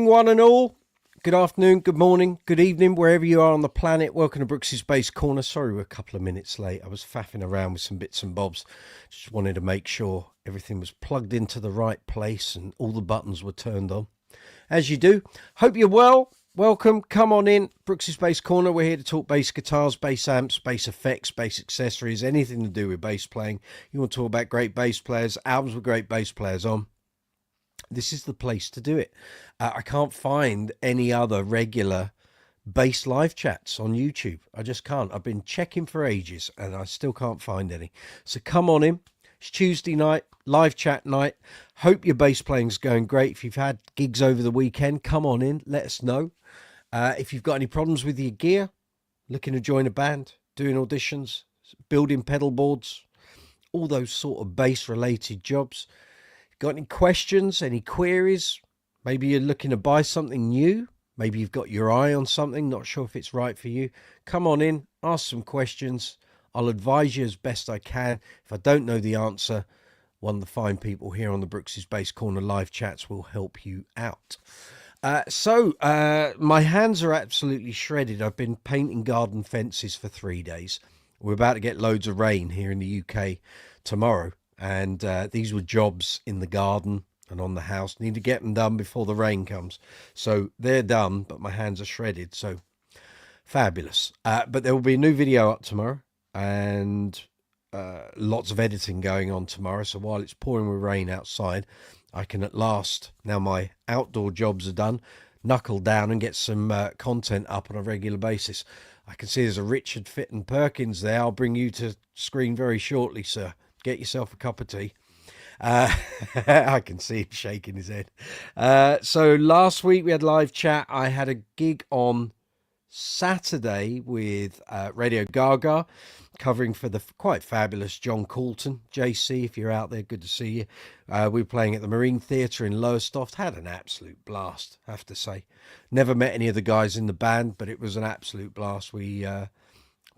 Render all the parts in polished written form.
one and all. Good afternoon, good morning, good evening, wherever you are on the planet. Welcome to Brooks's Bass Corner. Sorry we're a couple of minutes late. I was faffing around with some bits and bobs. Just wanted to make sure everything was plugged into the right place and all the buttons were turned on. As you do. Hope you're well. Welcome. Come on in. Brooks's Bass Corner. We're here to talk bass guitars, bass amps, bass effects, bass accessories, anything to do with bass playing. You want to talk about great bass players, albums with great bass players on. This is the place to do it. I can't find any other regular bass live chats on YouTube. I just can't. I've been checking for ages and I still can't find any. So come on in. It's Tuesday night, live chat night. Hope your bass playing's going great. If you've had gigs over the weekend, come on in. Let us know. If you've got any problems with your gear, looking to join a band, doing auditions, building pedal boards, all those sort of bass related jobs. Got any questions, any queries? Maybe you're looking to buy something new. Maybe you've got your eye on something, not sure if it's right for you. Come on in, ask some questions. I'll advise you as best I can. If I don't know the answer, one of the fine people here on the Brooks's Bass Corner live chats will help you out. My hands are absolutely shredded. I've been painting garden fences for 3 days. We're about to get loads of rain here in the UK tomorrow. And these were jobs in the garden and on the house. Need to get them done before the rain comes. So they're done, but my hands are shredded. So fabulous. But there will be a new video up tomorrow and lots of editing going on tomorrow. So while it's pouring with rain outside, I can at last, now my outdoor jobs are done, knuckle down and get some content up on a regular basis. I can see there's a Richard Fitton Perkins there. I'll bring you to screen very shortly, sir. Get yourself a cup of tea. I can see him shaking his head. So last week we had live chat. I had a gig on Saturday with Radio Gaga, covering for the quite fabulous John Coulton. JC, if you're out there, good to see you. We were playing at the Marine Theatre in Lowestoft. Had an absolute blast, I have to say. Never met any of the guys in the band, but it was an absolute blast. We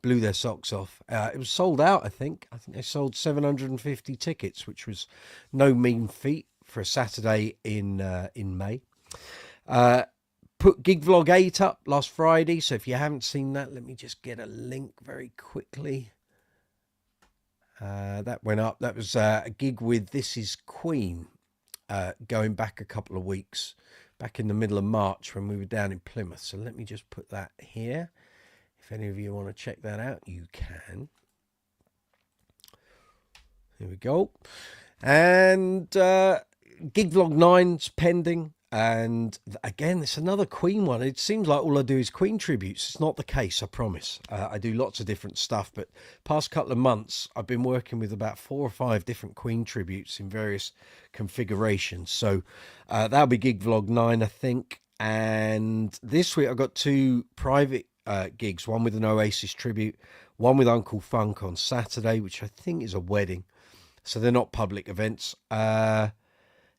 blew their socks off. It was sold out, I think. I think they sold 750 tickets, which was no mean feat for a Saturday in May. Put Gig Vlog 8 up last Friday, so if you haven't seen that, let me just get a link very quickly. That went up. That was a gig with This Is Queen, going back a couple of weeks, back in the middle of March when we were down in Plymouth. So let me just put that here. If any of you want to check that out, you can. Here we go. And Gig Vlog 9's pending. And again, it's another Queen one. It seems like all I do is Queen tributes. It's not the case, I promise. I do lots of different stuff, but past couple of months, I've been working with about 4 or 5 different Queen tributes in various configurations. So that'll be Gig Vlog 9, I think. And this week, I've got 2 private gigs, one with an Oasis tribute, one with Uncle Funk on Saturday, which I think is a wedding, so they're not public events.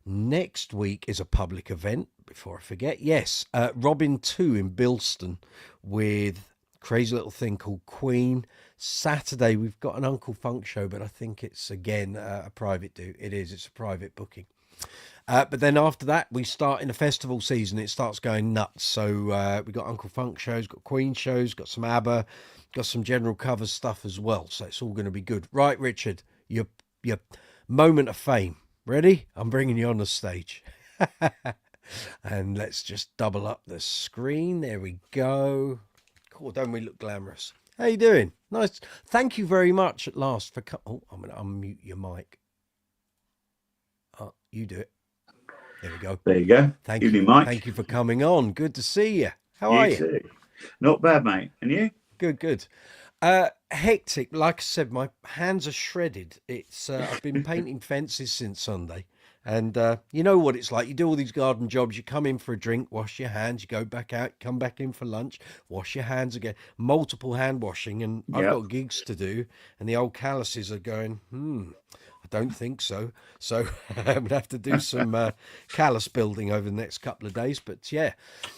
Next week is a public event, before I forget. Yes, Robin 2 in Bilston with crazy little thing called Queen. Saturday we've got an Uncle Funk show, but I think it's again a private do. It's a private booking. But then after that, we start in the festival season. It starts going nuts. So we got Uncle Funk shows, got Queen shows, got some ABBA, got some general cover stuff as well. So it's all going to be good. Right, Richard, your moment of fame. Ready? I'm bringing you on the stage. And let's just double up the screen. There we go. Cool, don't we look glamorous? How you doing? Nice. Thank you very much at last for... Oh, I'm going to unmute your mic. Oh, you do it. There we go. There you go. Thank you. Mike. Thank you for coming on. Good to see you. How are you? Too. Not bad, mate. And you? Good, good. Hectic. Like I said, my hands are shredded. It's I've been painting fences since Sunday. And you know what it's like. You do all these garden jobs. You come in for a drink, wash your hands. You go back out, come back in for lunch, wash your hands again. Multiple hand washing. And I've got gigs to do. And the old calluses are going, I don't think so. So I'm going to have to do some callus building over the next couple of days. But yeah,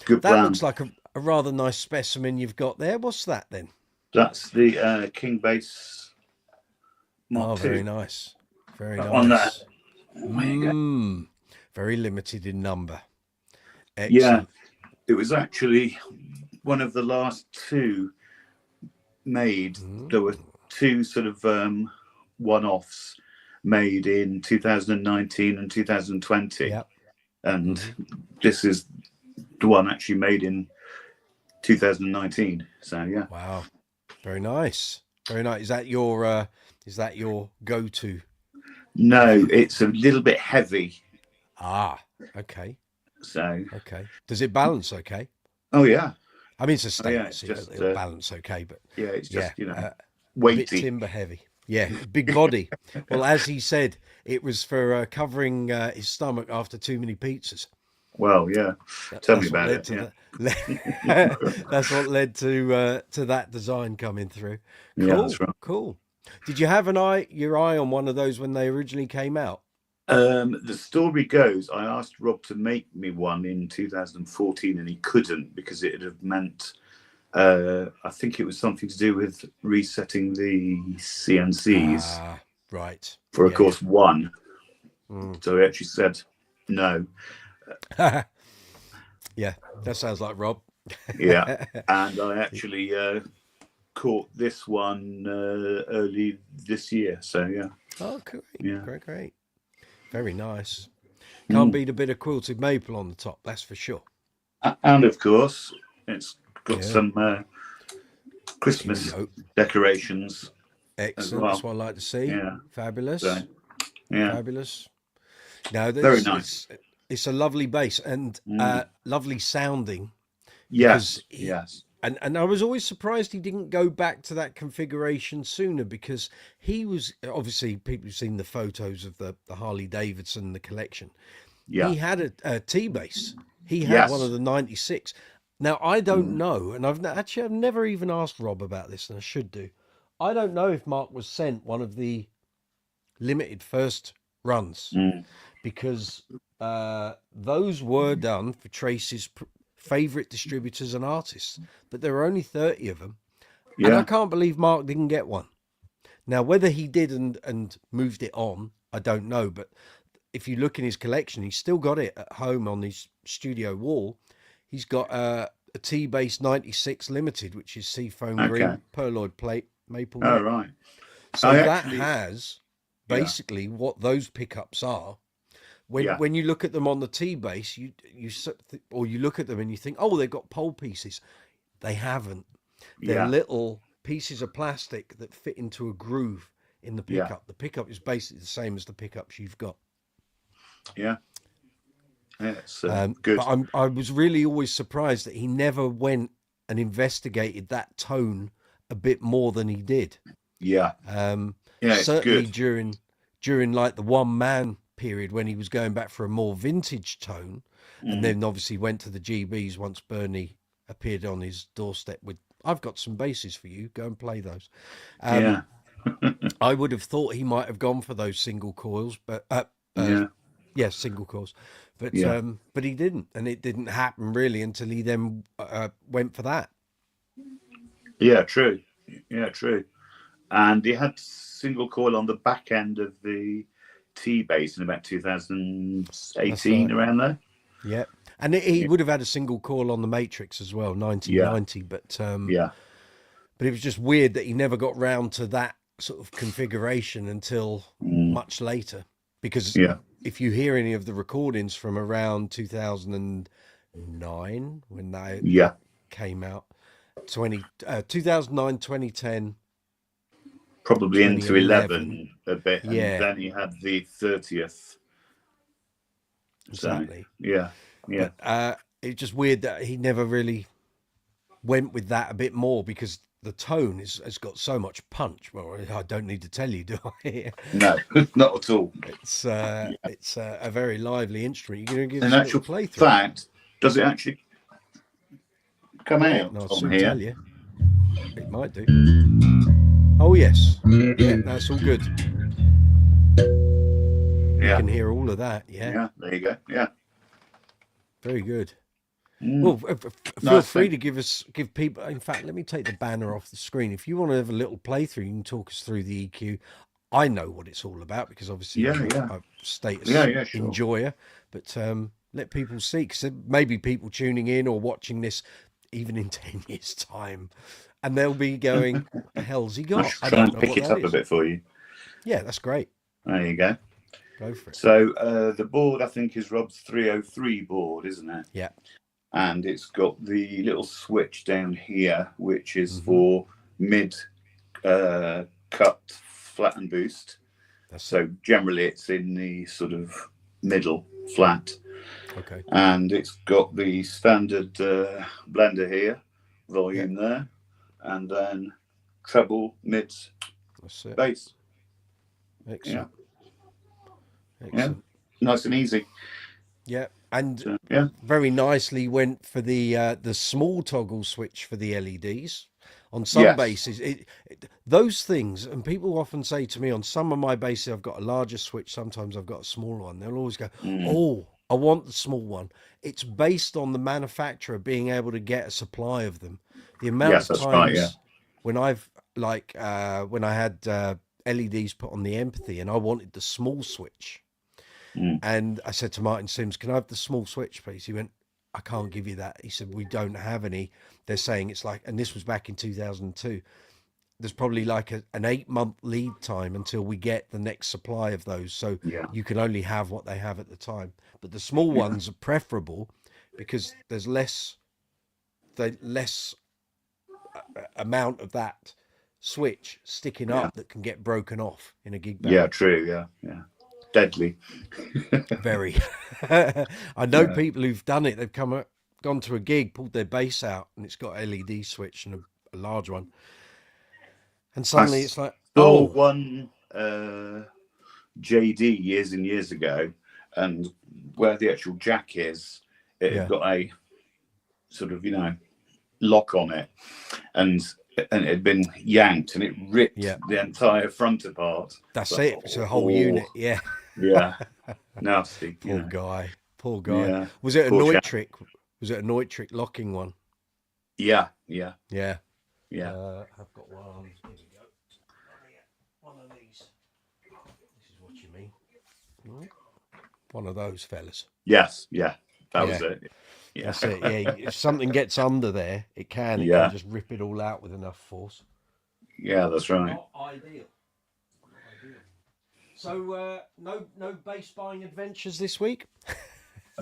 good that brand. Looks like a rather nice specimen you've got there. What's that then? That's the Kingbass Mark 2. Very nice. Very nice. On that. There you go. Very limited in number. Yeah, Excellent. it was actually one of the last two made. There were two sort of one-offs made in 2019 and 2020. Yeah. And this is the one actually made in 2019. So yeah. Wow. Very nice. Very nice. Is that your go-to? No, it's a little bit heavy. Ah, okay. So Okay. Does it balance okay? oh yeah. I mean, it's a Oh yeah, stainless, it's so just it'll balance okay, but yeah, it's yeah, just, you know, a bit weighty. timber heavy. Yeah, big body. Well, as he said, it was for covering his stomach after too many pizzas. Well, yeah. Tell me That's what about led it. to Yeah. that. That's what led to that design coming through. Yeah, that's Cool, right. cool. Did you have your eye on one of those when they originally came out? The story goes, I asked Rob to make me one in 2014 and he couldn't because it would have meant, I think it was something to do with resetting the CNCs Ah, right. for, of Yeah, course, one. yeah. So he actually said no. Yeah, that sounds like Rob. Yeah. And I actually caught this one early this year. So, yeah. Oh, great. Yeah. Great, great. Very nice. Can't beat a bit of quilted maple on the top, that's for sure. And, of course, it's got Yeah. some Christmas decorations. Excellent. Well. That's what I like to see. Yeah. Fabulous. So, yeah. Fabulous. No, Very nice. It's a lovely bass and lovely sounding. Yes. Yes. And I was always surprised he didn't go back to that configuration sooner, because he was obviously, people who've seen the photos of the Harley Davidson, the collection. Yeah. He had a T bass. He had one Yes. of the 96. Now I don't know, and I've never even asked Rob about this, and I should do. I don't know if Mark was sent one of the limited first runs, because those were done for Trace's favorite distributors and artists, but there were only 30 of them. Yeah. And I can't believe Mark didn't get one. Now, whether he did and moved it on, I don't know. But if you look in his collection, he's still got it at home on his studio wall. He's got a T-Bass 96 Limited, which is seafoam green perloid plate maple. Oh, right. So that has basically what those pickups are. When you look at them on the T-Bass, you look at them and you think, oh, they've got pole pieces. They haven't. They're little pieces of plastic that fit into a groove in the pickup. Yeah. The pickup is basically the same as the pickups you've got. Yeah. It's good. But I was really always surprised that he never went and investigated that tone a bit more than he did. Yeah. It's certainly good. during like the one man period, when he was going back for a more vintage tone, and then obviously went to the GBs once Bernie appeared on his doorstep with, I've got some basses for you, go and play those. I would have thought he might have gone for those single coils, but single coils, but he didn't, and it didn't happen really until he then went for that. True. And he had single coil on the back end of the T-Bass in about 2018, around there. Yeah. And he would have had a single coil on the Matrix as well, 1990. But but it was just weird that he never got round to that sort of configuration until much later. Because if you hear any of the recordings from around 2009, when they came out, 2009, 2010, probably into 11 a bit, and then he had the 30th. Exactly. So, But, it's just weird that he never really went with that a bit more, because the tone has got so much punch. Well, I don't need to tell you, do I? No, not at all. It's a very lively instrument. You're going to give In us a actual little playthrough. fact, does it actually come out No, I'll on soon here? tell you. It might do. Oh yes, yeah, that's all good. You can hear all of that. Yeah, there you go. Yeah, very good. Well, feel free to give people. In fact, let me take the banner off the screen. If you want to have a little playthrough, you can talk us through the EQ. I know what it's all about, because obviously I'm a status sure. enjoyer. But let people see, because maybe people tuning in or watching this even in 10 years time, and they'll be going, what the hell's he I got? shall I try don't and know pick what it that up a is. bit for you. Yeah, that's great. There you go. Go for it. So the board, I think, is Rob's 303 board, isn't it? Yeah. And it's got the little switch down here, which is for mid cut, flat and boost. So generally it's in the sort of middle flat. Okay. And it's got the standard blender here, volume there, and then treble, mids, bass. Excellent. Yeah. Excellent. Yeah. Nice and easy. Yeah. And So, very nicely went for the small toggle switch for the LEDs. On some bases, those things, and people often say to me, on some of my bases, I've got a larger switch, sometimes I've got a smaller one. They'll always go, oh, I want the small one. It's based on the manufacturer being able to get a supply of them. The amount of times when I've, like, when I had LEDs put on the Empathy and I wanted the small switch, and I said to Martin Sims, can I have the small switch, please? He went, I can't give you that. He said, we don't have any. They're saying it's like, and this was back in 2002. There's probably like an 8-month lead time until we get the next supply of those. So you can only have what they have at the time. But the small ones are preferable because there's less amount of that switch sticking up that can get broken off in a gig band. Yeah, true. Yeah. Deadly. Very. I know people who've done it. They've gone to a gig, pulled their bass out, and it's got LED switch and a large one. And suddenly it's like, one JD years and years ago, and where the actual jack is, it had got a sort of, lock on it, and it had been yanked, and it ripped the entire front apart. That's it. It's a whole unit. Yeah. Yeah. Nasty. Poor guy. Yeah. Was it a Neutrik? Was it a Neutrik locking one? Yeah. I've got one. Here we go. One of these. This is what you mean. One of those fellas. Yes. Yeah. That was it. Yeah. That's it. Yeah. If something gets under there, it can just rip it all out with enough force. Yeah, that's right. Not ideal. So, no bass buying adventures this week?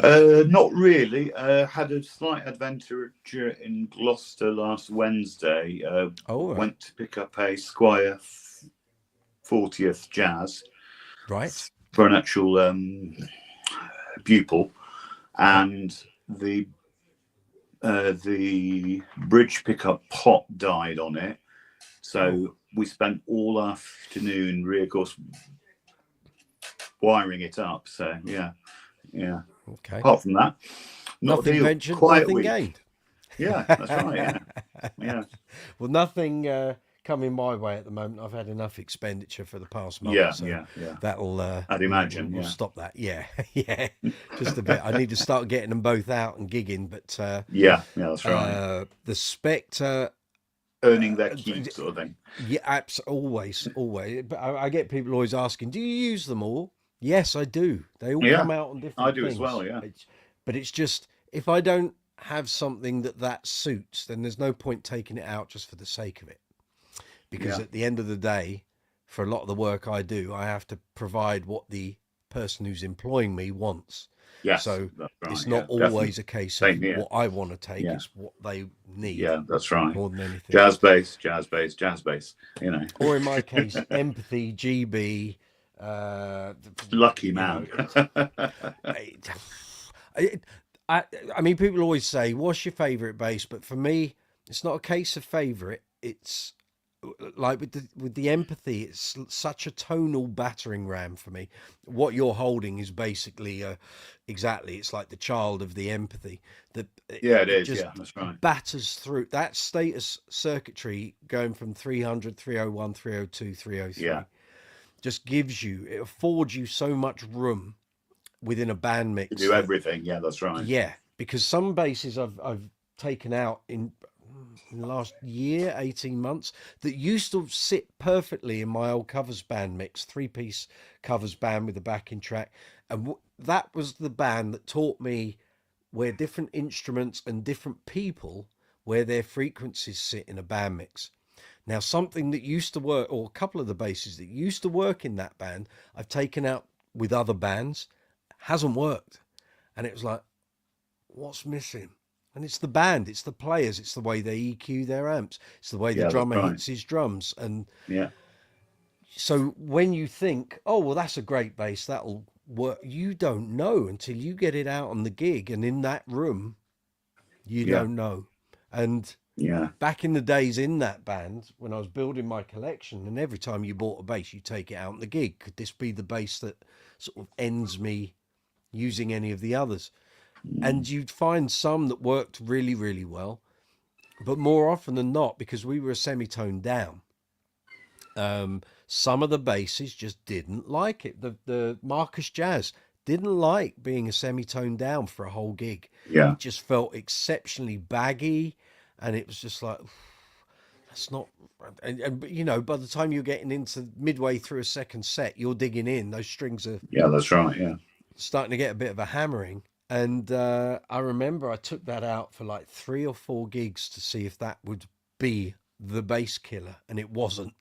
Not really. Had a slight adventure in Gloucester last Wednesday. Went to pick up a Squire 40th Jazz, right, for an actual pupil, and the bridge pickup pot died on it. So we spent all afternoon, of course, wiring it up. So yeah. Okay. Apart from that, nothing ventured, nothing gained. Yeah, that's right. Yeah. Well, nothing coming my way at the moment. I've had enough expenditure for the past month. Yeah. That'll. I'd imagine. We'll stop that. Yeah. Just a bit. I need to start getting them both out and gigging. But yeah, that's right. The Spectre. Earning their keep, sort of thing. Yeah, always. But I get people always asking, do you use them all? Yes, I do. They all come out on different things. I do as well, yeah. But it's just, if I don't have something that suits, then there's no point taking it out just for the sake of it. Because at the end of the day, for a lot of the work I do, I have to provide what the person who's employing me wants. Yes, so that's right, it's not always a case of what I want to take, it's what they need. Yeah, that's right. More than anything. Jazz bass, Or in my case, Empathy, GB. Lucky man. I mean, people always say, what's your favourite bass? But for me, it's not a case of favourite. It's like with the Empathy, it's such a tonal battering ram for me. What you're holding is basically exactly, it's like the child of the Empathy. It is. Just that's right. Batters through that status circuitry going from 300, 301, 302, 303. Just it affords you so much room within a band mix. To do everything. Yeah, that's right. Yeah, because some basses I've taken out in the last year, 18 months, that used to sit perfectly in my old covers band mix, 3-piece covers band with a backing track. And that was the band that taught me where different instruments and different people, where their frequencies sit in a band mix. Now, something that used to work, or a couple of the basses that used to work in that band, I've taken out with other bands, hasn't worked. And it was like, what's missing? And it's the band, it's the players, it's the way they EQ their amps, it's the way the Yeah, that's drummer right. hits his drums. And Yeah. so when you think, oh, well, that's a great bass, that'll work, you don't know until you get it out on the gig. And in that room, you Yeah. don't know. And Yeah. back in the days in that band, when I was building my collection, and every time you bought a bass, you take it out on the gig. Could this be the bass that sort of ends me using any of the others? And you'd find some that worked really, really well. But more often than not, because we were a semitone down, some of the basses just didn't like it. The Marcus Jazz didn't like being a semitone down for a whole gig. Yeah. It just felt exceptionally baggy, and it was just like, that's not. And you know, by the time you're getting into midway through a second set, you're digging in. Those strings are Yeah, that's right. Yeah. starting to get a bit of a hammering. And I remember I took that out for like 3 or 4 gigs to see if that would be the bass killer, and it wasn't.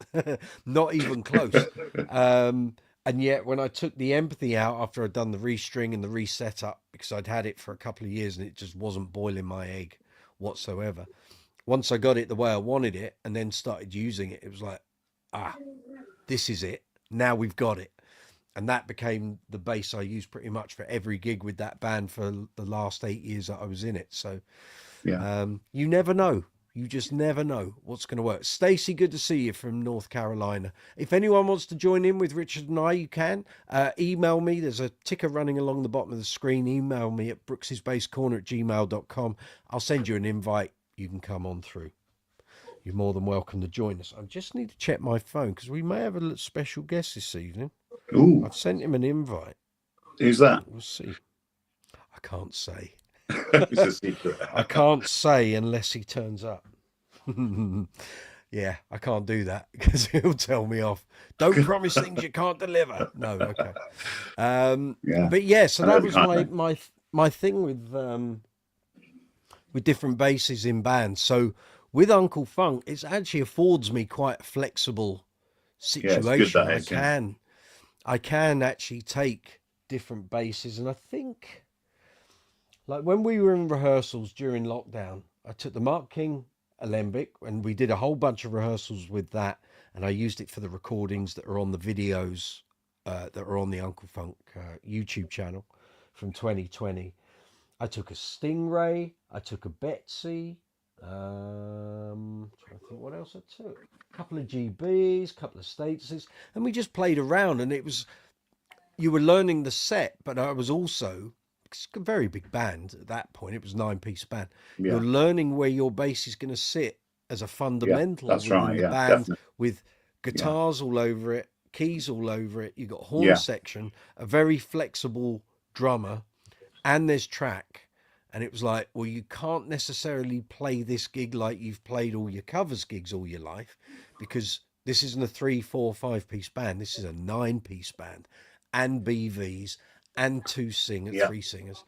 Not even close. And yet when I took the Empathy out after I'd done the restring and the reset up, because I'd had it for a couple of years and it just wasn't boiling my egg whatsoever. Once I got it the way I wanted it and then started using it, it was like, ah, this is it. Now we've got it. And that became the bass I used pretty much for every gig with that band for the last 8 years that I was in it. So Yeah. you never know. You just never know what's going to work. Stacey, good to see you from North Carolina. If anyone wants to join in with Richard and I, you can. Email me. There's a ticker running along the bottom of the screen. Email me at brooksysbasscorner@gmail.com. I'll send you an invite. You can come on through. You're more than welcome to join us. I just need to check my phone because we may have a special guest this evening. Ooh, I've sent him an invite. who's that? We'll see. I can't say. It's a secret. I can't say unless he turns up. Yeah, I can't do that because he'll tell me off. Don't promise things you can't deliver. No, okay. Yeah. But yeah, so I know that you was can't, my thing with different basses in bands. So with Uncle Funk, it actually affords me quite a flexible Yeah, it's good situation. that is. Yeah. I can actually take different basses, and I think like when we were in rehearsals during lockdown, I took the Mark King Alembic and we did a whole bunch of rehearsals with that, and I used it for the recordings that are on the videos that are on the Uncle Funk YouTube channel from 2020. I took a Stingray, I took a Betsy, trying to think what else I took. A couple of GBs, a couple of statuses, and we just played around, and it was, you were learning the set, but I was also, it's a very big band at that point, it was a 9-piece band. Yeah. You're learning where your bass is going to sit as a fundamental that's within right. the Yeah, band, definitely. with guitars all over it, keys all over it. You got horn Yeah. section, a very flexible drummer, and there's track. And it was like, well, you can't necessarily play this gig like you've played all your covers gigs all your life, because this isn't a 3, 4, 5-piece band. This is a 9-piece band, and BVs, and 2 singers, Yeah. 3 singers.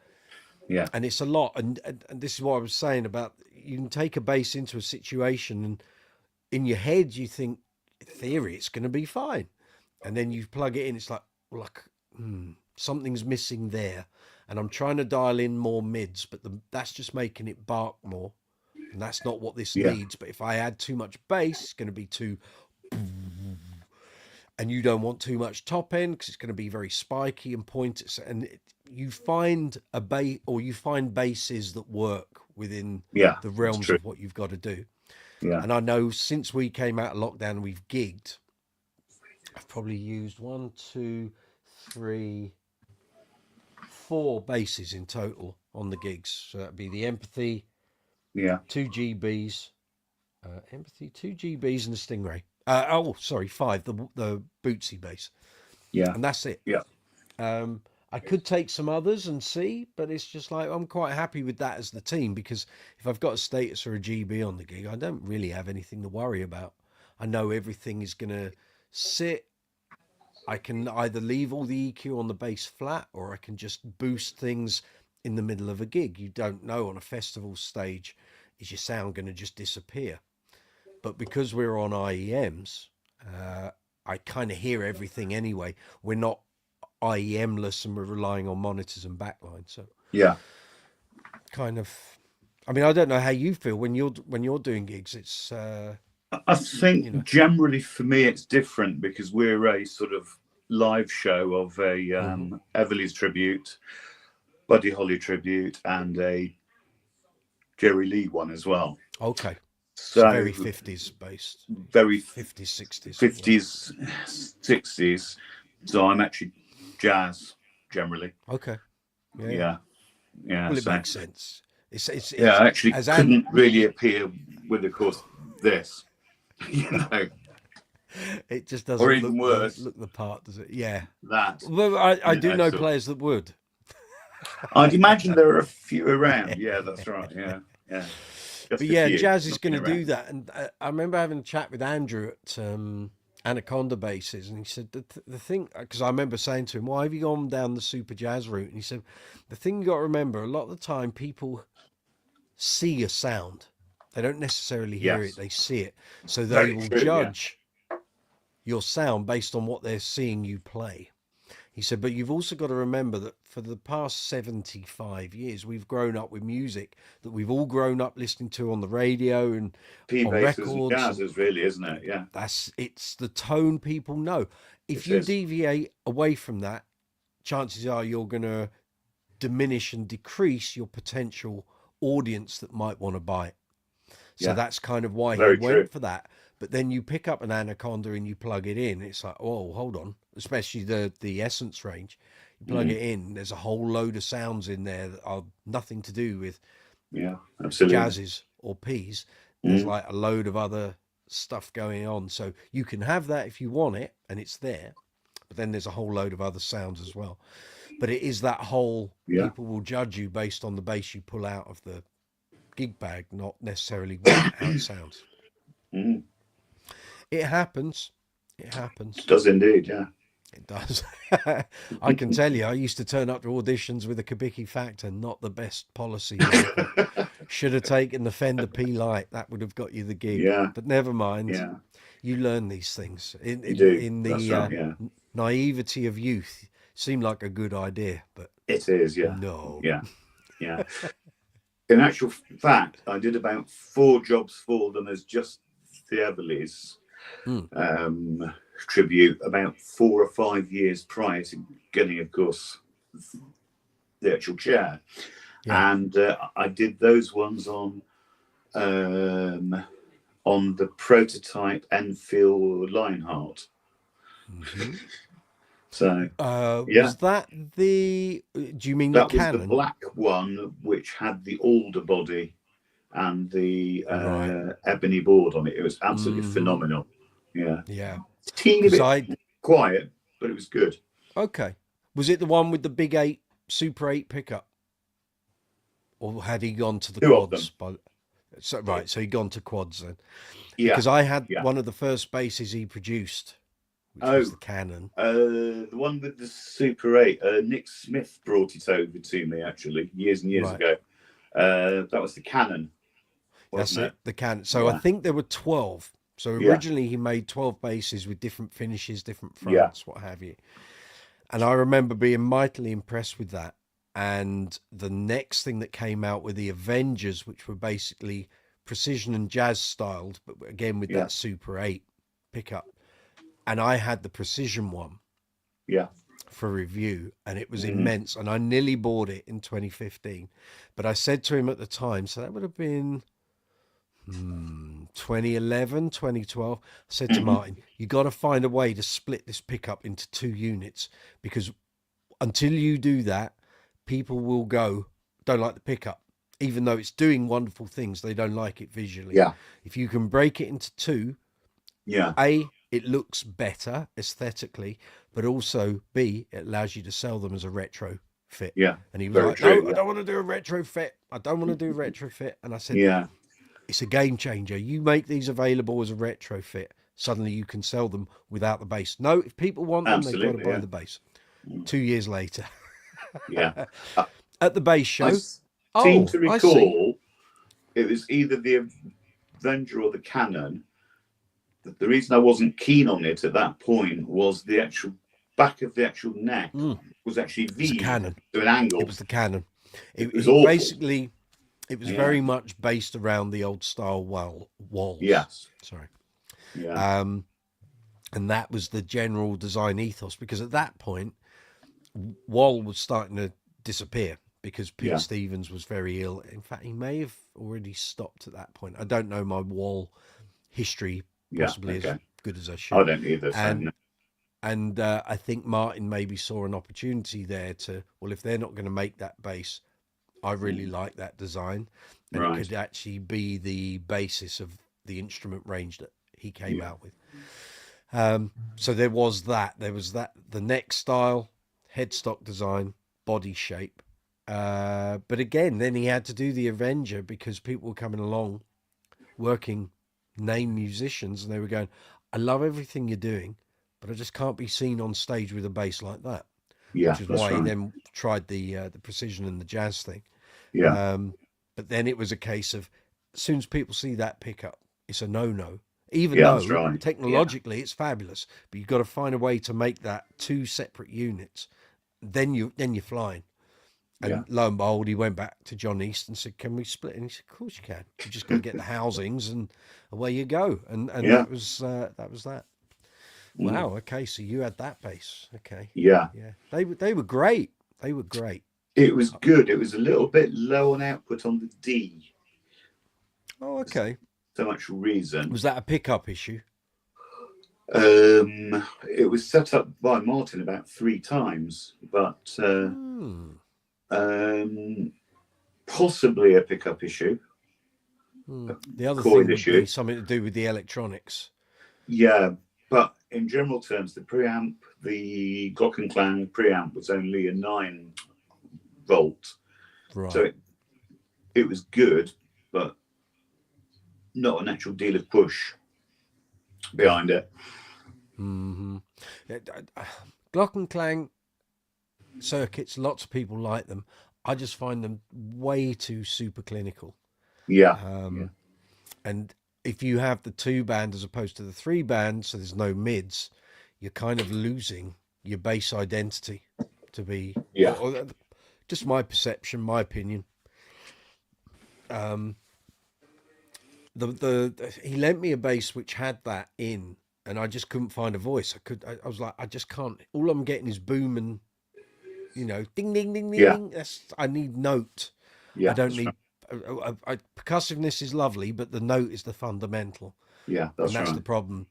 Yeah. And it's a lot. And this is what I was saying about, you can take a bass into a situation and in your head you think, in theory, it's going to be fine. And then you plug it in, it's like, something's missing there. And I'm trying to dial in more mids, but that's just making it bark more. And that's not what this Yeah. needs. But if I add too much bass, it's going to be too... And you don't want too much top end because it's going to be very spiky and pointed. And you find a bass, or you find basses that work within Yeah. the That's realms true. of what you've got to do. Yeah. And I know since we came out of lockdown, we've gigged. I've probably used 1, 2, 3, 4 basses in total on the gigs. So that'd be the Empathy, Yeah. 2 GBs, Empathy, 2 GBs, and the Stingray. 5, the Bootsy bass. Yeah. And that's it. Yeah. I could take some others and see, but it's just like, I'm quite happy with that as the team, because if I've got a Status or a GB on the gig, I don't really have anything to worry about. I know everything is going to sit I can either leave all the EQ on the bass flat, or I can just boost things in the middle of a gig. You don't know on a festival stage, is your sound going to just disappear? But because we're on IEMs, I kind of hear everything anyway. We're not IEM-less, and we're relying on monitors and backline. So Yeah. kind of, I mean, I don't know how you feel when you're doing gigs. It's I think generally for me it's different because we're a sort of live show of a Everly's tribute, Buddy Holly tribute, and a Jerry Lee one as well. Okay. So very 50s based. Very 50s, 60s. 50s, 60s. So I'm actually jazz generally. Okay. Yeah. Well, it makes sense. It's I actually couldn't really appear with, of course, this. It just doesn't or even worse. Look the part, does it? Yeah. That. Well, I do know players that would. I'd imagine there are a few around. Yeah, that's right. Yeah. But yeah, jazz is going to do that. And I remember having a chat with Andrew at Anaconda Basses, and he said the thing, because I remember saying to him, why have you gone down the super jazz route? And he said, the thing you got to remember, a lot of the time people see a sound. They don't necessarily hear it, they see it. So they will judge your sound based on what they're seeing you play. He said, but you've also got to remember that for the past 75 years, we've grown up with music that we've all grown up listening to on the radio and on records. And jazzes, really, isn't it? Yeah. It's the tone people know. If you deviate away from that, chances are you're going to diminish and decrease your potential audience that might want to buy it. So that's kind of why he went for that. But then you pick up an Anaconda and you plug it in. It's like, oh, hold on. Especially the Essence range. You plug it in. There's a whole load of sounds in there that are nothing to do with jazzes or Ps. There's like a load of other stuff going on. So you can have that if you want it, and it's there. But then there's a whole load of other sounds as well. But it is that whole people will judge you based on the bass you pull out of the gig bag, not necessarily how it sounds. It happens. It happens. It does indeed, yeah. It does. I can tell you, I used to turn up to auditions with a Kubicki Factor, not the best policy. Should have taken the Fender P Light. That would have got you the gig. Yeah. But never mind. Yeah. You learn these things. In the naivety of youth, seemed like a good idea, but it is, yeah. No. Yeah. In actual fact, I did about 4 jobs for them as just the Everly's tribute about 4 or 5 years prior to getting, of course, the actual chair. And I did those ones on the prototype Enfield Lionheart. So was that the? Do you mean that the was Canon? the black one, which had the older body and the ebony board on it? It was absolutely phenomenal. Yeah. Teeny bit quiet, but it was good. Okay. Was it the one with the big Super 8 pickup, or had he gone to the quads? So he'd gone to quads then. Yeah. Because I had one of the first basses he produced. Which was the Canon. The one with the Super 8. Nick Smith brought it over to me, actually, years and years ago. That was the Canon. That's it, the Canon. So I think there were 12. So originally he made 12 basses with different finishes, different fronts, what have you. And I remember being mightily impressed with that. And the next thing that came out were the Avengers, which were basically precision and jazz styled, but again with that Super 8 pickup. And I had the precision one for review, and it was immense. And I nearly bought it in 2015. But I said to him at the time, so that would have been 2011, 2012. I said to Martin, you got to find a way to split this pickup into 2 units, because until you do that, people will go, don't like the pickup. Even though it's doing wonderful things, they don't like it visually. Yeah. If you can break it into 2, it looks better aesthetically, but also B, it allows you to sell them as a retro fit. Yeah. And he was no, I don't want to do a retro fit. I don't want to do a retro fit. And I said, it's a game changer. You make these available as a retro fit, suddenly you can sell them without the bass. No, if people want them, they've got to Absolutely, buy yeah. the bass. 2 years later, Yeah. I, at the bass I show. seem Oh, to I see. recall it was either the Avenger or the Canon. The reason I wasn't keen on it at that point was the actual back of the actual neck was actually It's a V Canon. to an It angle. was the Canon. It was It awful. basically, it was Yeah. very much based around the old style walls. Yes. Sorry. Yeah. And that was the general design ethos, because at that point, wall was starting to disappear because Pete Yeah. Stevens was very ill. In fact, he may have already stopped at that point. I don't know my wall history possibly as good as I should. I don't either. And I think Martin maybe saw an opportunity there to, well, if they're not going to make that bass, I really like that design, and it could actually be the basis of the instrument range that he came out with. So there was that. The neck style, headstock design, body shape. But again, then he had to do the Avenger because people were coming along, working name musicians, and they were going, I love everything you're doing, but I just can't be seen on stage with a bass like that. Yeah, which is why he then tried the precision and the jazz thing. Yeah. But then it was a case of, as soon as people see that pickup, it's a no-no. Even Yeah, that's though right. technologically it's fabulous, but you've got to find a way to make that two separate units. Then you're flying. And lo and behold, he went back to John East and said, "Can we split?" And he said, "Of course you can. You just got to get the housings, and away you go." And that was that. Wow. Okay, so you had that bass. Okay. Yeah. Yeah. They were great. They were great. It was good. It was a little bit low on output on the D. Oh, okay. So much reason. Was that a pickup issue? It was set up by Martin about 3 times, but possibly a pickup issue. The other thing would be something to do with the electronics. Yeah, but in general terms, the preamp, the Glockenklang preamp was only a 9 volt. Right. So it was good, but not an actual deal of push behind it. Mm-hmm. Glockenklang circuits, lots of people like them. I just find them way too super clinical. Yeah. And if you have the 2-band as opposed to the 3-band, so there's no mids, you're kind of losing your bass identity to be. Yeah. Just my perception, my opinion. He lent me a bass which had that in, and I just couldn't find a voice. I was like, I just can't. All I'm getting is boom and, ding, ding, ding, ding. Yeah. I need note. Yeah, I don't need. Percussiveness is lovely, but the note is the fundamental. Yeah, that's the problem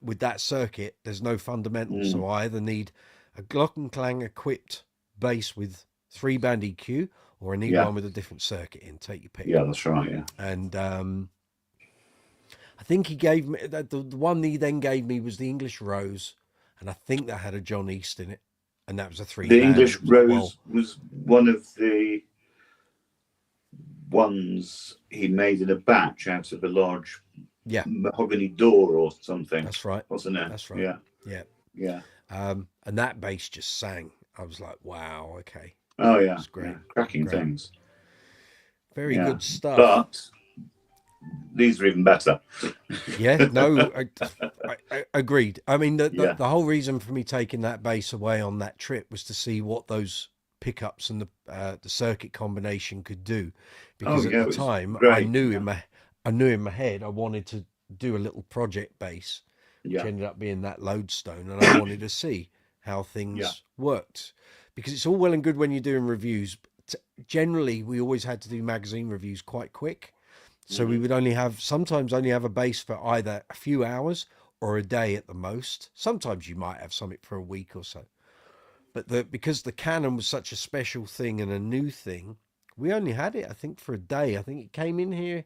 with that circuit. There's no fundamental, so I either need a Glockenklang equipped bass with 3-band EQ, or I need one with a different circuit in. Take your pick. Yeah, that's right. Yeah, and I think he gave me the one he then gave me was the English Rose, and I think that had a John East in it, and that was a 3-band. The English Rose was one of the ones he made in a batch out of a large mahogany door or something. That's right, wasn't it? That's right. Yeah. And that bass just sang. I was like, wow, okay. Oh yeah, it's great. Cracking things. Very good stuff. But these are even better. I agreed. I mean, the whole reason for me taking that bass away on that trip was to see what those pickups and the circuit combination could do, because at the time I knew in my head I wanted to do a little project bass, which ended up being that Lodestone, and I wanted to see how things worked, because it's all well and good when you're doing reviews. Generally, we always had to do magazine reviews quite quick, so we would sometimes only have a bass for either a few hours or a day at the most. Sometimes you might have something for a week or so. But because the Canon was such a special thing and a new thing, we only had it, I think, for a day. I think it came in here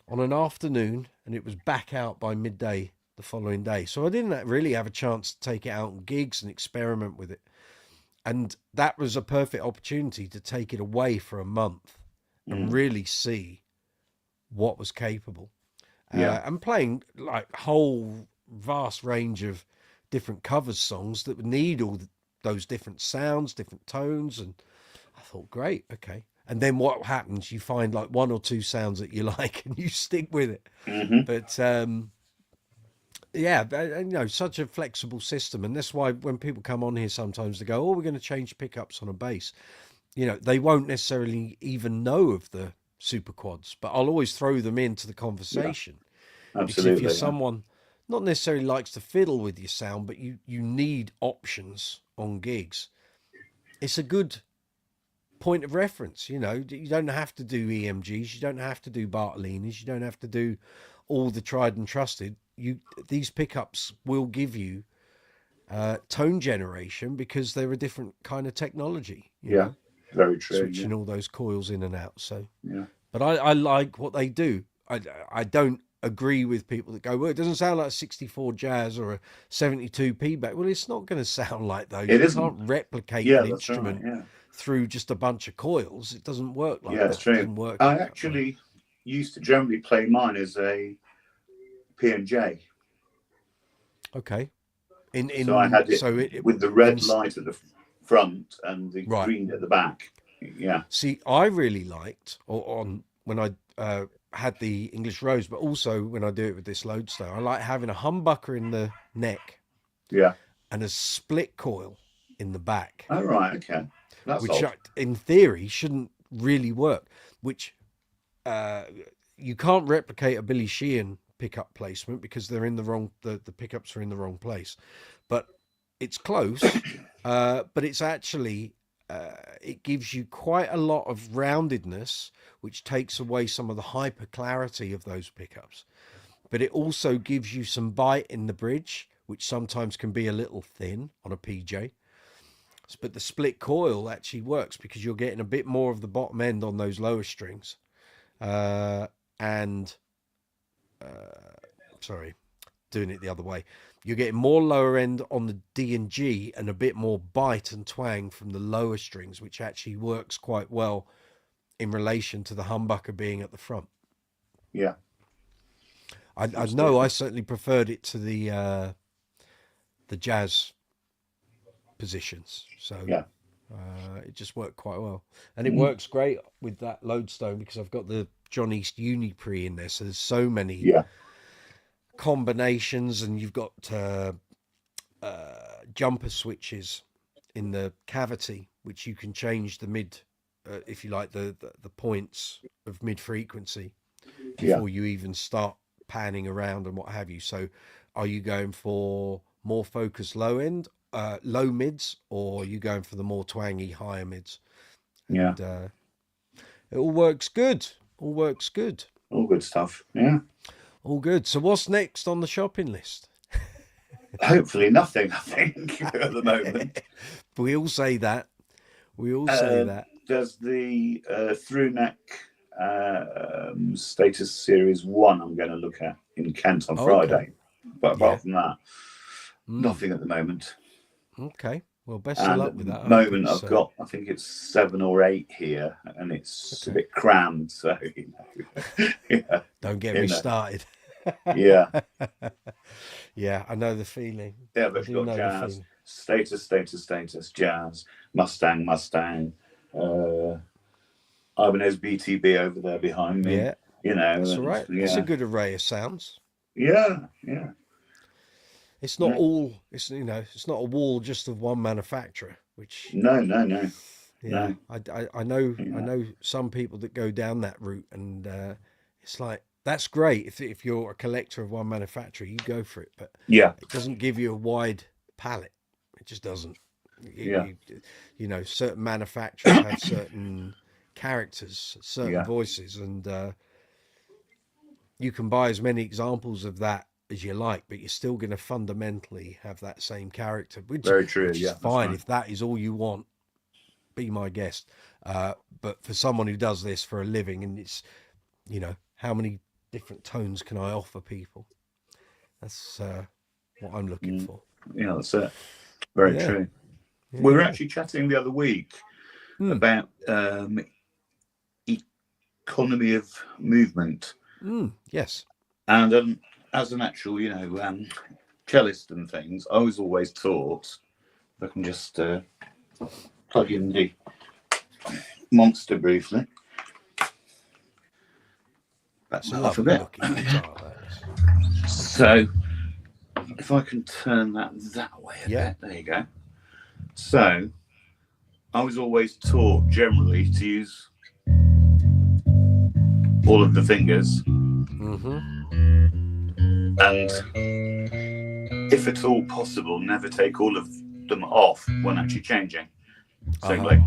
on an afternoon and it was back out by midday the following day. So I didn't really have a chance to take it out on gigs and experiment with it. And that was a perfect opportunity to take it away for a month and really see what was capable. and playing like whole vast range of different covers songs that would need all those different sounds, different tones. And I thought, great, okay. And then what happens? You find like one or two sounds that you like, and you stick with it. But yeah, such a flexible system, and that's why when people come on here, sometimes they go, "Oh, we're going to change pickups on a bass." They won't necessarily even know of the super quads, but I'll always throw them into the conversation. Because if you're someone not necessarily likes to fiddle with your sound, but you need options on gigs, it's a good point of reference. You don't have to do EMGs, you don't have to do Bartolinis, you don't have to do all the tried and trusted. These pickups will give you tone generation because they're a different kind of technology. You know? Very true. Switching all those coils in and out. So but I like what they do. I don't agree with people that go, well, it doesn't sound like a 64 Jazz or a 72 P-back. Well, it's not going to sound like those. You can't replicate an instrument through just a bunch of coils. It doesn't work like that. Yeah, it's true. It doesn't work I actually used to generally play mine as a P&J. Okay. So I had it with the red light at the front and the green at the back. Yeah. See, I really liked when I had the English Rose, but also when I do it with this Lodestone, I like having a humbucker in the neck. Yeah. And a split coil in the back. Oh, right. Okay. Which in theory shouldn't really work, which you can't replicate a Billy Sheehan pickup placement because they're in the wrong, the pickups are in the wrong place, but it's close. But it's actually, it gives you quite a lot of roundedness, which takes away some of the hyper clarity of those pickups. But it also gives you some bite in the bridge, which sometimes can be a little thin on a PJ. But the split coil actually works because you're getting a bit more of the bottom end on those lower strings. Sorry, doing it the other way. You're getting more lower end on the D and G and a bit more bite and twang from the lower strings, which actually works quite well in relation to the humbucker being at the front. Yeah. I know I certainly preferred it to the Jazz positions. So it just worked quite well. And it works great with that Lodestone because I've got the John East Unipre in there. So there's so many combinations, and you've got jumper switches in the cavity, which you can change the mid, if you like, the points of mid frequency before you even start panning around and what have you. So are you going for more focused low end, low mids, or are you going for the more twangy higher mids? And, it all works good. All works good. All good stuff. Yeah. All good. So what's next on the shopping list? Hopefully nothing, I think, at the moment. We all say that. We all say that. There's the through neck Status Series 1 I'm going to look at in Kent on Friday. But apart from that, nothing at the moment. Okay. Well, best of luck with that. At the moment, I've got, I think it's 7 or 8 here, and it's a bit crammed. So, don't get me started. Yeah. Yeah, I know the feeling. Yeah, but we've got Jazz, Status, Jazz, Mustang, Ibanez BTB over there behind me. Yeah. That's all right. It's a good array of sounds. Yeah. It's not all. It's it's not a wall just of one manufacturer. Which no. Yeah, no. I know some people that go down that route, and it's like that's great if you're a collector of one manufacturer, you go for it. But it doesn't give you a wide palette. It just doesn't. Certain manufacturers have certain characters, certain voices, and you can buy as many examples of that as you like, but you're still going to fundamentally have that same character, which, Very true. which is fine if that is all you want. Be my guest. But for someone who does this for a living, and it's how many different tones can I offer people? That's what I'm looking for. Yeah, that's it. Very true. Yeah. We were actually chatting the other week about economy of movement. Yes. And as an actual, cellist and things, I was always taught. If I can just plug in the Monster briefly. That's a lovely looking guitar, that is. So, if I can turn that way a bit, there you go. So, I was always taught generally to use all of the fingers. And if at all possible, never take all of them off when actually changing. So, like,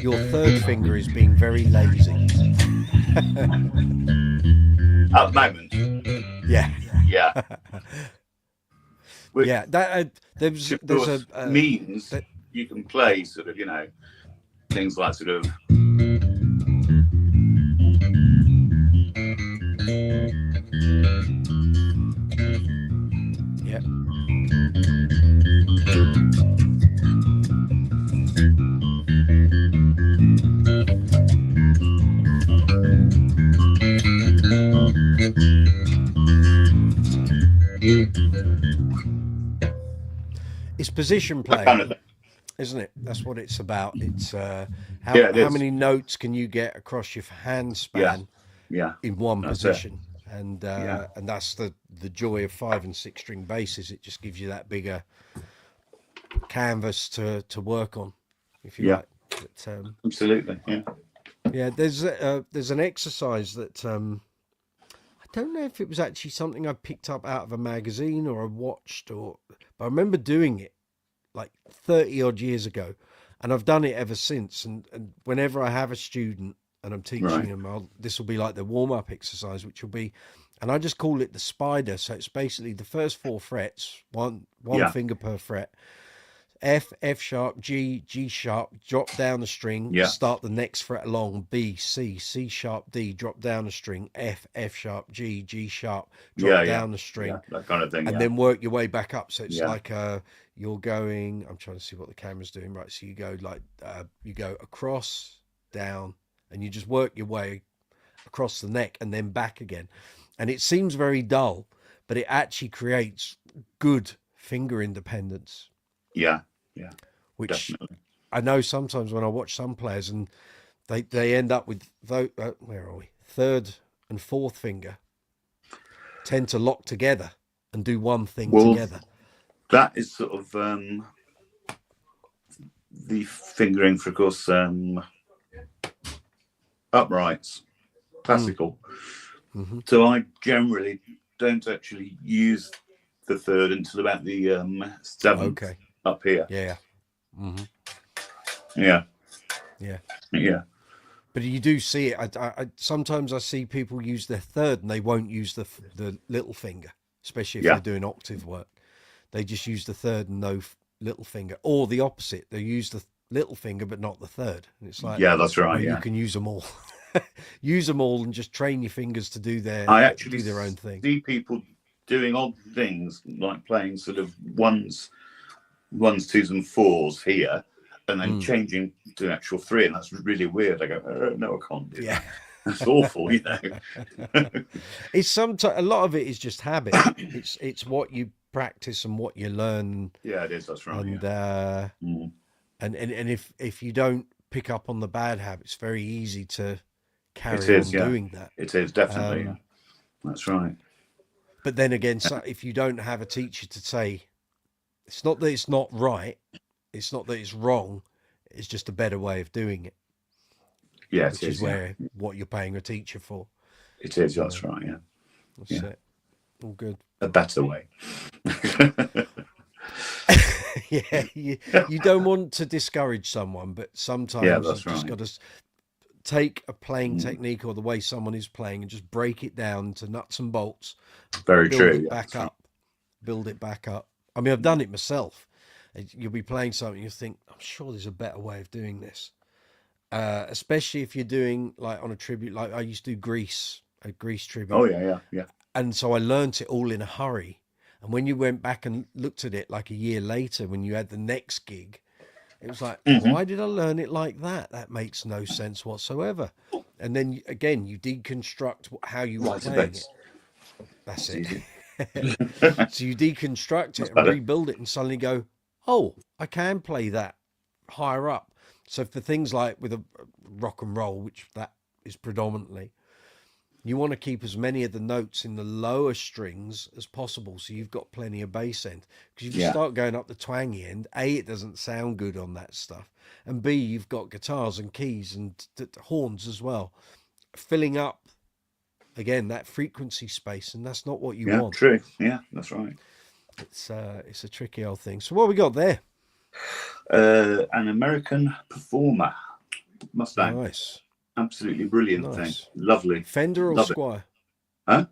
your third finger is being very lazy. At the moment. Yeah. Yeah. Yeah, that there's a means that you can play sort of, things like sort of. Yeah. It's position playing, isn't it? That's what it's about. It's how many notes can you get across your hand span in one position, and that's the joy of 5 and 6 string basses. It just gives you that bigger canvas to work on, if you like. But, absolutely, yeah. There's an exercise that I don't know if it was actually something I picked up out of a magazine or I watched, but I remember doing it like 30 odd years ago, and I've done it ever since. And whenever I have a student and I'm teaching them, this will be like the warm-up exercise, which will be, and I just call it the spider. So it's basically the first 4 frets, one finger per fret. F, F sharp, G, G sharp, drop down the string, start the next fret along, B, C, C sharp, D, drop down the string, F, F sharp, G, G sharp, drop down the string, that kind of thing, and then work your way back up. So it's like you're going, I'm trying to see what the camera's doing, right? So you go like, you go across, down, and you just work your way across the neck and then back again. And it seems very dull, but it actually creates good finger independence. Yeah, which definitely. I know sometimes when I watch some players and they end up with where are we? 3rd and 4th finger tend to lock together and do one thing together. That is sort of the fingering for, of course, uprights, classical. So I generally don't actually use the 3rd until about the 7th. Up here. Yeah. But you do see it. I sometimes I see people use their 3rd and they won't use the little finger, especially if they're doing octave work. They just use the 3rd and no little finger, or the opposite. They use the little finger but not the 3rd. And it's like, that's right. You can use them all. Use them all and just train your fingers to do their own thing. See people doing odd things like playing sort of ones, 2s, and 4s here, and then changing to actual 3, and that's really weird. I go, no, I can't do that. That's awful, It's sometimes a lot of it is just habit. It's what you practice and what you learn. Yeah, it is. That's right. And if you don't pick up on the bad habits, very easy to carry on doing that. It is definitely. That's right. But then again, so if you don't have a teacher to say, it's not that it's not right, it's not that it's wrong, it's just a better way of doing it. Yeah, which is what you're paying a teacher for. It is. That's right. Yeah. That's it. All good. A better way. You don't want to discourage someone, but sometimes you've just got to take a playing technique or the way someone is playing and just break it down to nuts and bolts. Very true. Build it back up. I mean, I've done it myself. You'll be playing something, you think, I'm sure there's a better way of doing this. Especially if you're doing like on a tribute, like I used to do a Grease tribute. Oh yeah. And so I learnt it all in a hurry. And when you went back and looked at it like a year later, when you had the next gig, it was like, why did I learn it like that? That makes no sense whatsoever. and then again you deconstruct how you were Right a playing bit. it. That's That's it. easy. So you deconstruct That's it and better. rebuild it and suddenly go, oh, I can play that higher up. So for things like with a rock and roll, which that is predominantly, you want to keep as many of the notes in the lower strings as possible, so you've got plenty of bass end. Because if you Yeah. start going up the twangy end, A, it doesn't sound good on that stuff, and B, you've got guitars and keys and horns as well, filling up again that frequency space, and that's not what you Yeah, want. true. Yeah, that's right. It's a tricky old thing. So what we got there? An American Performer Mustang. Nice, Absolutely brilliant thing. nice. Lovely. Fender or Love it. Squire? Huh?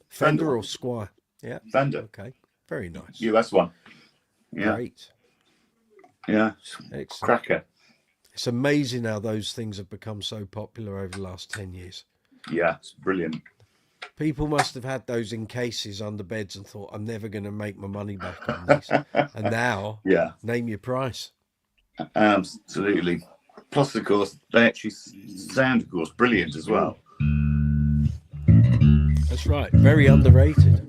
Fender or Squire? Yeah. Fender. Okay. Very nice. US one. Yeah. Great. Yeah. Excellent. Cracker. It's amazing how those things have become so popular over the last 10 years. Yeah, it's brilliant. People must have had those in cases under beds and thought, I'm never going to make my money back on these. And now, Yeah, name your price. absolutely. Plus, of course, they actually sound, of course, brilliant as well. That's right. Very underrated.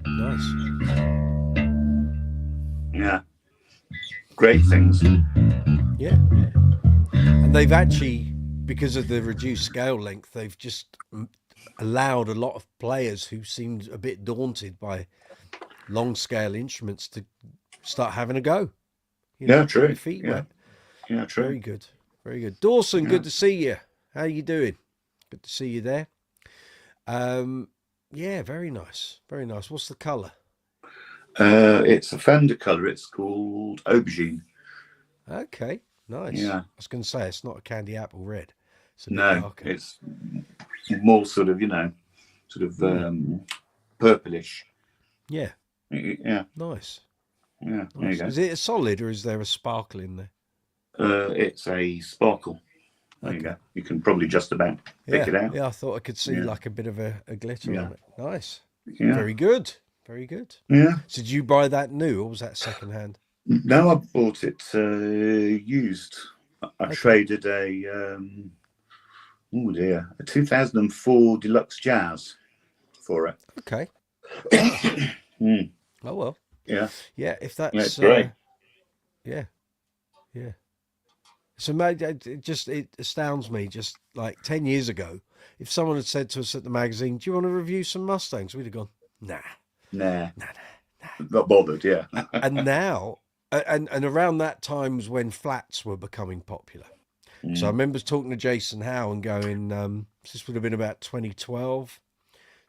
Nice. Yeah. Great things. Yeah. And they've actually, because of the reduced scale length, they've just allowed a lot of players who seemed a bit daunted by long scale instruments to start having a go. You know, Yeah, true. Your feet Yeah. wet. Yeah, true. Very good. Very good. Dawson, Yeah. good to see you. How you doing? Good to see you there. Yeah, very nice. Very nice. What's the colour? It's a Fender colour. It's called Aubergine. Okay, nice. Yeah. I was going to say, it's not a candy apple red. It's a bit No, darker. it's more sort of, purplish. Yeah, Yeah, nice. yeah. There you Nice. go. Is it a solid or is there a sparkle in there? It's a sparkle. There you Okay. go. You can probably just about pick it out. Yeah, I thought I could see Yeah. like a bit of a glitter Yeah. on it. Nice. Yeah. Very good. Very good. Yeah. So did you buy that new or was that second hand? No, I bought it used. I Okay. traded a 2004 Deluxe Jazz for it. Okay. Mm. Oh well. Yeah. Yeah, if that's Yeah, it's great. yeah. Yeah. So it astounds me, just like 10 years ago, if someone had said to us at the magazine, do you want to review some Mustangs? We'd have gone, nah. Nah. Not bothered, yeah. And now, and around that time was when flats were becoming popular. So I remember talking to Jason Howe and going, this would have been about 2012,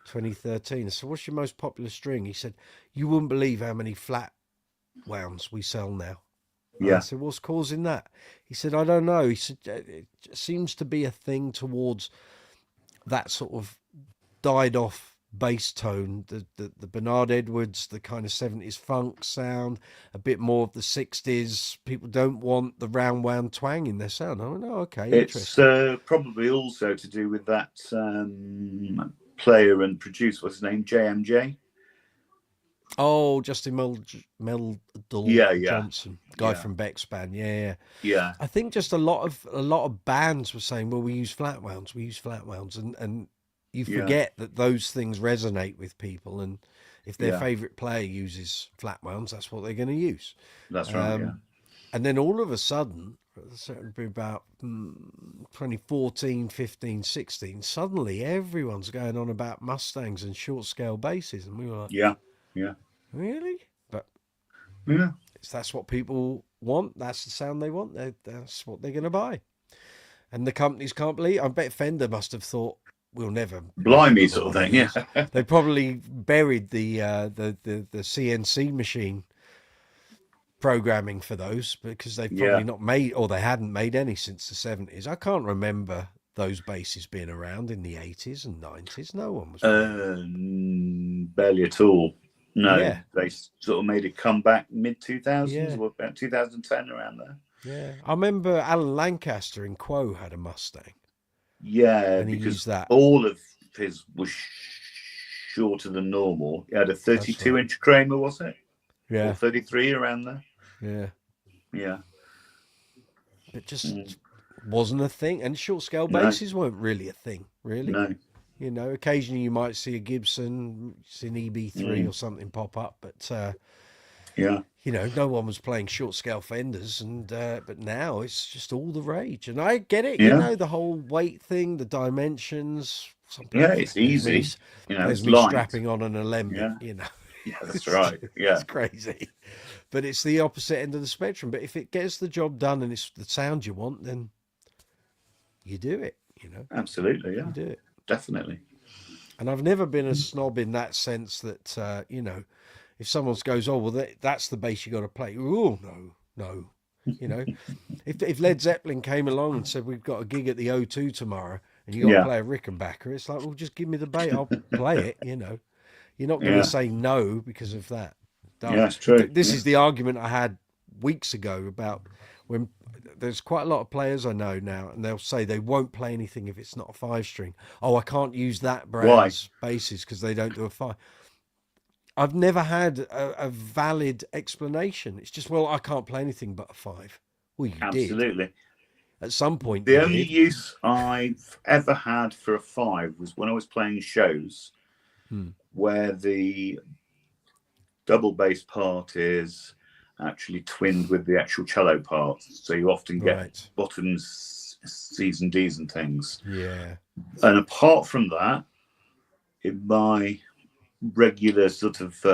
2013. I said, what's your most popular string? He said, you wouldn't believe how many flat wounds we sell now. And I Yeah. said, what's causing that? He said, I don't know. He said, it seems to be a thing towards that sort of died off bass tone, the Bernard Edwards, the kind of 70s funk sound, a bit more of the 60s. People don't want the round wound twang in their sound. I went, oh, okay, It's interesting. probably also to do with that player and producer, what's his name? JMJ? Oh, Justin Meldal Yeah. Johnson, guy Yeah. from Beck's band. Yeah. Yeah. I think just a lot of bands were saying, well, we use flat wounds, and you Yeah. forget that those things resonate with people, and if their Yeah. favorite player uses flat wounds, that's what they're going to use. That's right, yeah. And then all of a sudden, certainly about 2014, 15, 16, suddenly everyone's going on about Mustangs and short scale basses, and we were like, Yeah. really? But Yeah. that's what people want. That's the sound they want. That's what they're going to buy. And the companies can't believe. I bet Fender must have thought, we'll never. Blimey sort of thing, yeah. They probably buried the CNC machine programming for those because they've probably not made, or they hadn't made any since the 70s. I can't remember those basses being around in the 80s and 90s. No one was. Barely at all. No, Yeah. they sort of made a comeback mid-2000s, Yeah. or about 2010, around there. Yeah, I remember Alan Lancaster in Quo had a Mustang. Yeah, And he because used that. all of his was shorter than normal. He had a 32-inch Kramer, was it? Yeah. 433 around there. Yeah. Yeah. It just wasn't a thing. And short scale No. basses weren't really a thing, really. No. You know, occasionally you might see a Gibson, see an EB3 or something pop up, but Yeah. you know, no one was playing short scale Fenders, and but now it's just all the rage. And I get it, you Yeah. know, the whole weight thing, the dimensions. Yeah, it's easy. You know, There's it's me light. strapping on an Alembic, Yeah. you know. Yeah, that's right. Yeah. It's crazy. But it's the opposite end of the spectrum. But if it gets the job done and it's the sound you want, then you do it, you know. Absolutely. Yeah. You do it. Definitely. And I've never been a snob in that sense that, you know, if someone goes, oh, well, that's the bass you got to play. Oh, no. You know, if Led Zeppelin came along and said, we've got a gig at the O2 tomorrow and you got to play a Rickenbacker, it's like, well, just give me the bass. I'll play it, you know. You're not going to say no because of that. Yeah, it's true. This is the argument I had weeks ago about when there's quite a lot of players I know now, and they'll say they won't play anything if it's not a 5-string. Oh, I can't use that brand's basses because they don't do a 5. I've never had a valid explanation. It's just, well, I can't play anything but a 5. Well, you Absolutely. did. At some point, the only use I've ever had for a 5 was when I was playing shows where the double bass part is actually twinned with the actual cello part. So you often get bottoms, C's and D's and things. Yeah. And apart from that, in my regular sort of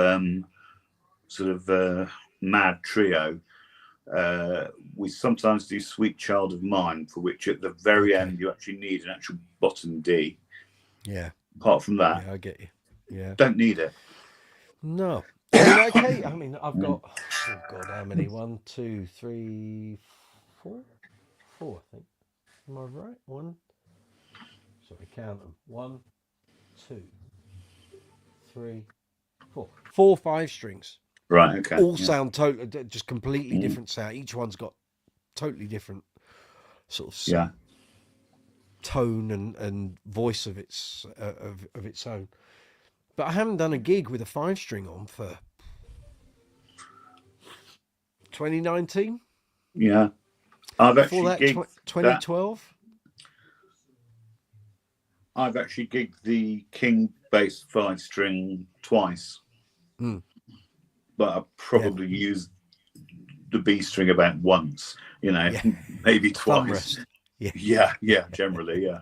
mad trio, we sometimes do Sweet Child of Mine, for which at the very end you actually need an actual bottom D. Yeah. Apart from that, I get you. Yeah. Don't need it. No. I mean, okay. I mean, I've got, oh God, how many? 1, 2, 3, 4? 4, I think. Am I right? 1. Sorry, count them. 1, 2, 3, 4. 4 5-strings. Right, okay. All sound totally, just completely different sound. Each one's got totally different sort of tone and voice of its of its own. But I haven't done a gig with a 5-string on for 2019. Yeah, I've Before actually that, 2012. I've actually gigged the Kingbass 5-string twice, but I probably used the B string about once. You know, maybe twice. Yeah, generally, yeah.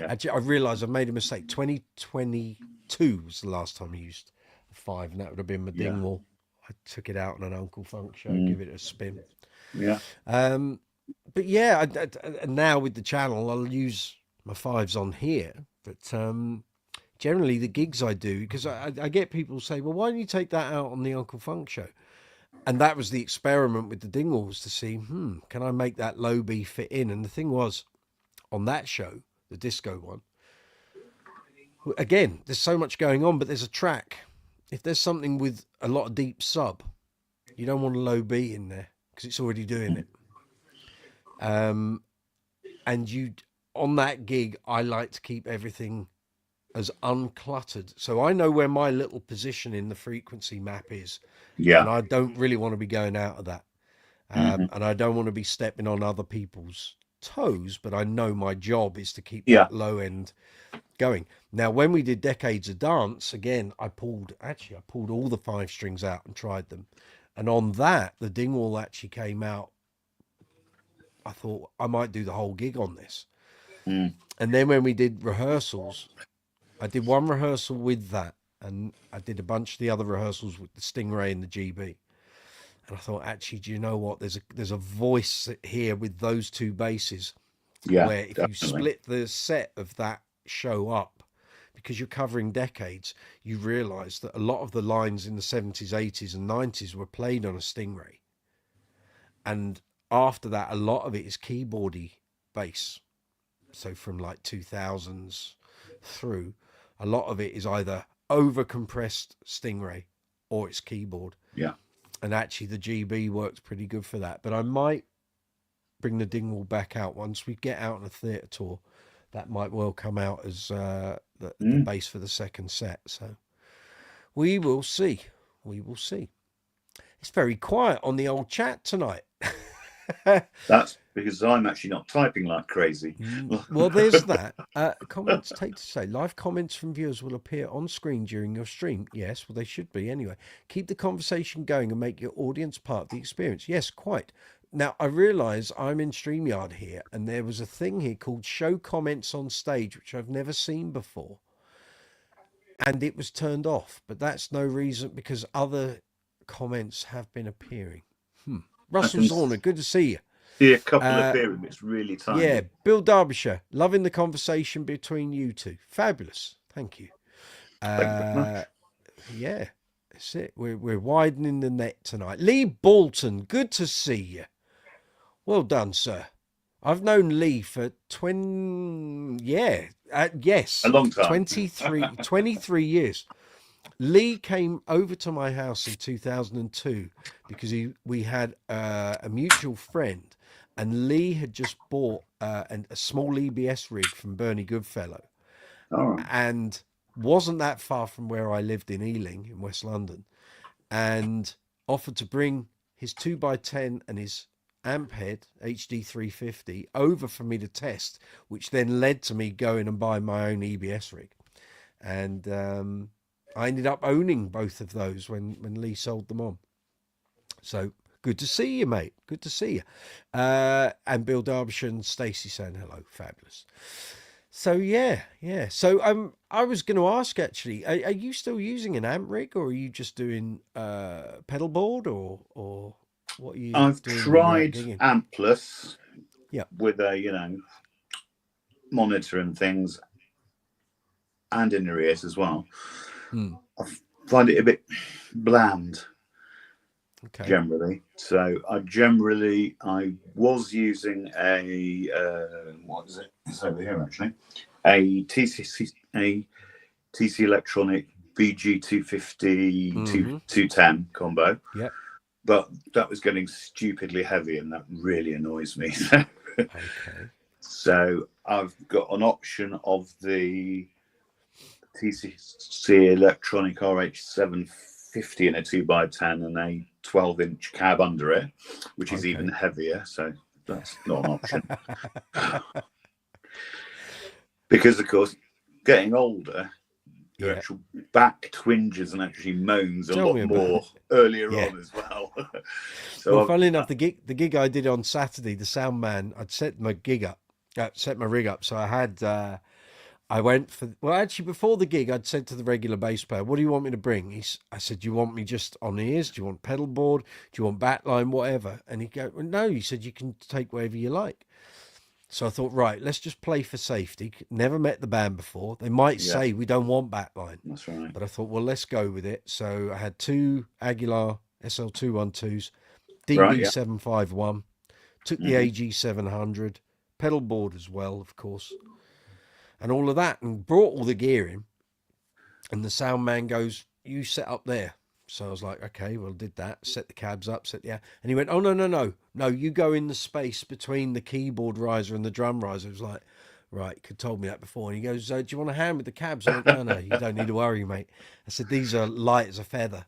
Actually, I realised I made a mistake. 2022 was the last time I used a 5, and that would have been my Dingwall. I took it out on an Uncle Funk show, give it a spin. Yeah. But yeah, now with the channel, I'll use my 5s on here. But generally, the gigs I do, because I get people say, well, why don't you take that out on the Uncle Funk show? And that was the experiment with the Dingwalls to see, can I make that low B fit in? And the thing was, on that show, the disco one, again, there's so much going on, but there's a track. If there's something with a lot of deep sub, you don't want a low B in there because it's already doing it. And on that gig, I like to keep everything as uncluttered. So I know where my little position in the frequency map is. Yeah. And I don't really want to be going out of that. And I don't want to be stepping on other people's toes, but I know my job is to keep that low end going. Now, when we did Decades of Dance, again, I pulled all the 5-strings out and tried them. And on that, the Dingwall actually came out. I thought I might do the whole gig on this. And then when we did rehearsals, I did one rehearsal with that, and I did a bunch of the other rehearsals with the Stingray and the GB. And I thought, actually, do you know what? There's a voice here with those two basses. Yeah, where if you split the set of that show up, because you're covering decades, you realise that a lot of the lines in the 70s, 80s, and 90s were played on a Stingray. And after that, a lot of it is keyboardy bass. So from like 2000s through, a lot of it is either over compressed Stingray or it's keyboard. Yeah. And actually the GB works pretty good for that. But I might bring the Dingwall back out once we get out on a theatre tour. That might well come out as the bass for the second set. So we will see. We will see. It's very quiet on the old chat tonight. That's because I'm actually not typing like crazy. Well, there's that. Comments take to say live comments from viewers will appear on screen during your stream. Yes, well, they should be anyway. Keep the conversation going and make your audience part of the experience. Yes, quite. Now, I realise I'm in StreamYard here, and there was a thing here called show comments on stage, which I've never seen before. And it was turned off, but that's no reason because other comments have been appearing. Russell Zorner, good to see you. See a couple appearing. It's really tiny. Yeah, Bill Derbyshire, loving the conversation between you two. Fabulous. Thank you. Thank you very much. Yeah, that's it. We're widening the net tonight. Lee Bolton, good to see you. Well done, sir. I've known Lee for 20, yes. A long time. 23 years. Lee came over to my house in 2002 because we had a mutual friend, and Lee had just bought a small EBS rig from Bernie Goodfellow, and wasn't that far from where I lived in Ealing in West London, and offered to bring his 2x10 and his amp head HD 350 over for me to test, which then led to me going and buying my own EBS rig. And I ended up owning both of those when Lee sold them on. So good to see you, mate. Good to see you. And Bill Derbyshire and Stacey saying hello. Fabulous. So yeah. So I was going to ask actually, are you still using an amp rig, or are you just doing pedal board, or what are you I've doing? tried ampless, yeah, with a monitor and things, and in your ears as well. I find it a bit bland, generally. So I was using a what is it? It's over here actually. A TC Electronic BG 250 210 combo. Yeah. But that was getting stupidly heavy, and that really annoys me. Okay. So I've got an option of the TCC Electronic RH750 in a 2x10 and a 12-inch cab under it, which is even heavier. So that's not an option. Because, of course, getting older, your actual back twinges and actually moans a lot more earlier on as well. So well, funnily enough, the gig I did on Saturday, the sound man, I'd set my rig up. So I had, I went for, well, actually before the gig, I'd said to the regular bass player, what do you want me to bring? I said, do you want me just on ears? Do you want pedal board? Do you want backline, whatever? And he'd go, well, no, he said, you can take whatever you like. So I thought, right, let's just play for safety. Never met the band before. They might say we don't want backline. That's right. But I thought, well, let's go with it. So I had two Aguilar SL212s, DB751, took the AG700, pedal board as well, of course, and all of that, and brought all the gear in. And the sound man goes, you set up there. So I was like, okay, well, did that, set the cabs up, and he went, oh, no, you go in the space between the keyboard riser and the drum riser. I was like, right, could told me that before. And he goes, do you want a hand with the cabs? I went, no, you don't need to worry, mate. I said, these are light as a feather.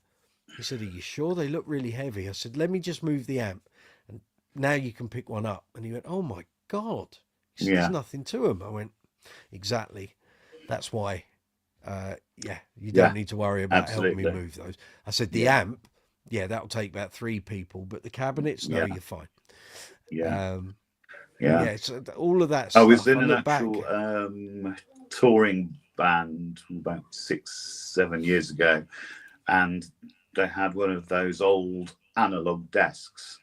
He said, are you sure? They look really heavy. I said, let me just move the amp, and now you can pick one up. And he went, oh my God. He said, there's nothing to them. I went, exactly. That's why. You don't need to worry about helping me move those. I said the amp, that'll take about 3 people, but the cabinets, no, you're fine. So all of that stuff. I was in an actual touring band about 6-7 years ago, and they had one of those old analog desks,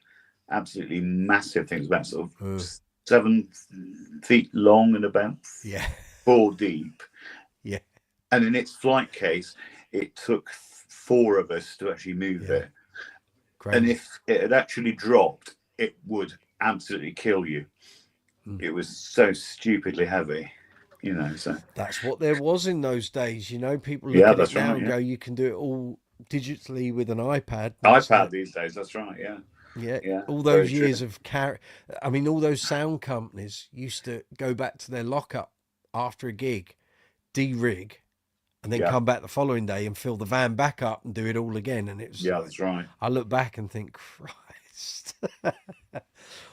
absolutely massive things, about sort of 7 feet long and about 4 deep. Yeah. And in its flight case, it took 4 of us to actually move it. Crazy. And if it had actually dropped, it would absolutely kill you. It was so stupidly heavy, so that's what there was in those days. People look at it now and go, you can do it all digitally with an iPad. These days, that's right. All those years of all those sound companies used to go back to their lockup after a gig, de-rig, and then come back the following day and fill the van back up and do it all again. And it was that's right. I look back and think, Christ,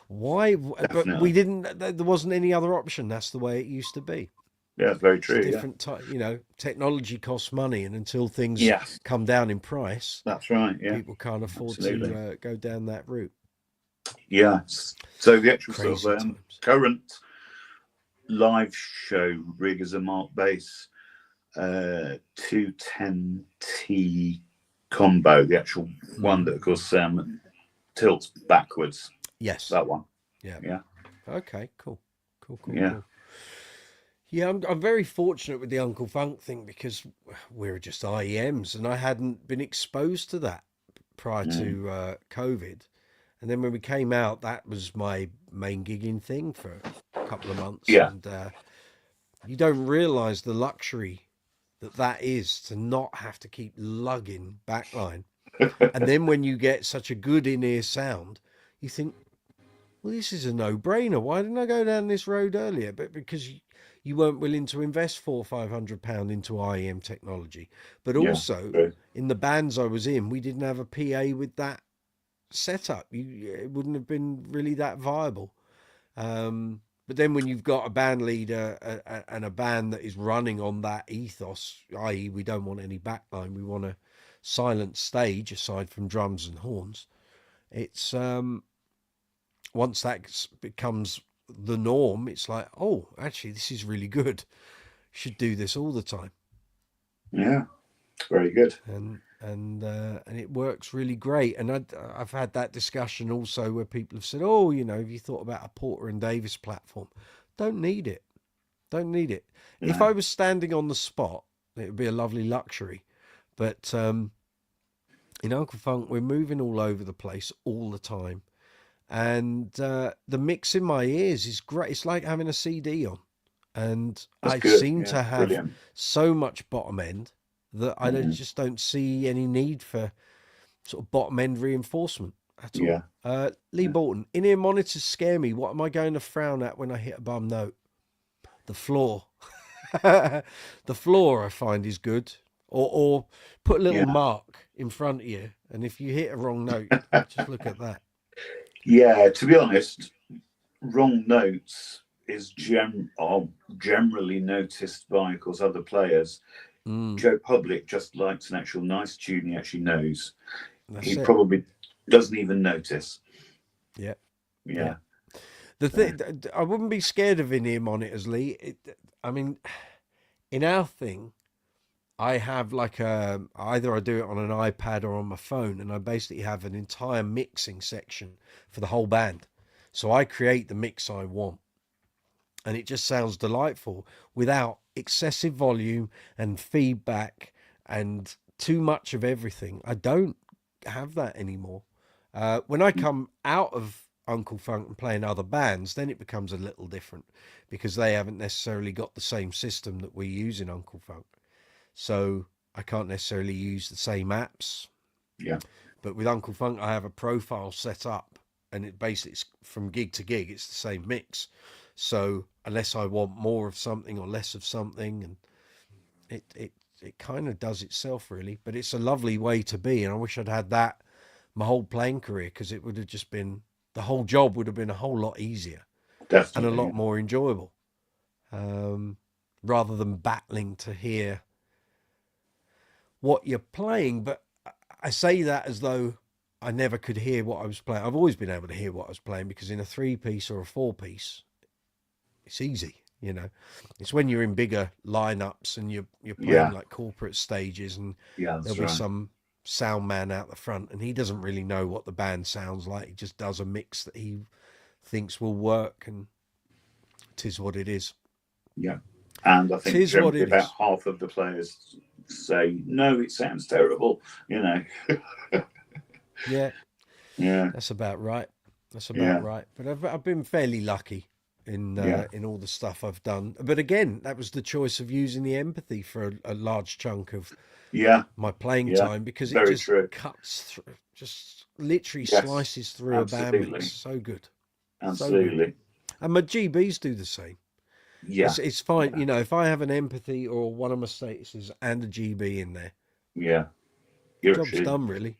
why? But Definitely. we didn't. There wasn't any other option. That's the way it used to be. Yeah, it's very It's true. a different type. You know, technology costs money, and until things Yes, come down in price, that's right. Yeah, people can't afford absolutely. to go down that route. Yes. So the actual Crazy sort of times. current live show rig is a Mark Bass 210T combo, the actual one that, of course, tilts backwards. Yes. That one. Yeah. Yeah. Okay. Cool. Yeah. Cool. Yeah, I'm very fortunate with the Uncle Funk thing because we're just IEMs, and I hadn't been exposed to that prior to COVID. And then when we came out, that was my main gigging thing for a couple of months. Yeah. And you don't realise the luxury that is to not have to keep lugging backline. And then when you get such a good in-ear sound, you think, well, this is a no-brainer. Why didn't I go down this road earlier? But because you weren't willing to invest £400-500 into IEM technology. But also, in the bands I was in, we didn't have a PA with that setup. It wouldn't have been really that viable. But then when you've got a band leader and a band that is running on that ethos, i.e. we don't want any backline, we want a silent stage aside from drums and horns, it's once that becomes the norm, it's like, oh, actually this is really good, should do this all the time. Yeah, very good. And it works really great. And I've had that discussion also where people have said, oh, you know, have you thought about a Porter and Davis platform? Don't need it. No. If I was standing on the spot, it would be a lovely luxury. But in Uncle Funk, we're moving all over the place all the time. And the mix in my ears is great. It's like having a CD on. And I seem to have so much bottom end that I just don't see any need for sort of bottom end reinforcement at all. Lee Bolton, in-ear monitors scare me. What am I going to frown at when I hit a bum note? The floor. The floor I find is good. Or put a little mark in front of you, and if you hit a wrong note, just look at that. Yeah, to be honest, wrong notes is generally noticed by, of course, other players. Joe Public just likes an actual nice tune he actually knows. He probably doesn't even notice. Yeah. The thing, I wouldn't be scared of in-ear monitors, Lee. I mean, in our thing, I have like either I do it on an iPad or on my phone, and I basically have an entire mixing section for the whole band. So I create the mix I want, and it just sounds delightful without excessive volume and feedback and too much of everything. I don't have that anymore. When I come out of Uncle Funk and play in other bands, then it becomes a little different because they haven't necessarily got the same system that we use in Uncle Funk. So I can't necessarily use the same apps. Yeah. But with Uncle Funk, I have a profile set up, and it basically, from gig to gig, it's the same mix. So unless I want more of something or less of something, and it kind of does itself really. But it's a lovely way to be, and I wish I'd had that my whole playing career, because it would have just been, the whole job would have been a whole lot easier. Definitely, and a lot more enjoyable, rather than battling to hear what you're playing. But I say that as though I never could hear what I was playing. I've always been able to hear what I was playing, because in a 3-piece or a 4-piece, it's easy, you know. It's when you're in bigger lineups and you're playing like corporate stages, and there'll be some sound man out the front, and he doesn't really know what the band sounds like. He just does a mix that he thinks will work, and 'tis what it is. Yeah. And I think generally about half of the players say, no, it sounds terrible, you know. Yeah. That's about right. But I've been fairly lucky in all the stuff I've done. But again, that was the choice of using the empathy for a large chunk of my playing time, because it just cuts through, just literally slices through a band mix. So good. Absolutely. So good. And my GBs do the same. Yeah, It's fine. You know, if I have an empathy or one of my statuses and a GB in there, yeah. You're job's actually done really.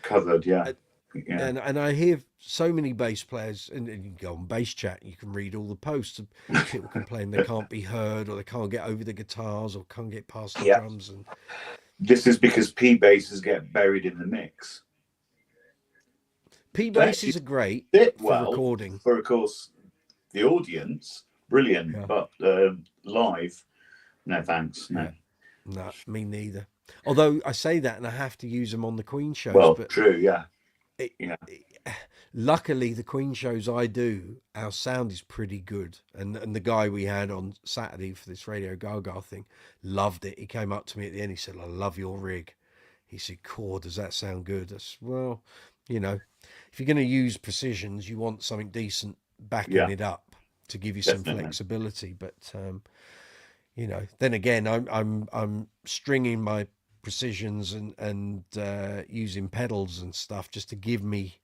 covered. Yeah, Uh, yeah. And I hear so many bass players, and you go on bass chat, you can read all the posts of people complain they can't be heard or they can't get over the guitars or can't get past the Yeah. drums. And This is because P basses get buried in the mix. P They basses are great fit for well recording. for, of course, the audience. Brilliant, Yeah, but live, no thanks. No. yeah, no, me neither. Although I say that and I have to use them on the Queen shows, Well, but true. Yeah, it, yeah, luckily the Queen shows I do, our sound is pretty good. And the guy we had on Saturday for this Radio Gaga thing loved it. He came up to me at the end. He said, "I love your rig." He said, "Core, does that sound good?" I said, "Well, you know, if you're going to use precisions, you want something decent backing yeah. it up to give you some Definitely. flexibility." But you know, then again, I'm stringing my precisions and using pedals and stuff just to give me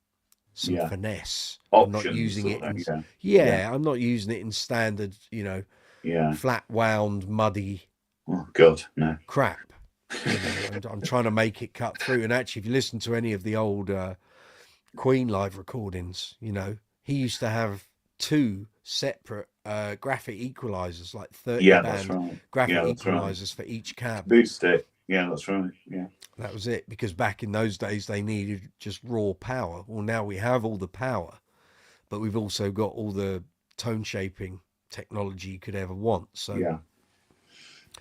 some Yeah. finesse. I'm not Options. using it Sort of, in, yeah. Yeah. yeah, I'm not using it in standard, you know, Yeah. flat wound, muddy Oh God, no. crap. You know, I'm trying to make it cut through. And actually, if you listen to any of the old Queen live recordings, you know, he used to have two separate Graphite equalizers, like 30 Yeah, that's band right. Graphite Yeah, that's right. equalizers for each cab. Boot stick. Yeah, that's right. Yeah. That was it, because back in those days they needed just raw power. Well, now we have all the power, but we've also got all the tone shaping technology you could ever want. So Yeah.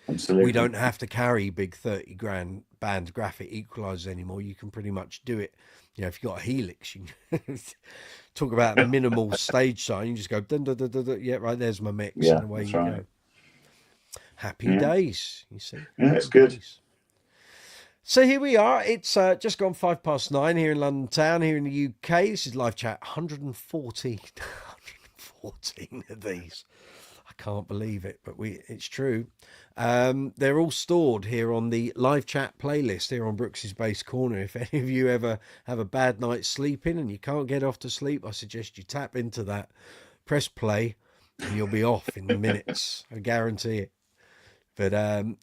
we Absolutely. don't have to carry big 30 grand band Graphite equalizers anymore. You can pretty much do it. You know, if you've got a Helix, you can talk about minimal stage sign. You just go, dun, dun, dun, dun, dun, yeah, right, there's my mix, Yeah, and away that's you right. go. Happy Yeah. days, you see. Yeah, Happy it's good. days. So here we are. It's just gone 9:05 here in London town, here in the UK. This is live chat 114, 114 of these. I can't believe it, but it's true. They're all stored here on the live chat playlist here on Brooks's Bass Corner. If any of you ever have a bad night's sleeping and you can't get off to sleep, I suggest you tap into that, press play, and you'll be off in minutes. I guarantee it. But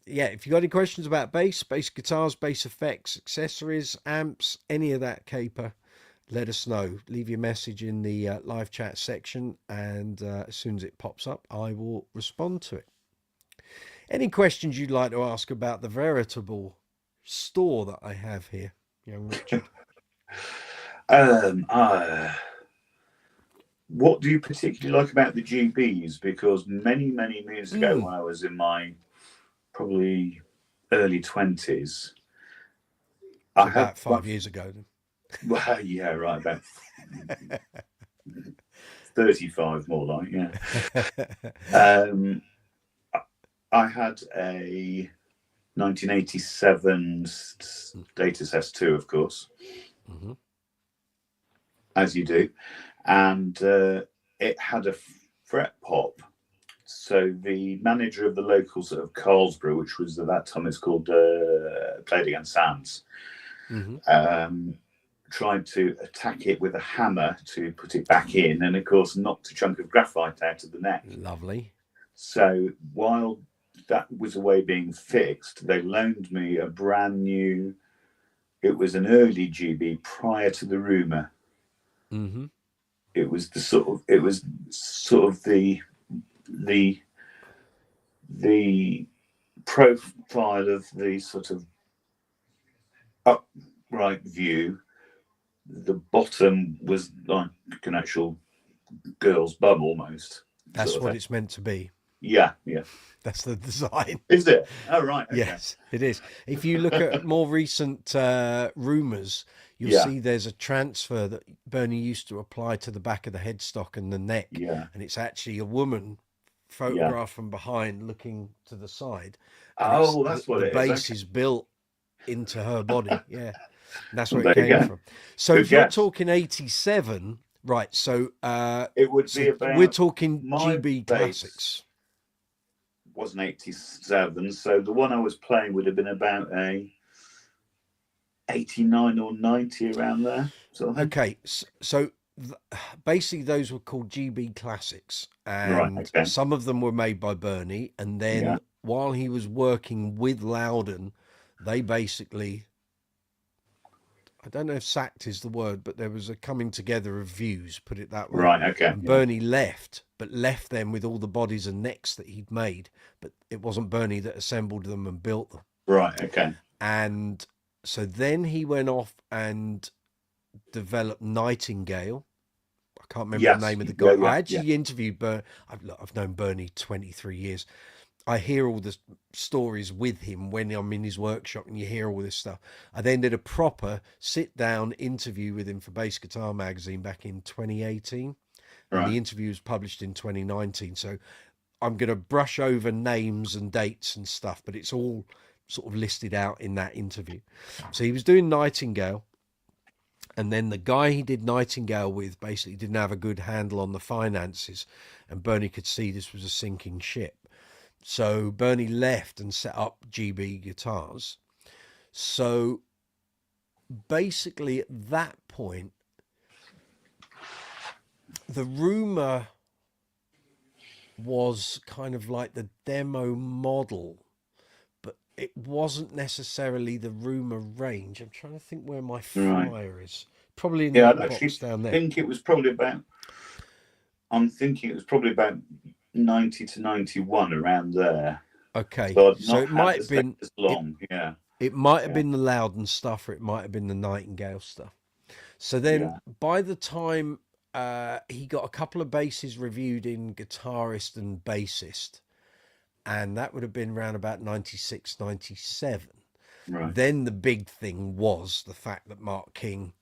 yeah, if you got any questions about bass guitars, bass effects, accessories, amps, any of that caper, let us know. Leave your message in the live chat section, and as soon as it pops up, I will respond to it. Any questions you'd like to ask about the veritable store that I have here, young Richard? What do you particularly like about the GBs? Because many moons ago, when I was in my probably early 20s, So I had about 5 years ago then. well, yeah, right, about 35 more like, yeah. I had a 1987 Status S2, of course, as you do, and it had a fret pop. So the manager of the local sort of Carlsborough, which was at that time it's called Played Against Sands, tried to attack it with a hammer to put it back in, and of course knocked a chunk of graphite out of the neck. Lovely. So while that was away being fixed, they loaned me a brand new, it was an early GB prior to the rumor. It was sort of the profile of the sort of upright view. The bottom was like an actual girl's bum almost. That's what it's meant to be. Yeah. That's the design. Is it? Oh, right. Okay. Yes, it is. If you look at more recent rumours, you'll see there's a transfer that Bernie used to apply to the back of the headstock and the neck. Yeah. And it's actually a woman photographed from behind looking to the side. Oh, that's what it is. The base is built into her body. Yeah. And that's where Well, it came from. So Good if you're guess. talking 87, right, so it would be about, we're talking my GB bass classics. Was an 87, so the one I was playing would have been about a 89 or 90, around there. Okay, so basically those were called GB Classics, Right. and Okay. some of them were made by Bernie. And Yeah. then while he was working with Loudon, they basically, I don't know if sacked is the word, but there was a coming together of views, put it that way. Right. Okay. And Yeah. Bernie left, but left them with all the bodies and necks that he'd made. But it wasn't Bernie that assembled them and built them. Right. Okay. And so then he went off and developed Nightingale. I can't remember the Yes. name of the Yeah. guy. I Yeah. Yeah. actually interviewed Bernie. I've known Bernie 23 years. I hear all the stories with him when I'm in his workshop, and you hear all this stuff. I then did a proper sit down interview with him for Bass Guitar Magazine back in 2018, and Right. the interview was published in 2019. So I'm going to brush over names and dates and stuff, but it's all sort of listed out in that interview. So he was doing Nightingale, and then the guy he did Nightingale with basically didn't have a good handle on the finances, and Bernie could see this was a sinking ship. So Bernie left and set up GB Guitars. So basically at that point, the rumor was kind of like the demo model, but it wasn't necessarily the rumor range. I'm trying to think where my flyer is. Probably in the Yeah. I box actually down there. think it was probably about. I'm thinking it was probably about 90 to 91 around there. Okay, So, I'd so not it had might the have been as long. Yeah. it might have Yeah. been the Loudon stuff, or it might have been the Nightingale stuff. So then Yeah. by the time he got a couple of basses reviewed in Guitarist and Bassist, and that would have been around about 96, 97. Right. Then the big thing was the fact that Mark King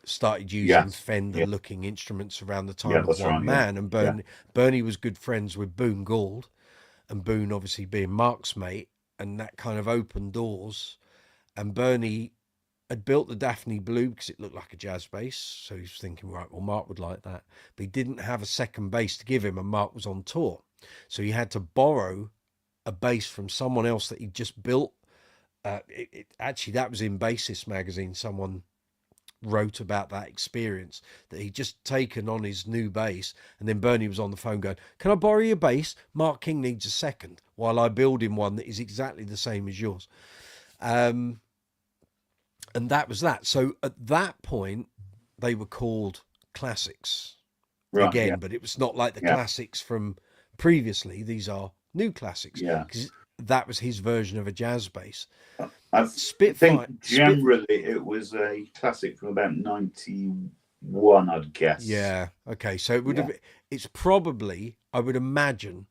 started using Yes. Fender Yeah. looking instruments around the time Yeah. of That's One right. Yeah. Man, and Bernie was good friends with Boone Gould, and Boone obviously being Mark's mate, and that kind of opened doors. And Bernie had built the Daphne Blue because it looked like a jazz bass, so he was thinking, right, well, Mark would like that, but he didn't have a second bass to give him, and Mark was on tour, so he had to borrow a bass from someone else that he'd just built. Actually, that was in Bassist magazine. Someone wrote about that experience, that he'd just taken on his new bass, and then Bernie was on the phone going, can I borrow your bass? Mark King needs a second while I build him one that is exactly the same as yours. And that was that. So at that point, they were called Classics Right. again, Yeah. but it was not like the Yeah. classics from previously. These are new classics, Yeah. because that was his version of a jazz bass. I Spitfire. think generally it was a classic from about 91, I'd guess. Yeah. Okay. So it would have. It's probably, I would imagine,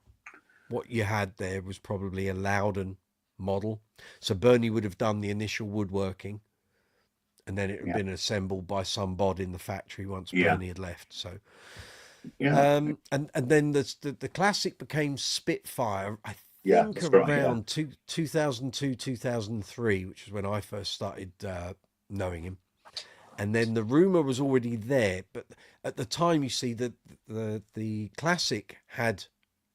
what you had there was probably a Loudon model. So Bernie would have done the initial woodworking, and then it would have been assembled by some bod in the factory once Bernie had left. So, Yeah. and then the classic became Spitfire, I Yeah, think that's right, around 2002, 2003, which was when I first started knowing him. And then the rumor was already there, but at the time, you see, that the classic had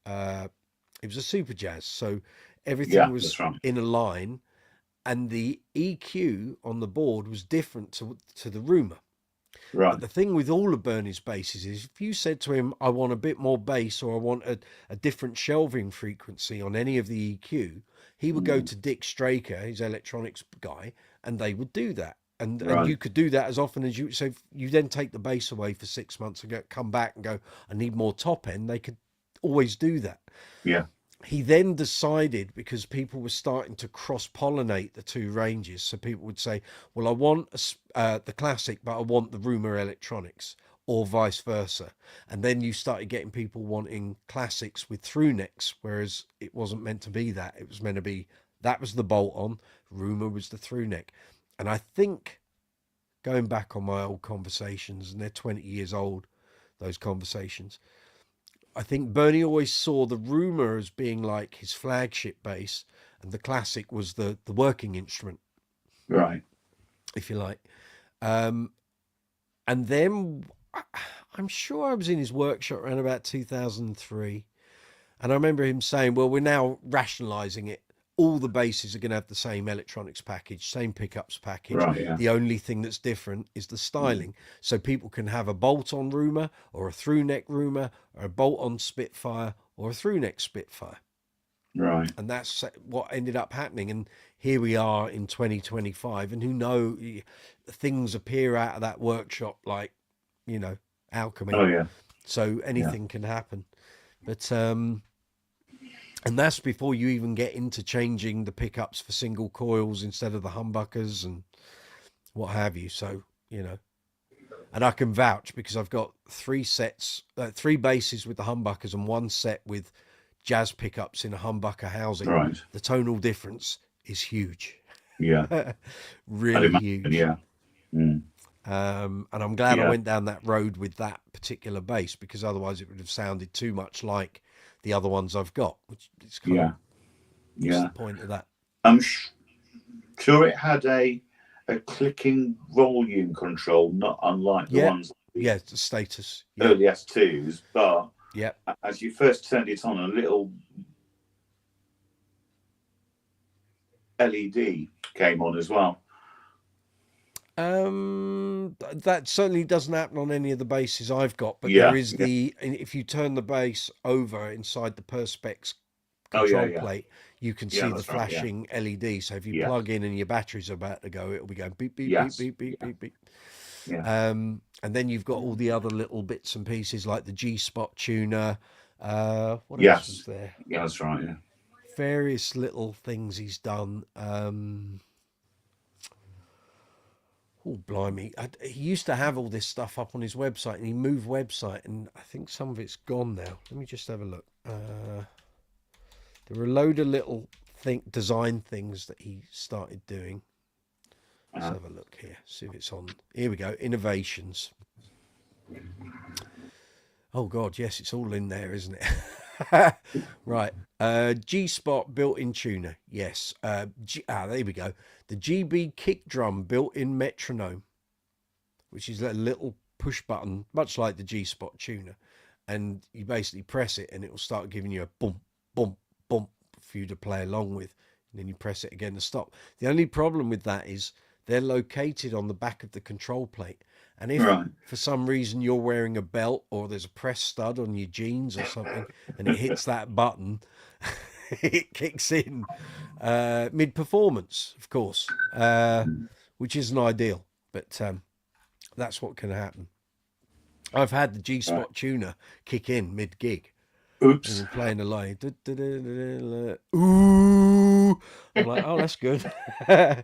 it was a super jazz, so everything was that's right. in a line, and the EQ on the board was different to the rumor. Right. But the thing with all of Bernie's basses is, if you said to him, I want a bit more bass, or I want a different shelving frequency on any of the EQ, he would go to Dick Straker, his electronics guy, and they would do that. And you could do that as often as you. So if you then take the bass away for 6 months and come back and go, I need more top end, they could always do that. Yeah. He then decided, because people were starting to cross-pollinate the two ranges, so people would say, well, I want the classic, but I want the rumor electronics, or vice versa. And then you started getting people wanting classics with through necks, whereas it wasn't meant to be that. It was meant to be, that was the bolt-on, rumor was the through neck. And I think, going back on my old conversations, and they're 20 years old, those conversations, I think Bernie always saw the rumor as being like his flagship bass, and the classic was the working instrument, Right. if you like. And then I'm sure I was in his workshop around about 2003, and I remember him saying, well, we're now rationalizing it. all the basses are going to have the same electronics package, same pickups package. Right. Yeah. The only thing that's different is the styling. So people can have a bolt-on Roomer or a through-neck Roomer or a bolt-on Spitfire or a through-neck Spitfire. Right. And that's what ended up happening. And here we are in 2025, and who know, things appear out of that workshop like, you know, alchemy. Oh yeah. So anything can happen. But and that's before you even get into changing the pickups for single coils instead of the humbuckers and what have you. So, you know, and I can vouch because I've got three basses with the humbuckers and one set with jazz pickups in a humbucker housing. Right. The tonal difference is huge. Yeah. Really huge. Yeah. Mm. And I'm glad I went down that road with that particular bass, because otherwise it would have sounded too much like the other ones I've got, which is kind of what's the point of that? I'm sure it had a clicking volume control, not unlike the ones the status early S2s, but yeah, as you first turned it on, a little LED came on as well. That certainly doesn't happen on any of the basses I've got, but there is if you turn the bass over inside the Perspex control plate, you can see the flashing LED. So if you plug in and your battery's about to go, it'll be going beep beep beep beep beep beep. And then you've got all the other little bits and pieces like the G-Spot tuner. What else was there? Yeah, that's right. Yeah, various little things he's done. Oh, blimey. He used to have all this stuff up on his website, and he moved website, and I think some of it's gone now. Let me just have a look. There were a load of little design things that he started doing. Let's have a look here, see if it's on. Here we go, innovations. Oh, God, yes, it's all in there, isn't it? Right. G-Spot built-in tuner. Yes. There we go. The GB kick drum built-in metronome, which is a little push button, much like the G-Spot tuner. And you basically press it and it will start giving you a bump, bump, bump for you to play along with. And then you press it again to stop. The only problem with that is they're located on the back of the control plate. And if for some reason you're wearing a belt or there's a press stud on your jeans or something and it hits that button, it kicks in mid-performance, of course, which isn't ideal, but that's what can happen. I've had the G-Spot tuner kick in mid-gig. Oops. And we're playing a line. Ooh. I'm like, oh, that's good. I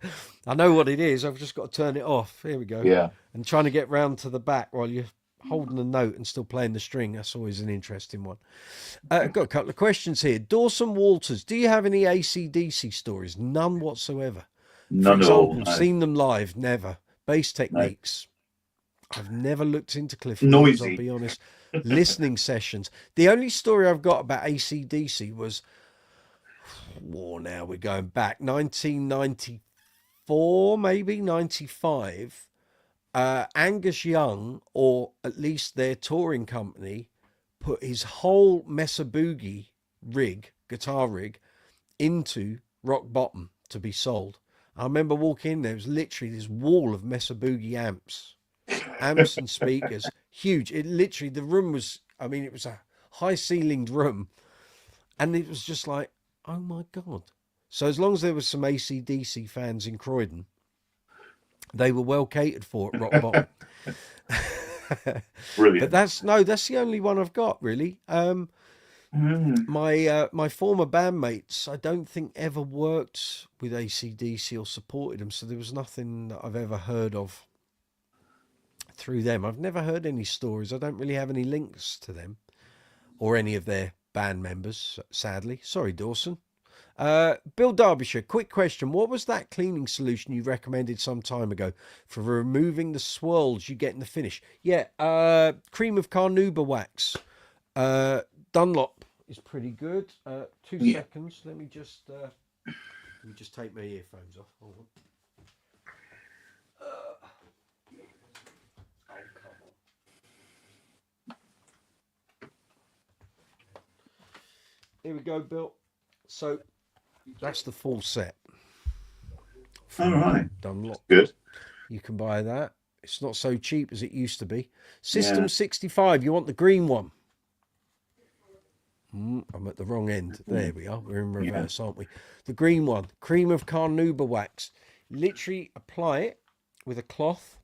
know what it is. I've just got to turn it off. Here we go. Yeah. And trying to get round to the back while you're holding the note and still playing the string. That's always an interesting one. I've got a couple of questions here. Dawson Walters, do you have any AC/DC stories? None whatsoever. None For at all. example, seen them live? Never. Bass techniques? No. I've never looked into Cliff Noisy. I'll be honest. Listening sessions. The only story I've got about AC/DC was, now we're going back, 1994, maybe 95. Angus Young, or at least their touring company, put his whole Mesa Boogie guitar rig, into Rock Bottom to be sold. I remember walking in there, it was literally this wall of Mesa Boogie amps and speakers, huge. It literally, the room was, it was a high ceilinged room, and it was just like, oh my God. So as long as there was some AC/DC fans in Croydon, they were well catered for at Rock Bottom. Brilliant. But that's the only one I've got, really. My former bandmates, I don't think ever worked with AC/DC or supported them, so there was nothing that I've ever heard of through them. I've never heard any stories. I don't really have any links to them or any of their band members, sadly. Sorry, Dawson. Bill Derbyshire, quick question. What was that cleaning solution you recommended some time ago for removing the swirls you get in the finish? Yeah, cream of carnauba wax. Dunlop is pretty good. 2 seconds. Let me just take my earphones off. Hold on. Here we go, Bill. So That's the full set. All right. Dunlop. Good. You can buy that. It's not so cheap as it used to be. Yeah. System 65. You want the green one? I'm at the wrong end. There we are. We're in reverse, aren't we? The green one. Cream of carnauba wax. Literally apply it with a cloth.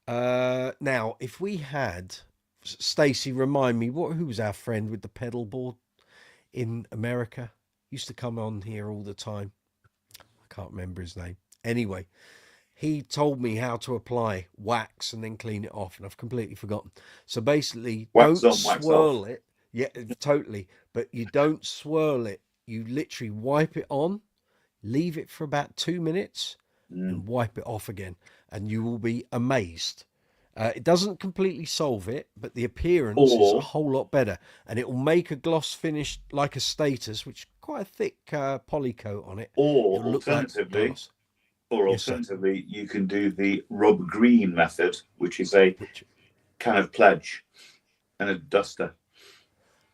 Now, if we had... Stacey, remind me, who was our friend with the pedal board in America? Used to come on here all the time. I can't remember his name. Anyway, he told me how to apply wax and then clean it off, and I've completely forgotten. So basically, Wax don't on, wax swirl off. it. Yeah, totally. But you don't swirl it. You literally wipe it on, leave it for about 2 minutes, and wipe it off again, and you will be amazed. It doesn't completely solve it, but the appearance is a whole lot better, and it will make a gloss finish like a status, which is quite a thick poly coat on it. Or It'll look like glass. alternatively, you can do the Rob Green method, which is a kind of pledge and a duster.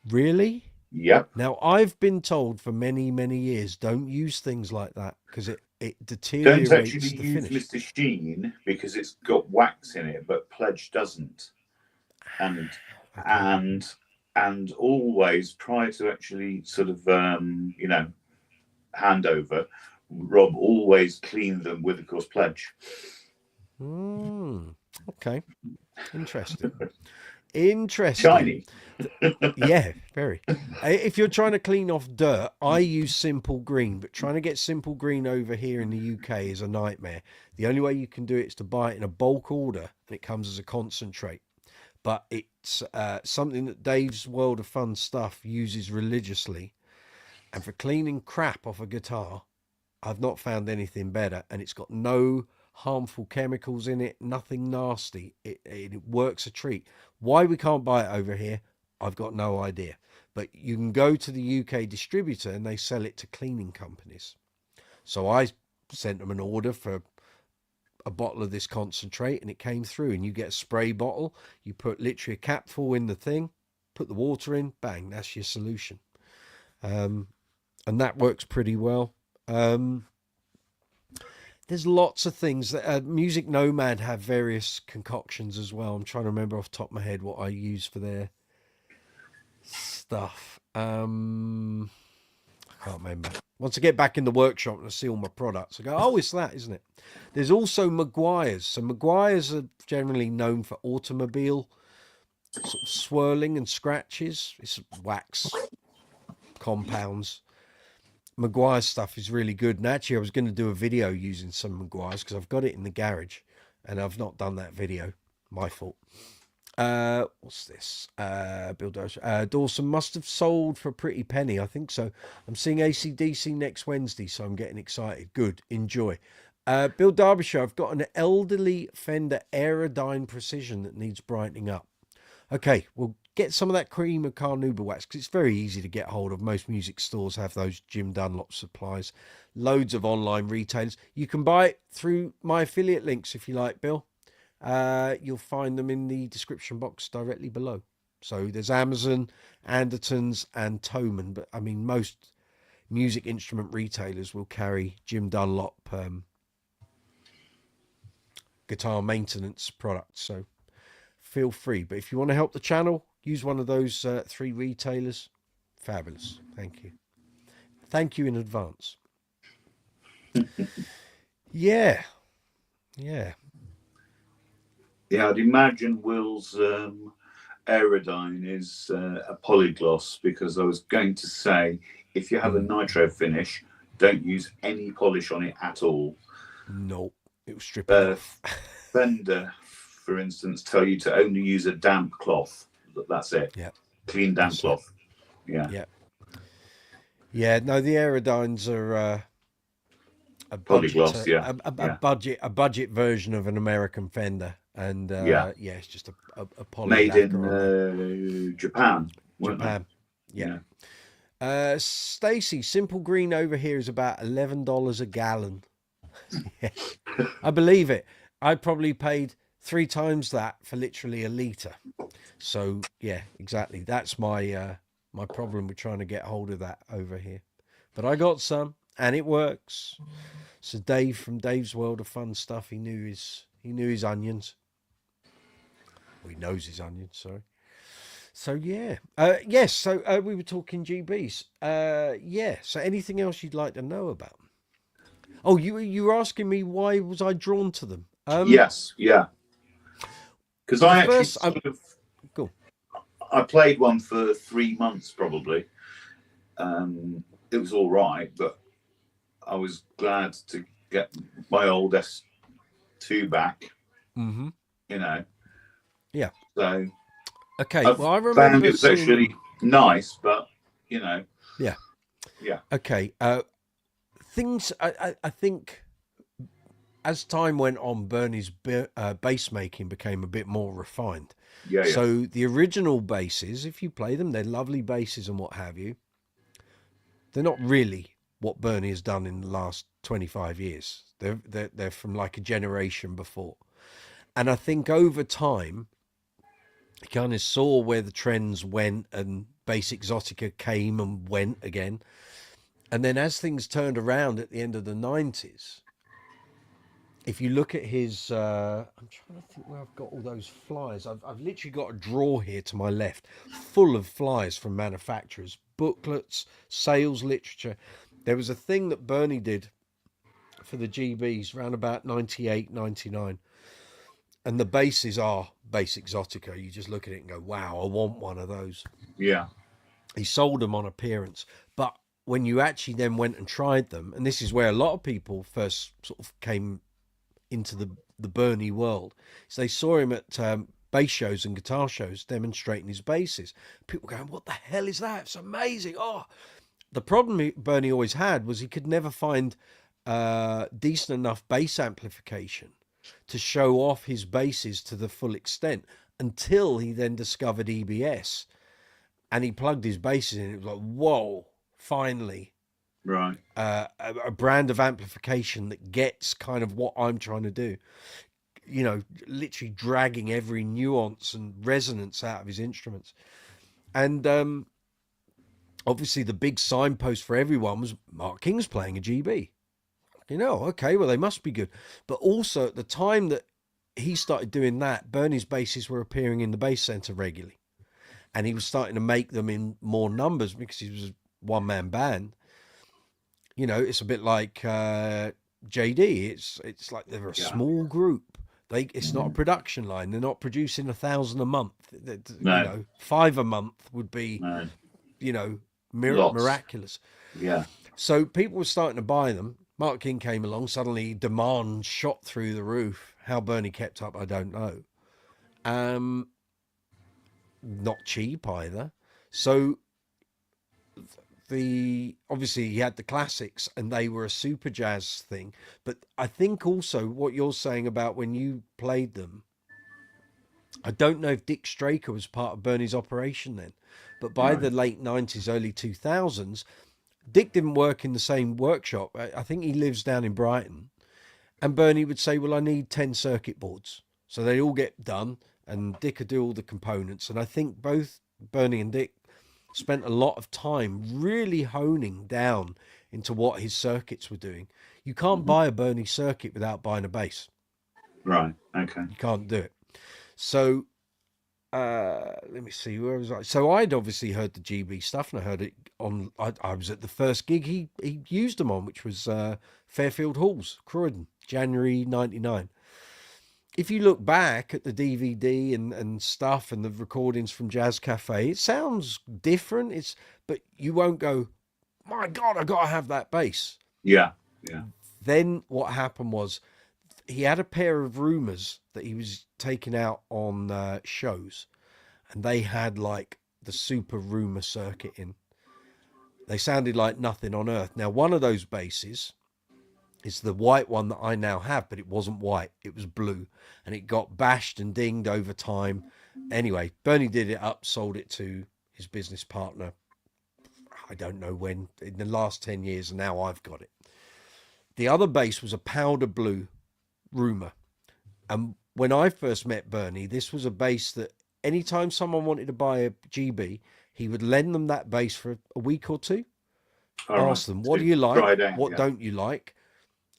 Really? Yep. Now, I've been told for many, many years, don't use things like that because it deteriorates Don't actually the use finish. Mr. Sheen because it's got wax in it, but pledge doesn't. And Okay. and always try to actually sort of hand over. Rob always clean them with, of course, pledge. Okay. Interesting. Interesting. Shiny. Yeah, very. If you're trying to clean off dirt, I use Simple Green, but trying to get Simple Green over here in the UK is a nightmare. The only way you can do it is to buy it in a bulk order, and it comes as a concentrate. But it's something that Dave's World of Fun Stuff uses religiously. And for cleaning crap off a guitar, I've not found anything better. And it's got no harmful chemicals in it, nothing nasty. It works a treat. Why we can't buy it over here, I've got no idea. But you can go to the UK distributor and they sell it to cleaning companies. So I sent them an order for a bottle of this concentrate, and it came through, and you get a spray bottle. You put literally a capful in the thing, put the water in, bang, that's your solution. And that works pretty well. There's lots of things that Music Nomad have various concoctions as well. I'm trying to remember off the top of my head what I use for their stuff. I can't remember. Once I get back in the workshop and I see all my products, I go, oh, it's that, isn't it? There's also Maguire's. So Maguire's are generally known for automobile sort of swirling and scratches. It's wax compounds. Maguire's stuff is really good. And actually, I was going to do a video using some Maguire's because I've got it in the garage and I've not done that video. My fault. What's this? Bill Dawson must have sold for a pretty penny. I think so. I'm seeing AC/DC next Wednesday, so I'm getting excited. Good. Enjoy. Bill Derbyshire, I've got an elderly Fender Aerodyne Precision that needs brightening up. Okay, we'll get some of that cream of carnauba wax because it's very easy to get hold of. Most music stores have those Jim Dunlop supplies. Loads of online retailers. You can buy it through my affiliate links if you like, Bill. You'll find them in the description box directly below. So there's Amazon, Andertons, and Thomann. But I mean, most music instrument retailers will carry Jim Dunlop guitar maintenance products. So feel free. But if you want to help the channel, use one of those 3 retailers. Fabulous. Thank you. Thank you in advance. Yeah. Yeah, I'd imagine Will's Aerodyne is a polygloss, because I was going to say, if you have a nitro finish, don't use any polish on it at all. Nope. It will strip it off. Fender, for instance, tell you to only use a damp cloth. That's it. Yeah. Clean damp cloth. Yeah. Yeah. Yeah. No, the Aerodynes are a polygloss. a budget version of an American Fender, and it's just a poly made lacquer in Japan. Japan. Yeah. Stacy, Simple Green over here is about $11 a gallon. Yeah. I believe it. I probably paid 3 times that for literally a litre. So yeah, exactly. That's my my problem with trying to get hold of that over here. but I got some, and it works. So Dave from Dave's World of Fun Stuff, he knew his onions. Well, he knows his onions. Sorry. So yeah, yes. So we were talking GBs. Yeah. So anything else you'd like to know about them? Oh, you were asking me why was I drawn to them? Yes, yeah. Because I actually first, cool. I played one for 3 months probably. It was all right, but I was glad to get my old S2 back. Mm-hmm. You know. Yeah. So. Okay. Well, I remember it was actually nice, but you know. Yeah. Yeah. Okay. Things. I think as time went on, Bernie's bass making became a bit more refined. Yeah. So the original basses, if you play them, they're lovely basses and what have you. They're not really what Bernie has done in the last 25 years. They're from like a generation before. And I think over time, he kind of saw where the trends went and Bass Exotica came and went again. And then as things turned around at the end of the 90s, if you look at his, I'm trying to think where I've got all those flyers. I've literally got a drawer here to my left full of flyers from manufacturers, booklets, sales literature. There was a thing that Bernie did for the GBs around about 98, 99. And the basses are Bass Exotica. You just look at it and go, wow, I want one of those. Yeah. He sold them on appearance. But when you actually then went and tried them, and this is where a lot of people first sort of came into the Bernie world, so they saw him at bass shows and guitar shows demonstrating his basses. People going, what the hell is that? It's amazing. Oh, the problem Bernie always had was he could never find decent enough bass amplification to show off his basses to the full extent until he then discovered EBS and he plugged his basses in. It was like, whoa, finally. Right. A brand of amplification that gets kind of what I'm trying to do. You know, literally dragging every nuance and resonance out of his instruments. And obviously the big signpost for everyone was Mark King's playing a GB. You know, okay, well, they must be good. But also at the time that he started doing that, Bernie's basses were appearing in the Bass Centre regularly. And he was starting to make them in more numbers because he was a one-man band. You know, it's a bit like JD. It's like they're a small group. It's not a production line. They're not producing 1,000 a month. No. You know, 5 a month would be, you know, miraculous. Yeah. So people were starting to buy them. Mark King came along. Suddenly, demand shot through the roof. How Bernie kept up, I don't know. Not cheap either. So obviously he had the classics and they were a super jazz thing, but I think also what you're saying about when you played them, I don't know if Dick Straker was part of Bernie's operation then, but by the late 90s, early 2000s, Dick didn't work in the same workshop. I think he lives down in Brighton, and Bernie would say, well, I need 10 circuit boards. So they all get done and Dick would do all the components. And I think both Bernie and Dick spent a lot of time really honing down into what his circuits were doing. You can't buy a Bernie circuit without buying a bass. Right. Okay. You can't do it. So let me see, where was I? So I'd obviously heard the GB stuff, and I heard it on. I was at the first gig he used them on, which was Fairfield Halls, Croydon, January '99. If you look back at the DVD and stuff and the recordings from Jazz Cafe, it sounds different. But you won't go, my God, I got to have that bass. Yeah, yeah. Then what happened was he had a pair of Rumors that he was taking out on shows, and they had like the super Rumor circuit in. They sounded like nothing on earth. Now, one of those basses is the white one that I now have, but it wasn't white. It was blue, and it got bashed and dinged over time. Anyway, Bernie did it up, sold it to his business partner. I don't know when, in the last 10 years, and now I've got it. The other bass was a powder blue Rumor. And when I first met Bernie, this was a bass that anytime someone wanted to buy a GB, he would lend them that bass for a week or two. All right. Ask them, what So do you try like? it out, What yeah. don't you like?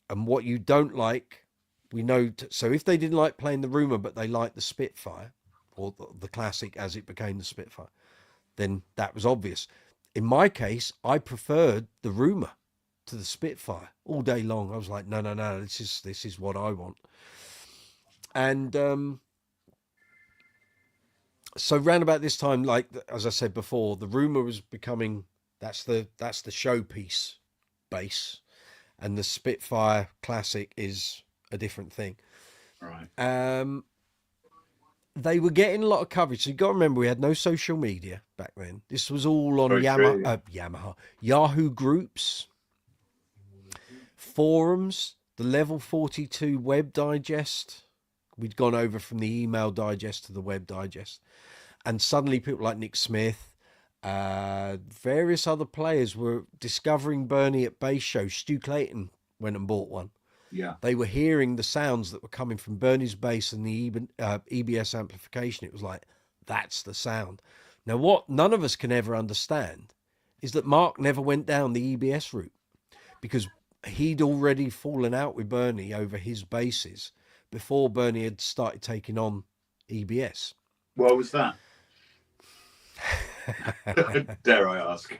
And what you don't like, we know. So if they didn't like playing the Rumor, but they liked the Spitfire, or the Classic as it became the Spitfire, then that was obvious. In my case, I preferred the Rumor to the Spitfire all day long. I was like, no, this is what I want. And so round about this time, like as I said before, the Rumor was becoming that's the showpiece bass, and the Spitfire Classic is a different thing. Right. They were getting a lot of coverage. So you got to remember, we had no social media back then. This was all on Very true. Yahoo groups, forums, the Level 42 web digest. We'd gone over from the email digest to the web digest. And suddenly people like Nick Smith, various other players were discovering Bernie at bass shows. Stu Clayton went and bought one. Yeah. They were hearing the sounds that were coming from Bernie's bass and the EBS amplification. It was like, that's the sound. Now, what none of us can ever understand is that Mark never went down the EBS route, because he'd already fallen out with Bernie over his basses before Bernie had started taking on EBS. What was that? Dare I ask?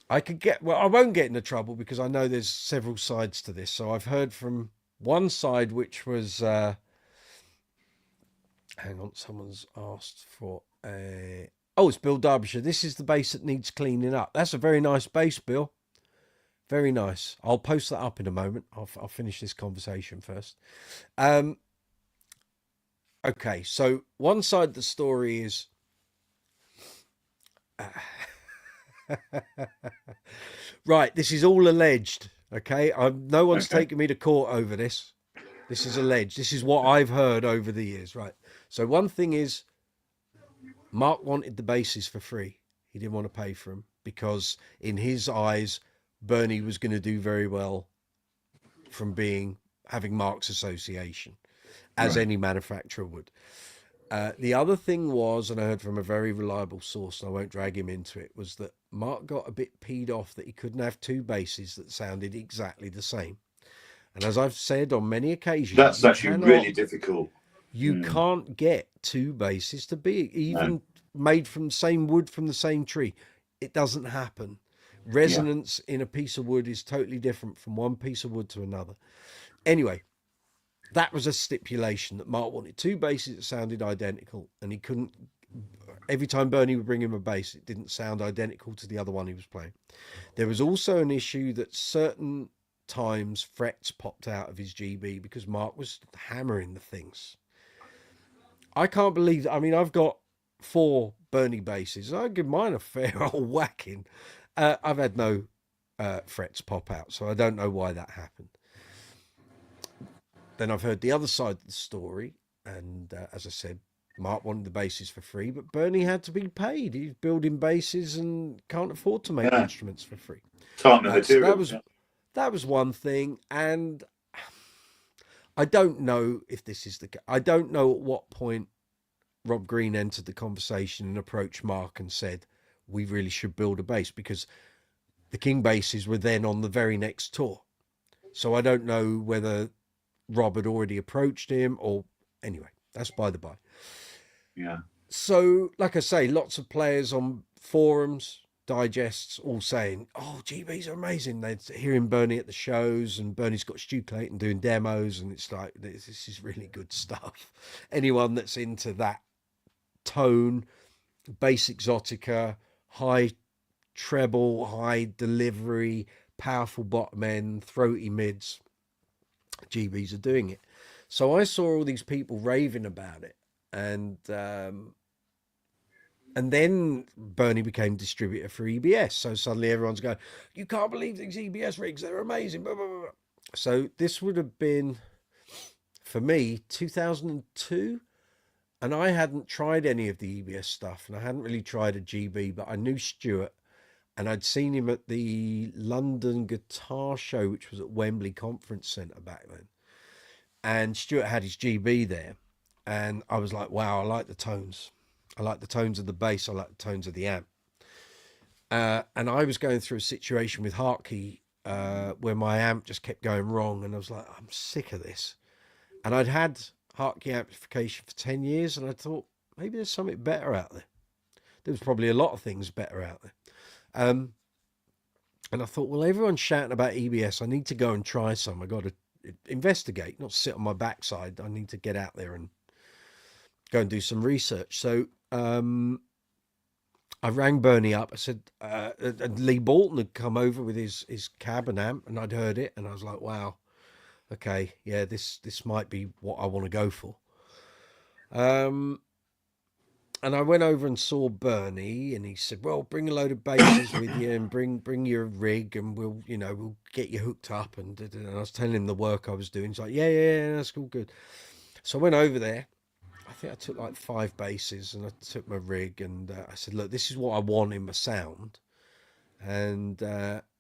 I won't get into trouble because I know there's several sides to this. So I've heard from one side, which was, hang on, someone's asked for it's Bill Derbyshire. This is the bass that needs cleaning up. That's a very nice bass, Bill. Very nice. I'll post that up in a moment. I'll finish this conversation first. Okay, so one side of the story is right, this is all alleged, okay? No one's taken me to court over this. This is alleged. This is what I've heard over the years, right? So one thing is, Mark wanted the basses for free. He didn't want to pay for them because in his eyes, Bernie was going to do very well from having Mark's association, as any manufacturer would. The other thing was, and I heard from a very reliable source, and I won't drag him into it, was that Mark got a bit peed off that he couldn't have two basses that sounded exactly the same. And as I've said on many occasions, that's actually really difficult. You can't get two basses to be even made from the same wood from the same tree. It doesn't happen. Resonance in a piece of wood is totally different from one piece of wood to another. Anyway, that was a stipulation that Mark wanted two basses that sounded identical, and he couldn't. Every time Bernie would bring him a bass, it didn't sound identical to the other one he was playing. There was also an issue that certain times frets popped out of his GB because Mark was hammering the things. I can't believe that. I mean, I've got 4 Bernie basses. I give mine a fair old whacking. I've had no frets pop out, so I don't know why that happened. Then I've heard the other side of the story, and as I said, Mark wanted the basses for free, but Bernie had to be paid. He's building basses and can't afford to make instruments for free. So that was one thing, and I don't know if this is the case. I don't know at what point Rob Green entered the conversation and approached Mark and said, we really should build a bass, because the King basses were then on the very next tour. So I don't know whether Rob had already approached him or anyway, that's by the by. Yeah. So, like I say, lots of players on forums, digests, all saying, oh, GBs are amazing. They're hearing Bernie at the shows, and Bernie's got Stu Clayton doing demos, and it's like, this is really good stuff. Anyone that's into that tone, bass exotica, high treble, high delivery, powerful bottom end, throaty mids, GBs are doing it. So I saw all these people raving about it, and then Bernie became distributor for EBS. So suddenly everyone's going, you can't believe these EBS rigs, they're amazing, blah, blah, blah. So this would have been, for me, 2002, and I hadn't tried any of the EBS stuff, and I hadn't really tried a GB, but I knew Stuart, and I'd seen him at the London Guitar Show, which was at Wembley Conference Centre back then. And Stuart had his GB there. And I was like, wow, I like the tones. I like the tones of the bass. I like the tones of the amp. And I was going through a situation with Hartkey where my amp just kept going wrong, and I was like, I'm sick of this. And I'd had Hartkey amplification for 10 years, and I thought maybe there's something better out there. There was probably a lot of things better out there. And I thought, well, everyone's shouting about EBS. I need to go and try some. I got to investigate, not sit on my backside. I need to get out there and go and do some research. So I rang Bernie up. I said, Lee Bolton had come over with his cab and amp, and I'd heard it, and I was like, wow, okay, yeah, this might be what I want to go for. And I went over and saw Bernie, and he said, well, bring a load of basses with you, and bring your rig, and we'll get you hooked up. And I was telling him the work I was doing. He's like, yeah, that's all good. So I went over there. I think I took like 5 basses, and I took my rig, and I said, look, this is what I want in my sound. And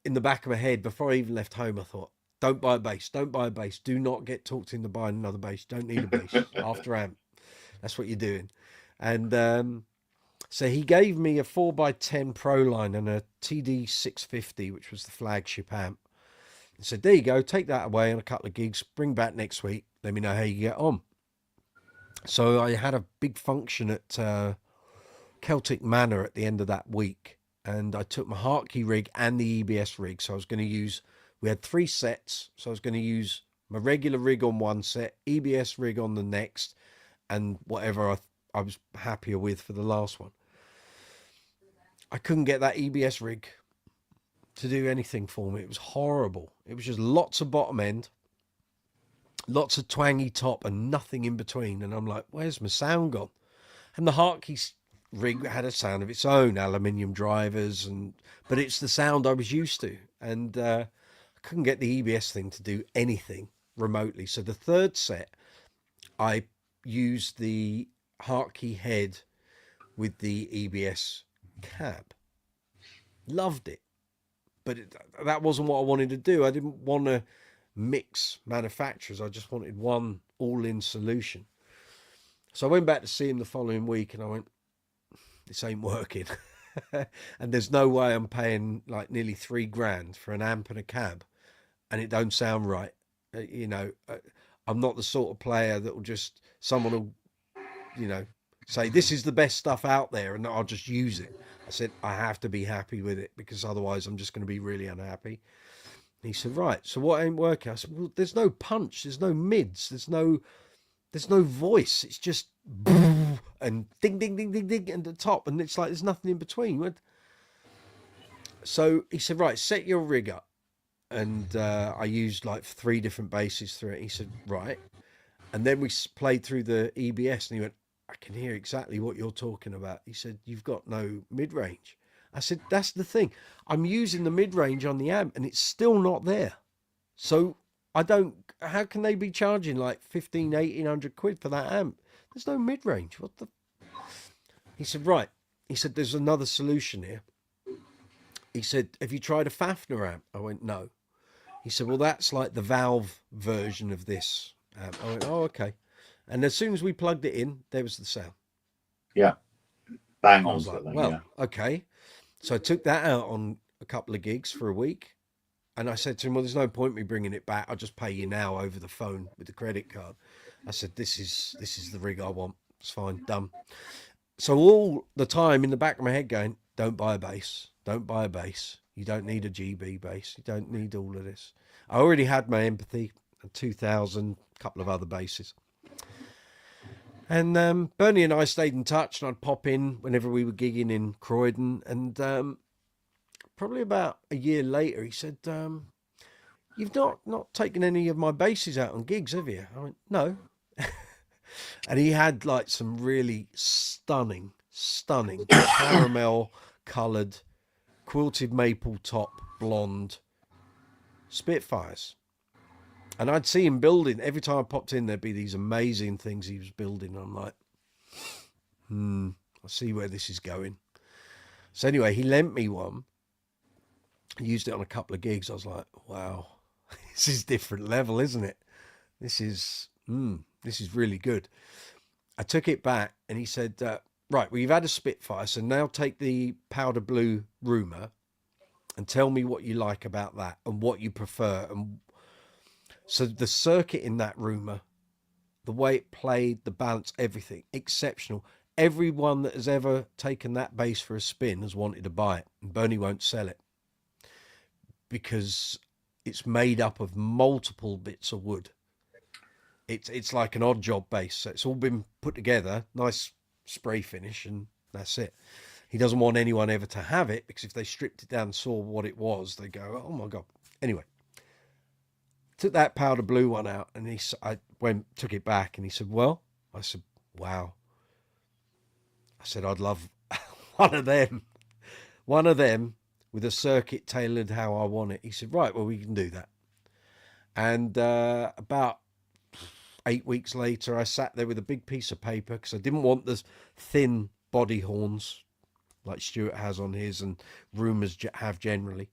in the back of my head, before I even left home, I thought, don't buy a bass. Don't buy a bass. Do not get talked into buying another bass. Don't need a bass. After amp. That's what you're doing. And so he gave me a 4x10 Proline and a TD 650, which was the flagship amp. He said, there you go. Take that away on a couple of gigs. Bring back next week. Let me know how you get on. So I had a big function at Celtic Manor at the end of that week. And I took my Hartkey rig and the EBS rig. So I was going to use, we had 3 sets. So I was going to use my regular rig on one set, EBS rig on the next, and whatever I was happier with for the last one. I couldn't get that EBS rig to do anything for me. It was horrible. It was just lots of bottom end, lots of twangy top, and nothing in between. And I'm like, where's my sound gone? And the Hartkey rig had a sound of its own, aluminium drivers, but it's the sound I was used to. And I couldn't get the EBS thing to do anything remotely. So the third set, I used the Hartkey head with the EBS cab. Loved it, but that wasn't what I wanted to do. I didn't want to mix manufacturers. I just wanted one all-in solution. So I went back to see him the following week, and I went, this ain't working. And there's no way I'm paying like nearly $3,000 for an amp and a cab, and it don't sound right. I'm not the sort of player that will just, someone will, say this is the best stuff out there and I'll just use it. I said, I have to be happy with it, because otherwise I'm just going to be really unhappy. And he said, right, so what ain't working? I said, well, there's no punch, there's no mids, there's no voice. It's just and ding, ding, ding, ding, ding at the top. And it's like, there's nothing in between. So he said, right, set your rig up. And I used like 3 different basses through it. He said, right. And then we played through the EBS, and he went, I can hear exactly what you're talking about. He said, you've got no mid-range. I said, that's the thing. I'm using the mid-range on the amp, and it's still not there. So how can they be charging like 1,500-1,800 quid for that amp? There's no mid-range. What the? He said, right. He said, there's another solution here. He said, have you tried a Fafner amp? I went, no. He said, well, that's like the valve version of this amp. I went, oh, okay. And as soon as we plugged it in, there was the sound. Yeah. Bang on. I was like, well, okay. So I took that out on a couple of gigs for a week. And I said to him, well, there's no point me bringing it back. I'll just pay you now over the phone with the credit card. I said, this is the rig I want. It's fine, done. So all the time in the back of my head going, don't buy a bass. Don't buy a bass. You don't need a GB bass. You don't need all of this. I already had my Empathy, a 2000, a couple of other basses. And Bernie and I stayed in touch, and I'd pop in whenever we were gigging in Croydon. And probably about a year later, he said, you've not taken any of my basses out on gigs, have you? I went, no. And he had like some really stunning caramel coloured quilted maple top blonde Spitfires. And I'd see him building. Every time I popped in, there'd be these amazing things he was building. I'm like, I see where this is going. So anyway, he lent me one. I used it on a couple of gigs. I was like, wow, this is different level, isn't it? This is really good. I took it back, and he said, right, well, you've had a Spitfire, so now take the powder blue Rumour and tell me what you like about that and what you prefer. And so the circuit in that Rumour, the way it played, the balance, everything, exceptional. Everyone that has ever taken that bass for a spin has wanted to buy it, and Bernie won't sell it because it's made up of multiple bits of wood. It's like an odd job bass, so it's all been put together, nice spray finish, and that's it. He doesn't want anyone ever to have it because if they stripped it down and saw what it was, they go, "Oh my god!" Anyway, took that powder blue one out, and took it back, and he said, "Well," I said, "Wow." I said, "I'd love one of them with a circuit tailored how I want it." He said, "Right, well, we can do that." And about 8 weeks later, I sat there with a big piece of paper because I didn't want the thin body horns like Stuart has on his and Rumours have generally.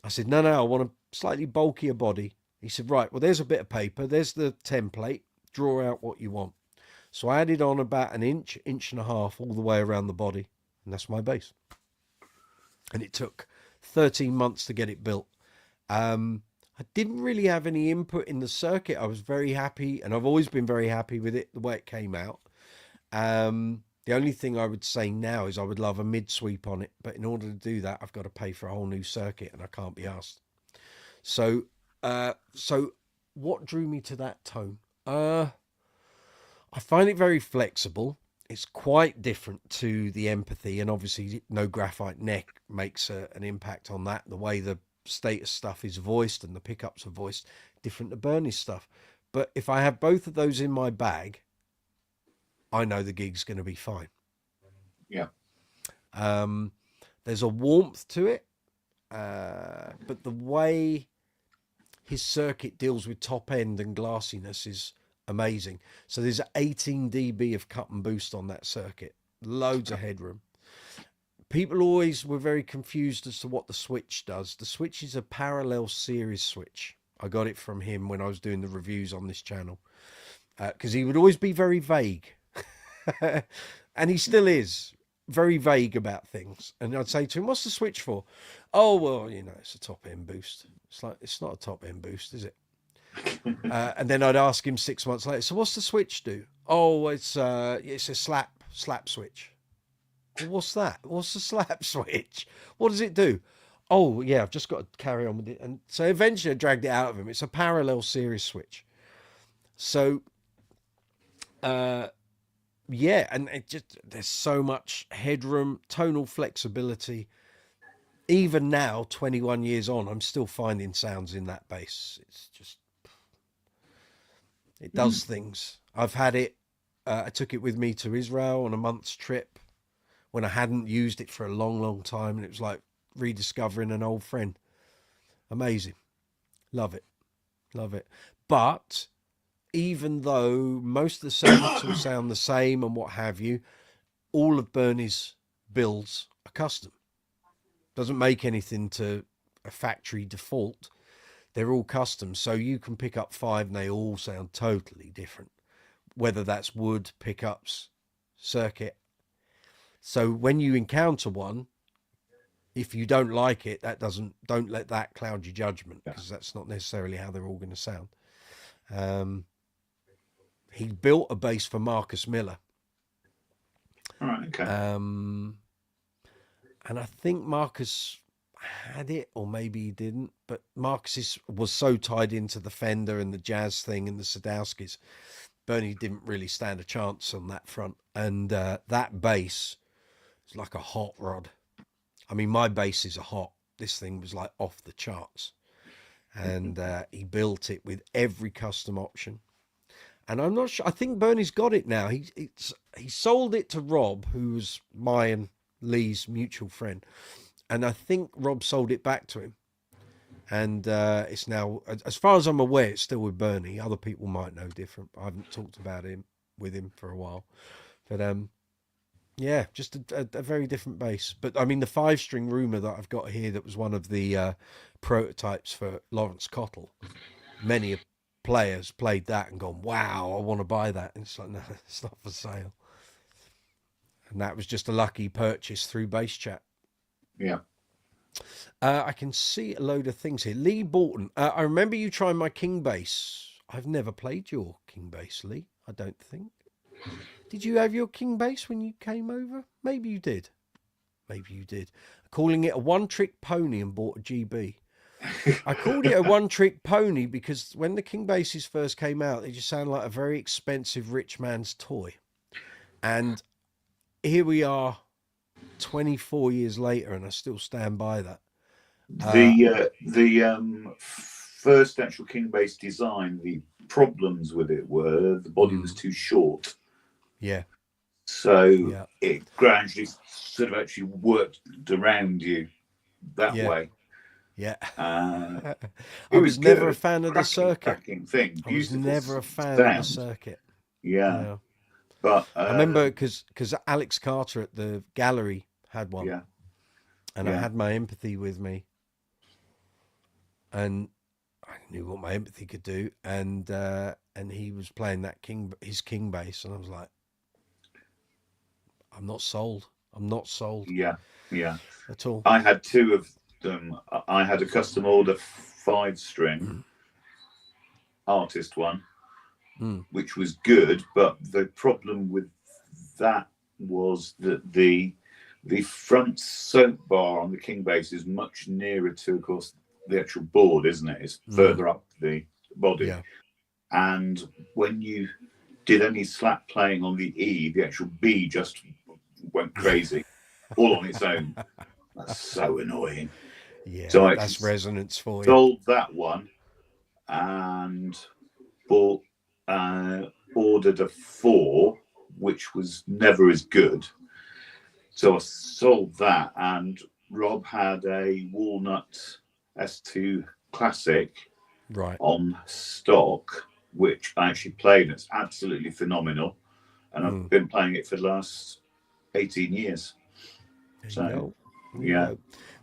I said, no, I want a slightly bulkier body. He said, right, well, there's a bit of paper. There's the template. Draw out what you want. So I added on about an inch and a half all the way around the body. And that's my bass. And it took 13 months to get it built. I didn't really have any input in the circuit. I was very happy, and I've always been very happy with it, the way it came out. The only thing I would say now is I would love a mid sweep on it, but in order to do that, I've got to pay for a whole new circuit, and I can't be asked. So what drew me to that tone? I find it very flexible. It's quite different to the Empathy, and obviously no graphite neck makes an impact on that. The way the status stuff is voiced and the pickups are voiced, different to Bernie's stuff. But if I have both of those in my bag, I know the gig's going to be fine. Yeah. There's a warmth to it, but the way his circuit deals with top end and glassiness is amazing. So there's 18 dB of cut and boost on that circuit, loads of headroom. People always were very confused as to what the switch does. The switch is a parallel series switch. I got it from him when I was doing the reviews on this channel, because he would always be very vague. And he still is very vague about things. And I'd say to him, what's the switch for? Oh, well, it's a top end boost. It's like, it's not a top end boost, is it? And then I'd ask him 6 months later, so what's the switch do? Oh, it's a slap switch. Well, what's that? What's the slap switch? What does it do? Oh, yeah, I've just got to carry on with it. And so eventually I dragged it out of him. It's a parallel series switch. So, yeah, and there's so much headroom, tonal flexibility. Even now, 21 years on, I'm still finding sounds in that bass. It's just, it does things. I've had it, I took it with me to Israel on a month's trip when I hadn't used it for a long, long time. And it was like rediscovering an old friend. Amazing. Love it. Love it. But even though most of the circuits will sound the same and what have you, all of Bernie's builds are custom. Doesn't make anything to a factory default. They're all custom. So you can pick up 5 and they all sound totally different, whether that's wood, pickups, circuit. So when you encounter one, if you don't like it, don't let that cloud your judgment, because that's not necessarily how they're all going to sound. He built a bass for Marcus Miller. All right, okay. And I think Marcus had it, or maybe he didn't, but Marcus was so tied into the Fender and the jazz thing and the Sadowskis. Bernie didn't really stand a chance on that front. And that bass is like a hot rod. I mean, my basses are hot. This thing was like off the charts. And he built it with every custom option. And I'm not sure. I think Bernie's got it now. He sold it to Rob, who was my and Lee's mutual friend. And I think Rob sold it back to him. And it's now, as far as I'm aware, it's still with Bernie. Other people might know different. I haven't talked about him with him for a while. But yeah, just a very different bass. But I mean, the 5-string Rumour that I've got here, that was one of the prototypes for Lawrence Cottle. Many players played that and gone, wow, I want to buy that. And it's like, no, it's not for sale. and that was just a lucky purchase through Bass Chat. Yeah. I can see a load of things here. Lee Bolton, I remember you trying my Kingbass. I've never played your Kingbass, Lee. I don't think. Did you have your Kingbass when you came over? Maybe you did. Maybe you did. Calling it a one-trick pony and bought a GB. I called it a one-trick pony because when the Kingbasses first came out, they just sounded like a very expensive rich man's toy. And here we are 24 years later, and I still stand by that. The first actual Kingbass design, the problems with it were the body was too short. Yeah. So it gradually sort of actually worked around you that way. Yeah. I was never a fan of the circuit. Thing. I was never a fan of the circuit. Yeah. But I remember because Alex Carter at the gallery had one. Yeah. And I had my empathy with me. And I knew what my empathy could do. And he was playing that his Kingbass, and I was like, I'm not sold. Yeah. At all. I had two of them. I had a custom order 5-string artist one, which was good, but the problem with that was that the front soap bar on the Kingbass is much nearer to, of course, the actual board, isn't it? It's further up the body. Yeah. And when you did any slap playing on the E, the actual B just went crazy all on its own. That's so annoying. Yeah, so that's resonance for you. Sold that one and bought, ordered a 4, which was never as good. So I sold that, and Rob had a Walnut S2 Classic on stock, which I actually played. It's absolutely phenomenal, and I've been playing it for the last 18 years. So, yeah.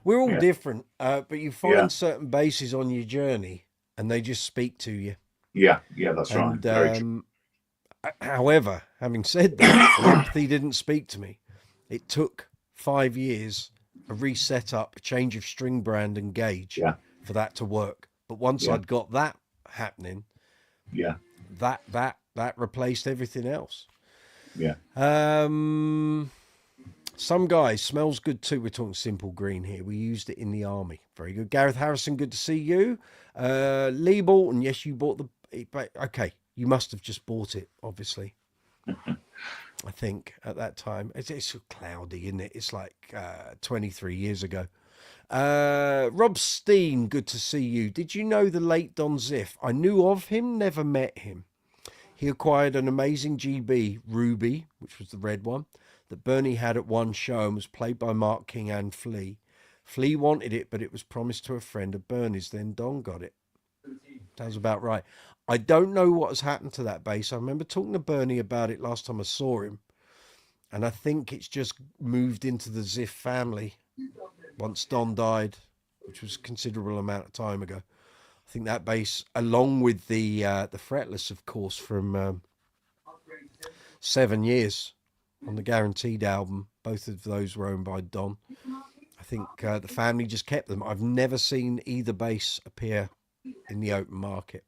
We're all different, but you find certain bases on your journey, and they just speak to you. Yeah, that's right. Very true. However, having said that, empathy didn't speak to me. It took 5 years, a reset up, a change of string brand and gauge for that to work. But once I'd got that happening, that replaced everything else. Yeah. Some guys, smells good too. We're talking Simple Green here. We used it in the army. Very good. Gareth Harrison, good to see you. Lee Bolton, yes, you bought okay, you must have just bought it, obviously. I think at that time. It's so cloudy, isn't it? It's like 23 years ago. Rob Steen, good to see you. Did you know the late Don Ziff? I knew of him, never met him. He acquired an amazing GB, Ruby, which was the red one, that Bernie had at one show and was played by Mark King and Flea. Flea wanted it, but it was promised to a friend of Bernie's. Then Don got it. Sounds about right. I don't know what has happened to that bass. I remember talking to Bernie about it last time I saw him, and I think it's just moved into the Ziff family once Don died, which was a considerable amount of time ago. I think that bass, along with the fretless, of course, from 7 years on the Guaranteed album, both of those were owned by Don. I think the family just kept them. I've never seen either bass appear in the open market.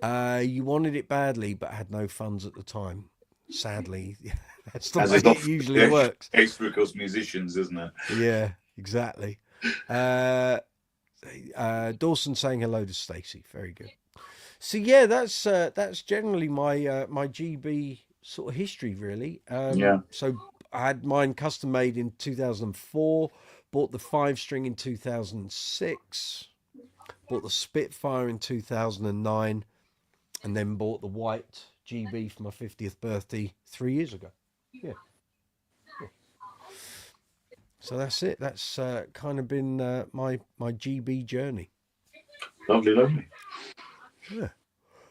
You wanted it badly, but had no funds at the time. Sadly, that's the way it usually works. Extra because musicians, isn't it? Yeah, exactly. Dawson saying hello to Stacey. Very good. So yeah, that's generally my my GB sort of history, really. So I had mine custom made in 2004. Bought the 5-string in 2006. Bought the Spitfire in 2009, and then bought the white GB for my 50th birthday 3 years ago. Yeah. So that's it. That's kind of been my GB journey. Lovely. Yeah,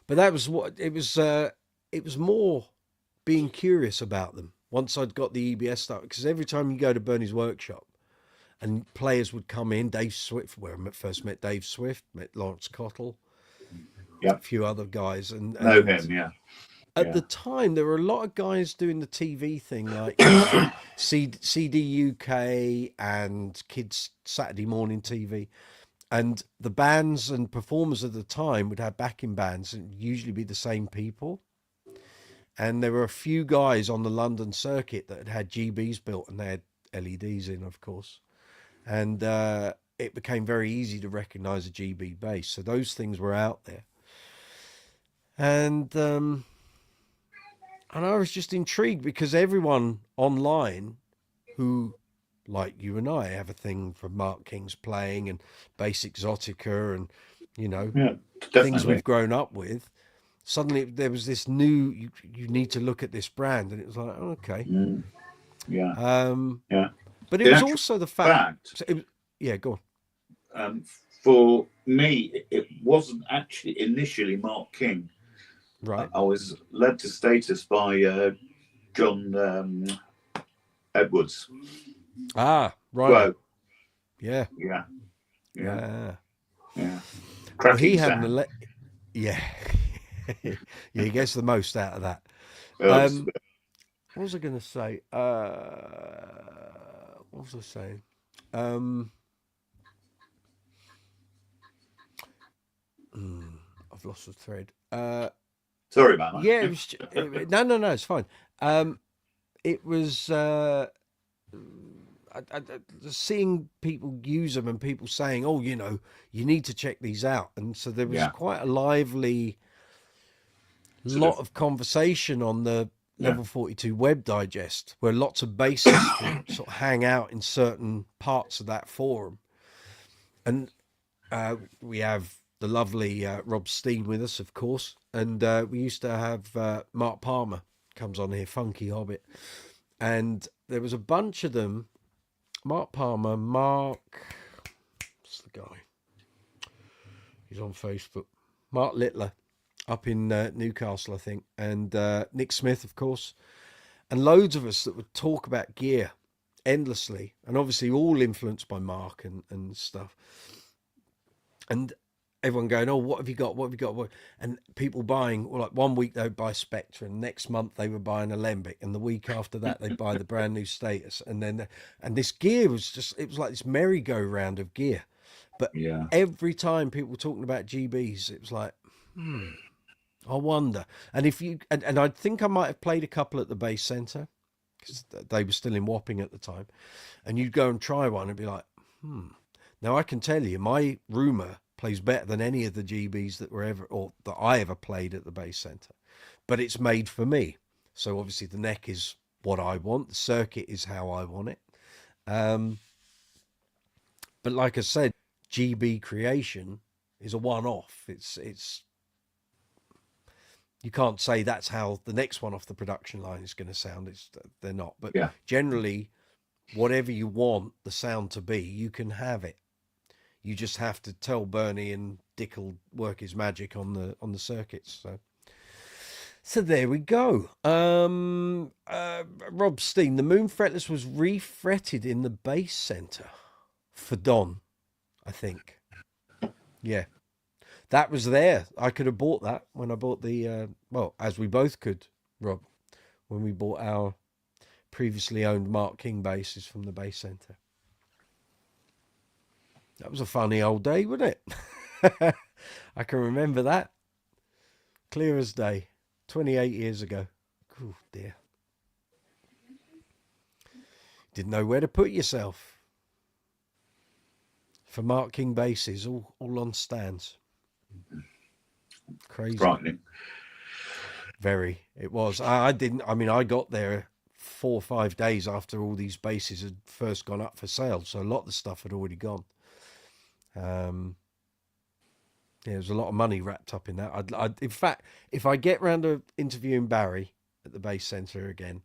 but that was what it was. It was more being curious about them once I'd got the EBS stuff. Because every time you go to Bernie's workshop, and players would come in, Dave Swift, where I first met Dave Swift, met Lawrence Cottle, a few other guys, and know him, yeah. At the time, there were a lot of guys doing the TV thing, like CD UK and Kids Saturday Morning TV. And the bands and performers of the time would have backing bands and usually be the same people. And there were a few guys on the London circuit that had GBs built, and they had LEDs in, of course. And it became very easy to recognize a GB bass. So those things were out there. And I was just intrigued because everyone online who, like you and I, have a thing for Mark King's playing and Bass Exotica and, you know, Yeah, things definitely. we've grown up with. Suddenly there was this new, you need to look at this brand. And it was like, oh, okay. Yeah, yeah. But it In was actual also the fact, so it was, yeah, go for me, it wasn't actually initially Mark King. on. Right. I was led to status by John Edwards. Ah, right. Well, Yeah. yeah, Yeah. yeah. Well, he Cracking had sound. yeah. Yeah, he gets the most out of that. Oh, What was I going to say? What was I saying? I've lost the thread. sorry about Yeah, it that. was. No, it's fine. It was seeing people use them and people saying, "Oh, you know, you need to check these out." And so there was Yeah, quite a lively sort lot of. of conversation on the Yeah, Level 42 web digest where lots of bassists would sort of hang out in certain parts of that forum. And we have the lovely Rob Steen with us, of course. And we used to have Mark Palmer comes on here, Funky Hobbit. And there was a bunch of them. Mark Palmer, what's the guy? He's on Facebook. Mark Littler up in Newcastle, I think. And Nick Smith, of course. And loads of us that would talk about gear endlessly. And obviously all influenced by Mark and stuff. And everyone going, "Oh, what have you got? What have you got?" And people buying, well, like one week they would buy Spectre, and next month they were buying Alembic, and the week after that they buy the brand new Status, and this gear was just, it was like this merry-go-round of gear. But yeah, every time people were talking about GBs, it was like, I wonder. And if you and I think I might have played a couple at the Bass Centre because they were still in Wapping at the time, and you'd go and try one and be like, Now I can tell you, my Rumour plays better than any of the GBs that were ever or that I ever played at the Bass Centre, but it's made for me. So obviously the neck is what I want, the circuit is how I want it. But like I said, GB creation is a one-off. It's you can't say that's how the next one off the production line is going to sound. They're not. But yeah. generally, whatever you want the sound to be, you can have it. You just have to tell Bernie, and Dick will work his magic on the circuits. So there we go. Rob Steen, the Moon Fretless was refretted in the Bass Centre for Don, I think. Yeah. That was there. I could have bought that when I bought the, well, as we both could, Rob, when we bought our previously owned Mark King basses from the Bass Centre. That was a funny old day, wasn't it? I can remember that. Clear as day. 28 years ago. Oh, dear. Didn't know where to put yourself. For Mark King basses, all on stands. Crazy. Frightening. Very. It was. I got there 4 or 5 days after all these basses had first gone up for sale. So a lot of the stuff had already gone. Yeah, there's a lot of money wrapped up in that. In fact, if I get round to interviewing Barry at the Bass Centre again,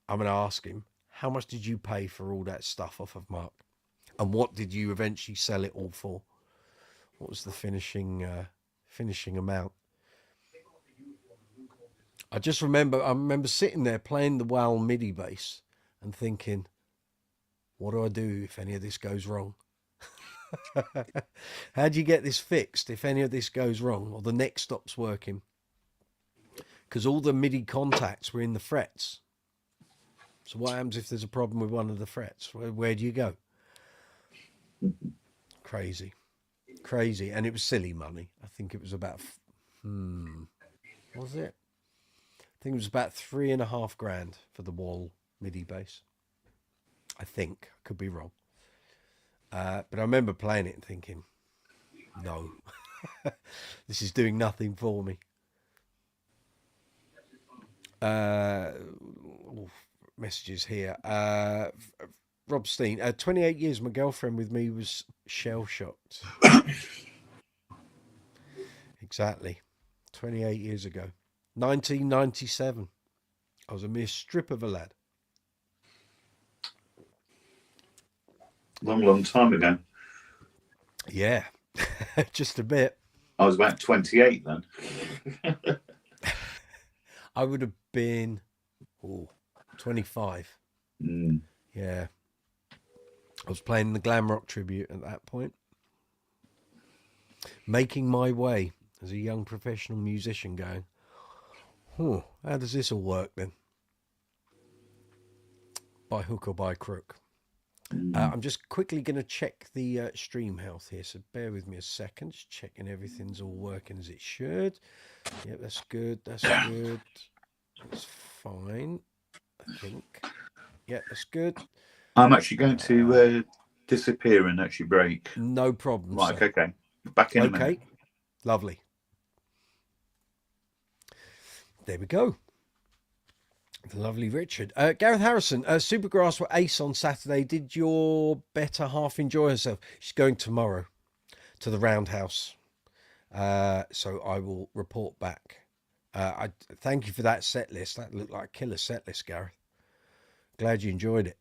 I'm going to ask him, how much did you pay for all that stuff off of Mark? And what did you eventually sell it all for? What was the finishing amount? I remember sitting there playing the Wal MIDI bass and thinking, what do I do if any of this goes wrong? How do you get this fixed if any of this goes wrong or the neck stops working? because all the MIDI contacts were in the frets. So what happens if there's a problem with one of the frets? Where do you go? Crazy. And it was silly money. I think it was about, was it? I think it was about $3,500 for the wall MIDI bass. I think. I could be wrong. But I remember playing it and thinking, no, this is doing nothing for me. Messages here. Rob Steen, 28 years, my girlfriend with me was shell-shocked. Exactly. 28 years ago. 1997. I was a mere strip of a lad. Long time ago. Yeah, just a bit. I was about 28 then. I would have been 25. Yeah. I was playing the glam rock tribute at that point. Making my way as a young professional musician going, how does this all work then? By hook or by crook. I'm just quickly going to check the stream health here, so bear with me a second. Just checking everything's all working as it should. Yep, that's good. That's good. That's fine, I think. Yeah, that's good. I'm actually going to disappear and actually break. No problem. Right, sir. okay. Back in a minute. Okay, lovely. There we go. The lovely Richard. Gareth Harrison, Supergrass were ace on Saturday. Did your better half enjoy herself? She's going tomorrow to the Roundhouse. So I will report back. I thank you for that set list. That looked like a killer set list, Gareth. Glad you enjoyed it.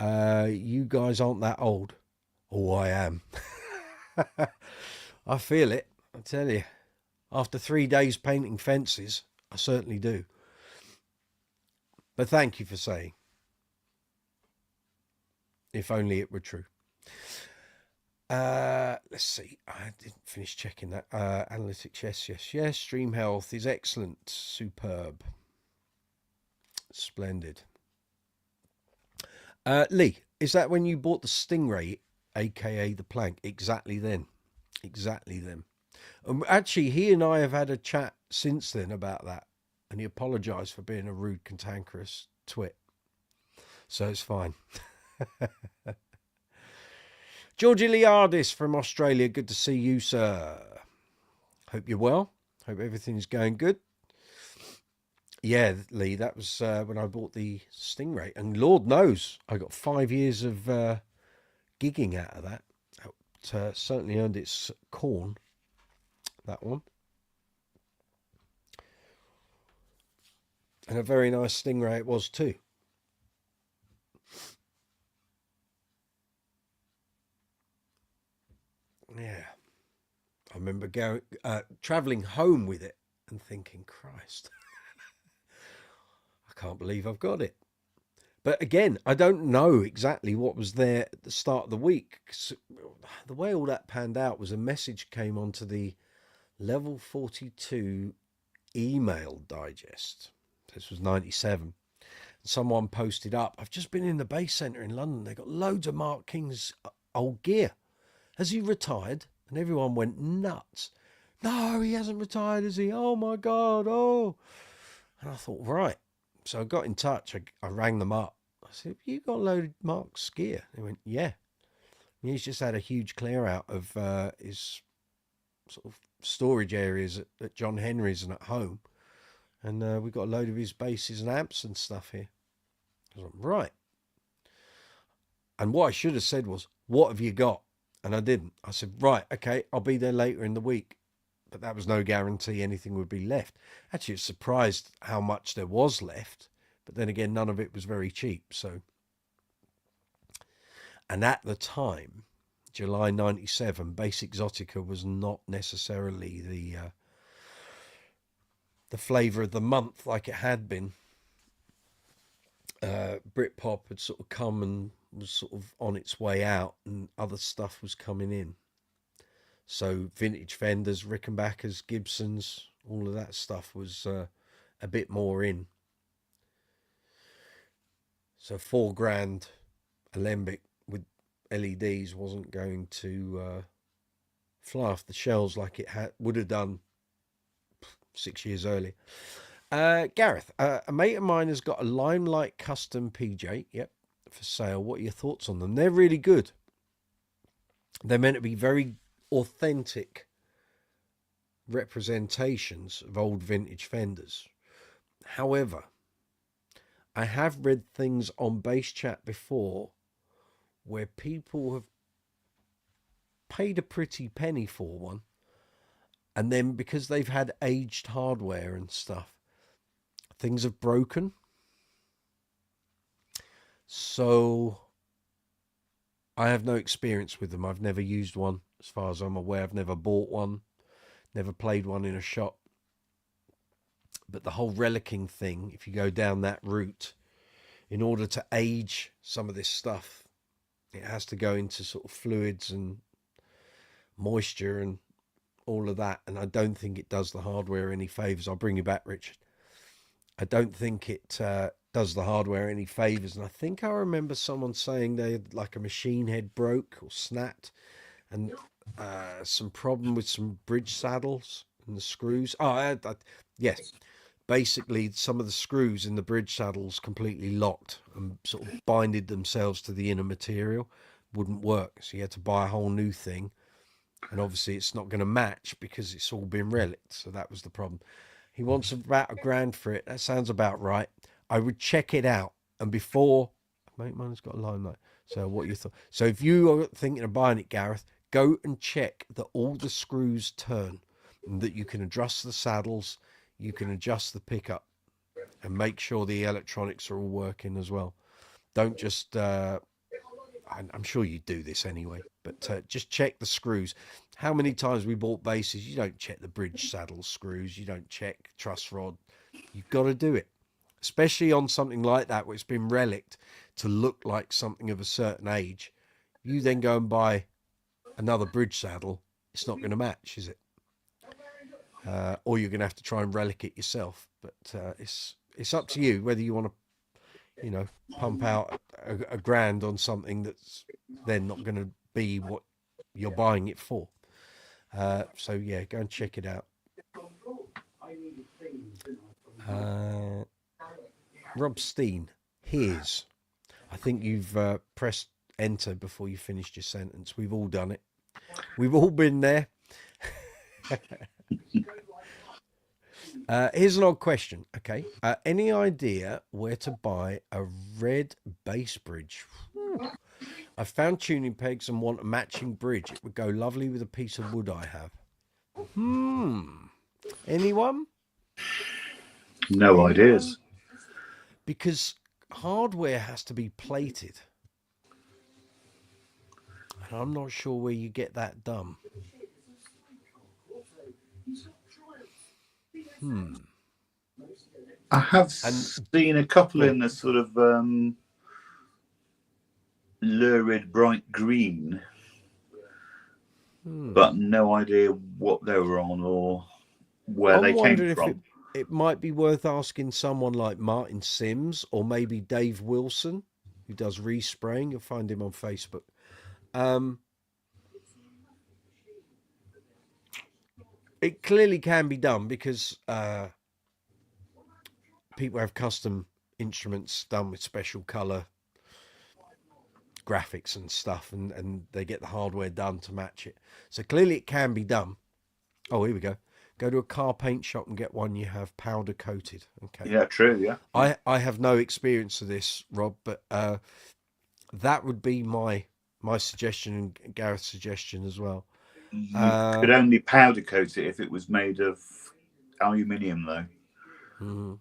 You guys aren't that old. Oh, I am. I feel it. I tell you. After 3 days painting fences, I certainly do. But thank you for saying. If only it were true. Let's see. I didn't finish checking that. Analytics, yes. Stream health is excellent. Superb. Splendid. Lee, is that when you bought the Stingray, aka the Plank? Exactly then. Actually, he and I have had a chat since then about that. And he apologised for being a rude, cantankerous twit. So it's fine. George Iliadis from Australia. Good to see you, sir. Hope you're well. Hope everything's going good. Yeah, Lee, that was when I bought the Stingray. And Lord knows, I got 5 years of gigging out of that. It certainly earned its corn, that one. And a very nice Stingray it was too. Yeah. I remember going travelling home with it and thinking, Christ, I can't believe I've got it. But again, I don't know exactly what was there at the start of the week. The way all that panned out was a message came onto the Level 42 email digest. This was 97. Someone posted up, I've just been in the Bass Centre in London. They got loads of Mark King's old gear. Has he retired? And everyone went nuts. No, he hasn't retired, has he? Oh my God, oh. And I thought, right. So I got in touch. I rang them up. I said, have you got a load of Mark's gear? They went, yeah. And he's just had a huge clear out of his sort of storage areas at John Henry's and at home. And we got a load of his basses and amps and stuff here. I was like, right. And what I should have said was, what have you got? And I didn't. I said, right, okay, I'll be there later in the week. But that was no guarantee anything would be left. Actually, I was surprised how much there was left. But then again, none of it was very cheap. So, and at the time, July 97, Bass Exotica was not necessarily the flavour of the month like it had been. Britpop had sort of come and was sort of on its way out, and other stuff was coming in. So vintage Fenders, Rickenbackers, Gibsons, all of that stuff was a bit more in. So $4,000 alembic with LEDs wasn't going to fly off the shelves like it would have done 6 years earlier. Gareth, a mate of mine has got a Limelight custom PJ, yep, for sale. What are your thoughts on them? They're really good. They're meant to be very authentic representations of old vintage Fenders. However, I have read things on Base Chat before where people have paid a pretty penny for one, and then because they've had aged hardware and stuff, things have broken. So I have no experience with them. I've never used one as far as I'm aware. I've never bought one, never played one in a shop. But the whole relicking thing, if you go down that route, in order to age some of this stuff, it has to go into sort of fluids and moisture and all of that. And I don't think it does the hardware any favors. I'll bring you back, Richard. I don't think it does the hardware any favors. And I think I remember someone saying they had like a machine head broke or snapped, and some problem with some bridge saddles and the screws. Yes. Basically, some of the screws in the bridge saddles completely locked and sort of binded themselves to the inner material. Wouldn't work. So you had to buy a whole new thing. And obviously it's not going to match because it's all been relicked. So that was the problem. He wants about $1,000 for it. That sounds about right. I would check it out. And before, mate, mine's got a Limelight. So what you thought? So if you are thinking of buying it, Gareth, go and check that all the screws turn and that you can adjust the saddles, you can adjust the pickup, and make sure the electronics are all working as well. Don't just, I'm sure you do this anyway, but just check the screws. How many times we bought bases, you don't check the bridge saddle screws, you don't check truss rod. You've got to do it, especially on something like that where it's been relicked to look like something of a certain age. You then go and buy another bridge saddle, it's not going to match, is it? Or you're going to have to try and relic it yourself. But it's up to you whether you want to, pump out $1,000 on something that's then not going to be what you're buying it for. So yeah, go and check it out. Rob Steen, here's. I think you've pressed enter before you finished your sentence. We've all done it. We've all been there. Here's an odd question. Okay. Any idea where to buy a red bass bridge? I found tuning pegs and want a matching bridge. It would go lovely with a piece of wood I have. Anyone? No ideas. Because hardware has to be plated. And I'm not sure where you get that done. I have seen a couple in the sort of lurid bright green, but no idea what they were on or where they came from. It might be worth asking someone like Martin Sims or maybe Dave Wilson, who does respraying. You'll find him on Facebook. It clearly can be done because people have custom instruments done with special color graphics and stuff, and they get the hardware done to match it. So clearly it can be done. Oh, here we go. Go to a car paint shop and get one you have powder coated. Okay. Yeah, true. Yeah. I have no experience of this, Rob, but that would be my suggestion and Gareth's suggestion as well. You could only powder coat it if it was made of aluminium, though.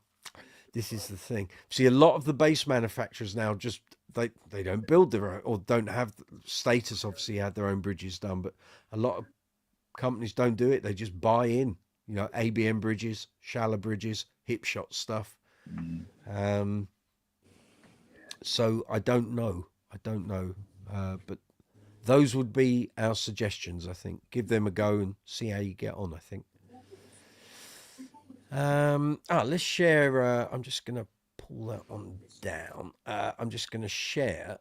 This is the thing. See, a lot of the base manufacturers now just they don't build their own, or don't have Status. Obviously, had their own bridges done, but a lot of companies don't do it. They just buy in, ABM bridges, shallow bridges, hip shot stuff. So I don't know, but those would be our suggestions. I think give them a go and see how you get on. I think. Let's share. I'm just going to pull that one down. I'm just going to share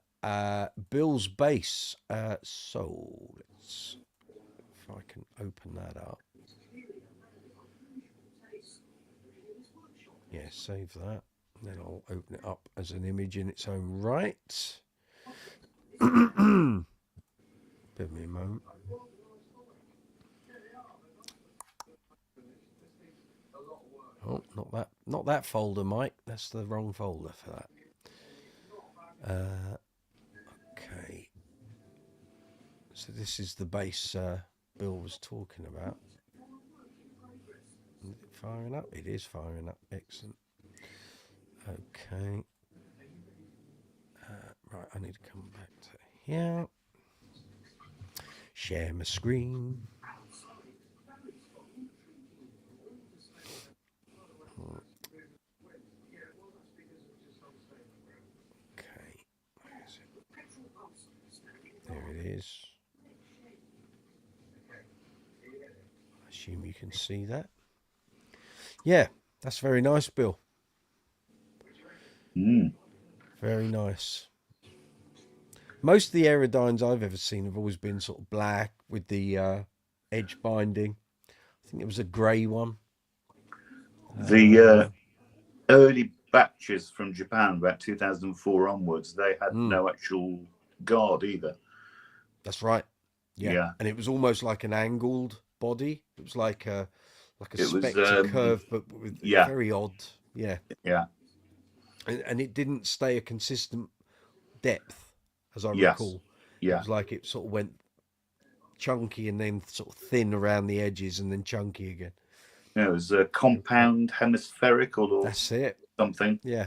Bill's bass. So let's, if I can open that up. Yeah, save that. And then I'll open it up as an image in its own right. Give me a moment. Oh, not that folder, Mike. That's the wrong folder for that. Okay. So this is the bass Bill was talking about. Is it firing up? It is firing up. Excellent. Okay. Right, I need to come back to here. Share my screen. Okay. Where is it? There it is. I assume you can see that. Yeah, that's very nice, Bill. Very nice. Most of the Aerodynes I've ever seen have always been sort of black with the edge binding. I think it was a grey one. The early batches from Japan, about 2004 onwards, they had no actual guard either. That's right. Yeah. And it was almost like an angled body. It was like a spectre curve, but with very odd. Yeah. Yeah. And it didn't stay a consistent depth, as I recall. Yeah. It was like it sort of went chunky and then sort of thin around the edges and then chunky again. Yeah, it was a compound hemispheric or that's it. Something. Yeah.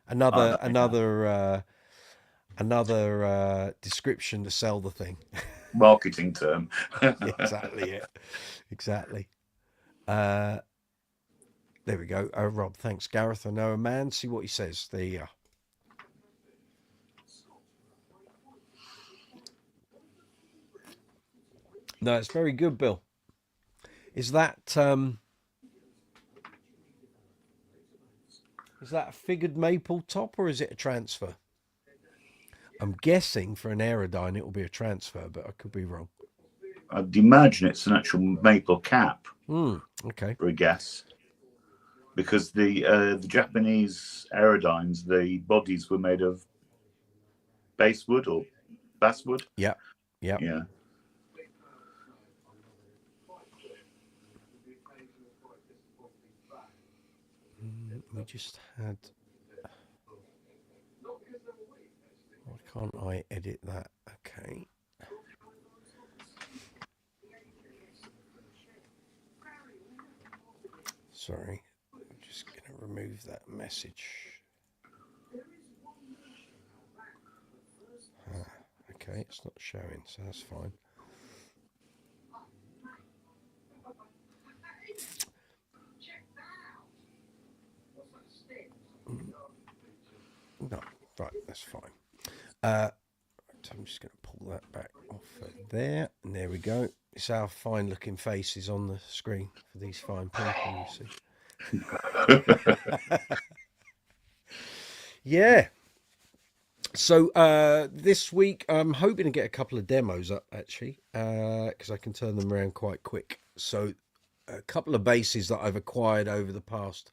Another description to sell the thing. Marketing term. Exactly it. Exactly. There we go. Rob, thanks, Gareth. I know a man. See what he says. There you are. No, it's very good, Bill. Is that a figured maple top or is it a transfer? I'm guessing for an Aerodyne it will be a transfer, but I could be wrong. I'd imagine it's an actual maple cap. Okay. For a guess. Because the Japanese Aerodynes, the bodies were made of basswood or basswood. Yeah. We just had. Why can't I edit that? Okay. Sorry. I'm just going to remove that message. Okay, it's not showing, so that's fine. No, right, that's fine. So I'm just going to pull that back off of there, and there we go. It's our fine-looking faces on the screen for these fine people, you see. Yeah. So this week I'm hoping to get a couple of demos up, actually, because I can turn them around quite quick. So a couple of basses that I've acquired over the past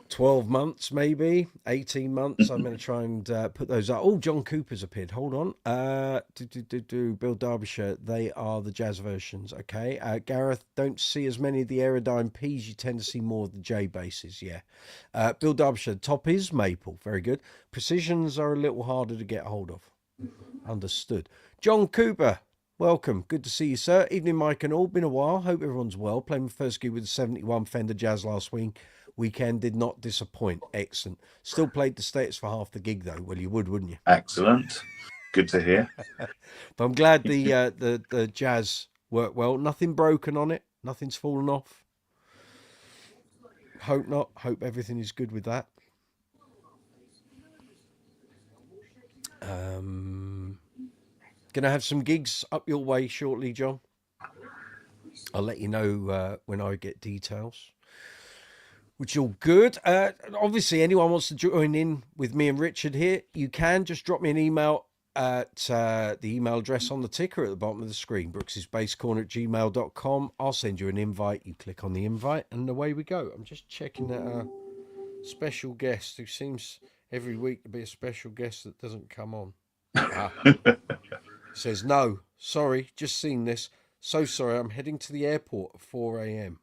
12 months, maybe 18 months. I'm going to try and put those up. Oh, John Cooper's appeared. Hold on. Bill Derbyshire. They are the jazz versions. Okay. Gareth, don't see as many of the Aerodyne P's. You tend to see more of the J basses. Yeah. Bill Derbyshire. Top is maple. Very good. Precisions are a little harder to get hold of. Understood. John Cooper. Welcome. Good to see you, sir. Evening, Mike and all. Been a while. Hope everyone's well. Playing my first gig with the 71 Fender Jazz last weekend. Did not disappoint. Excellent. Still played the States for half the gig, though. Well, you would, wouldn't you? Excellent. Good to hear. But I'm glad the jazz worked well. Nothing broken on it. Nothing's fallen off. Hope not. Hope everything is good with that. Gonna have some gigs up your way shortly, John. I'll let you know when I get details. which is all good. Obviously, anyone wants to join in with me and Richard here, you can just drop me an email at the email address on the ticker at the bottom of the screen, brooksysbasecorner@gmail.com. I'll send you an invite. You click on the invite and away we go. I'm just checking that our special guest, who seems every week to be a special guest that doesn't come on, says, no, sorry, just seen this. So sorry, I'm heading to the airport at 4 a.m.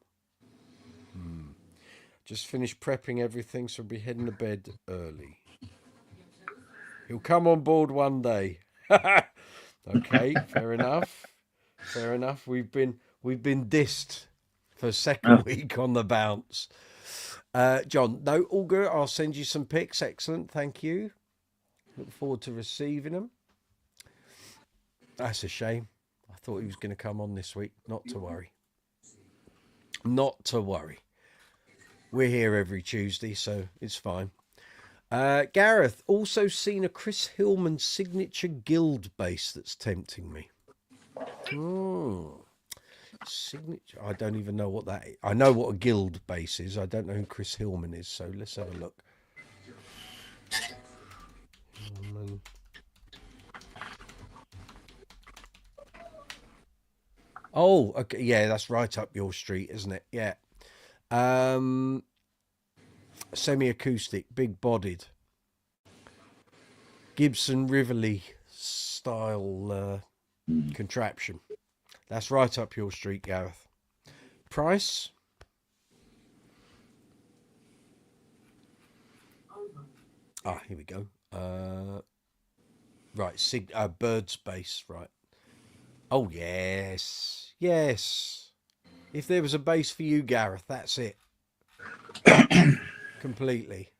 Just finished prepping everything, so I'll be heading to bed early. He'll come on board one day. Okay, fair enough. Fair enough. We've been dissed for a second week on the bounce. John, no, all good. I'll send you some pics. Excellent, thank you. Look forward to receiving them. That's a shame. I thought he was going to come on this week. Not to worry. Not to worry. We're here every Tuesday, so it's fine. Gareth, also seen a Chris Hillman signature guild bass that's tempting me. Signature. I don't even know what that is. I know what a guild bass is. I don't know who Chris Hillman is, so let's have a look. Hillman. Oh, okay. Yeah, that's right up your street, isn't it? Yeah. Semi-acoustic, big-bodied, Gibson Rivoli style contraption. That's right up your street, Gareth. Price? Here we go. Right, Bird's bass, right. Oh, yes. Yes. If there was a bass for you, Gareth, that's it. Completely.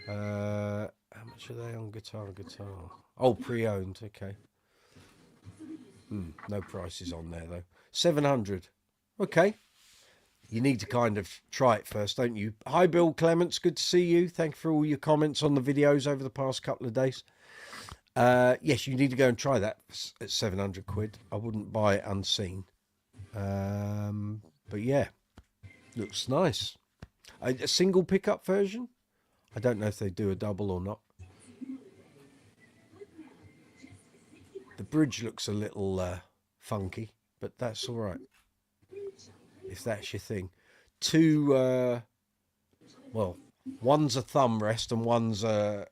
How much are they on guitar? Oh, pre-owned. Okay. No prices on there, though. 700. Okay. You need to kind of try it first, don't you? Hi, Bill Clements. Good to see you. Thank you for all your comments on the videos over the past couple of days. Yes, you need to go and try that at 700 quid. I wouldn't buy it unseen. But yeah, looks nice. A single pickup version? I don't know if they do a double or not. The bridge looks a little funky, but that's all right. If that's your thing. Two, well, one's a thumb rest and one's a,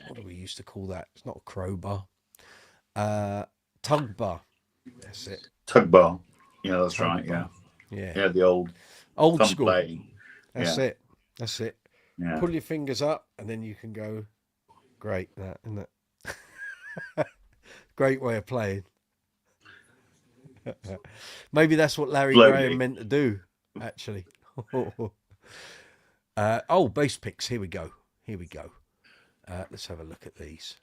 what do we used to call that? It's not a crowbar. Tug bar. That's it. Tug bar. Yeah, that's Tug right. bar. Yeah. Yeah. The old school. Playing. That's it. That's it. Yeah. Pull your fingers up and then you can go. Great, that, isn't it? Great way of playing. Maybe that's what Larry Graham meant to do, actually. Bass picks. Here we go. Let's have a look at these.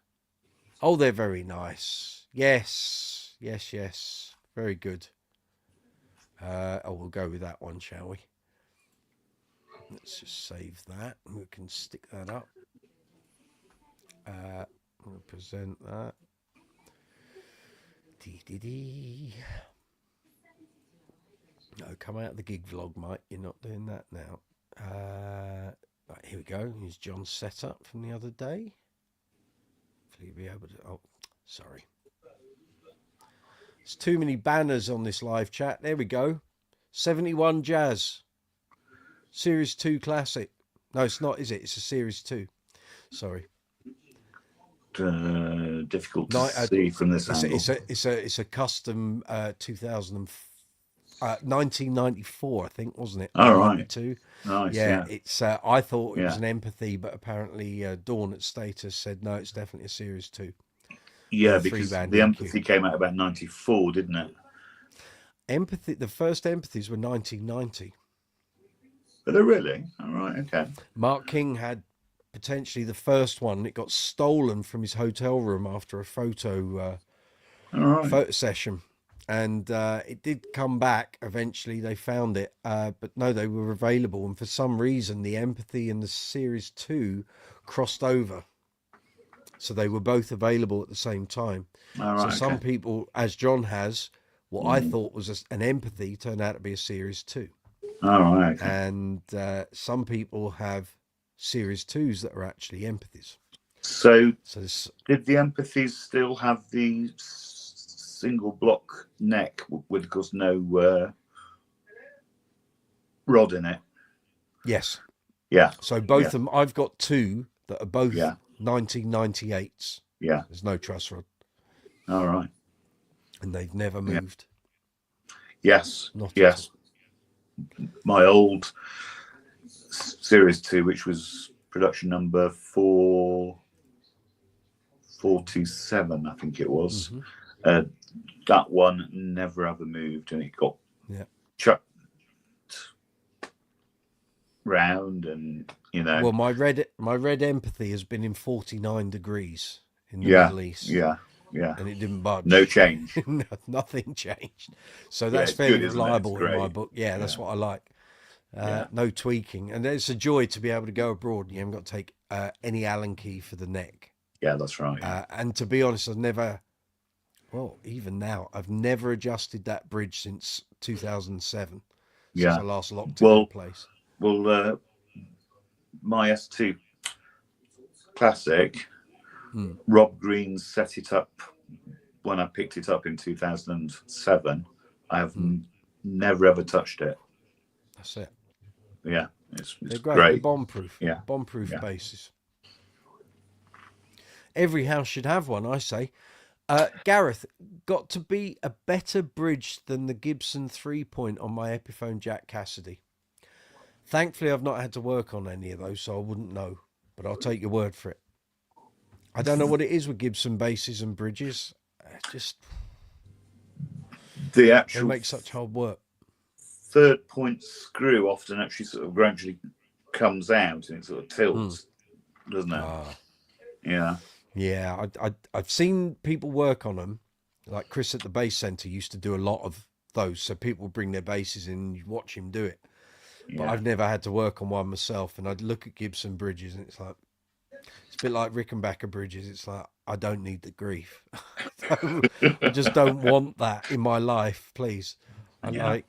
Oh, they're very nice. Yes. Very good. We'll go with that one, shall we? Let's just save that. We can stick that up. We'll present that. No, come out of the gig vlog, Mike. You're not doing that now. Right, here we go. Here's John's setup from the other day. Hopefully you'll be able to... Oh, sorry. There's too many banners on this live chat. There we go. 71 Jazz. Series 2 Classic. No, it's not, is it? It's a Series 2. Sorry. Difficult to see from this angle. It's a custom 1994, I think, wasn't it? All right. 92. Nice. Yeah. It's. I thought it was an Empathy, but apparently Dawn at Status said no, it's definitely a Series 2. Yeah, because the Empathy came out about 94, didn't it? Empathy. The first Empathies were 1990. Are they really? All right. Okay. Mark King had potentially the first one. It got stolen from his hotel room after a photo session, and it did come back eventually. They found it, but no, they were available, and for some reason the Empathy and the Series 2 crossed over, so they were both available at the same time. So some people, as John has, what I thought was an Empathy turned out to be a Series 2. All right. And some people have Series 2s that are actually empathies. So So did the empathies still have the single block neck with, of course, no rod in it? yes. Yeah. So both of them, I've got two that are both 1998s. Yeah. There's no truss rod. All right. And they've never moved. Yes. Not yes. My old Series 2, which was production number 427, I think it was. Mm-hmm. That one never ever moved, and it got chucked round, and Well, my red empathy has been in 49 degrees in the Middle East. Yeah. And it didn't budge. No change. Nothing changed. So that's fairly reliable in my book. Yeah, that's what I like. No tweaking. And it's a joy to be able to go abroad. You haven't got to take any Allen key for the neck. Yeah, that's right. And to be honest, even now, I've never adjusted that bridge since 2007. Since I last locked it in place. Well, my S2 Classic, Rob Green set it up when I picked it up in 2007. I have never ever touched it. That's it. Yeah, it's they're great. They're bomb-proof. Yeah, bomb-proof bases. Every house should have one, I say. Gareth, got to be a better bridge than the Gibson 3-point on my Epiphone Jack Cassidy. Thankfully, I've not had to work on any of those, so I wouldn't know. But I'll take your word for it. I don't know what it is with Gibson basses and bridges. Just the actual they make such hard work. 3rd point screw often actually sort of gradually comes out and it sort of tilts, doesn't it? Yeah, I've seen people work on them. Like Chris at the Bass Centre used to do a lot of those. So people would bring their basses in and you watch him do it. But I've never had to work on one myself. And I'd look at Gibson bridges and it's like, it's a bit like Rickenbacker bridges. It's like, I don't need the grief. I just don't want that in my life, please. I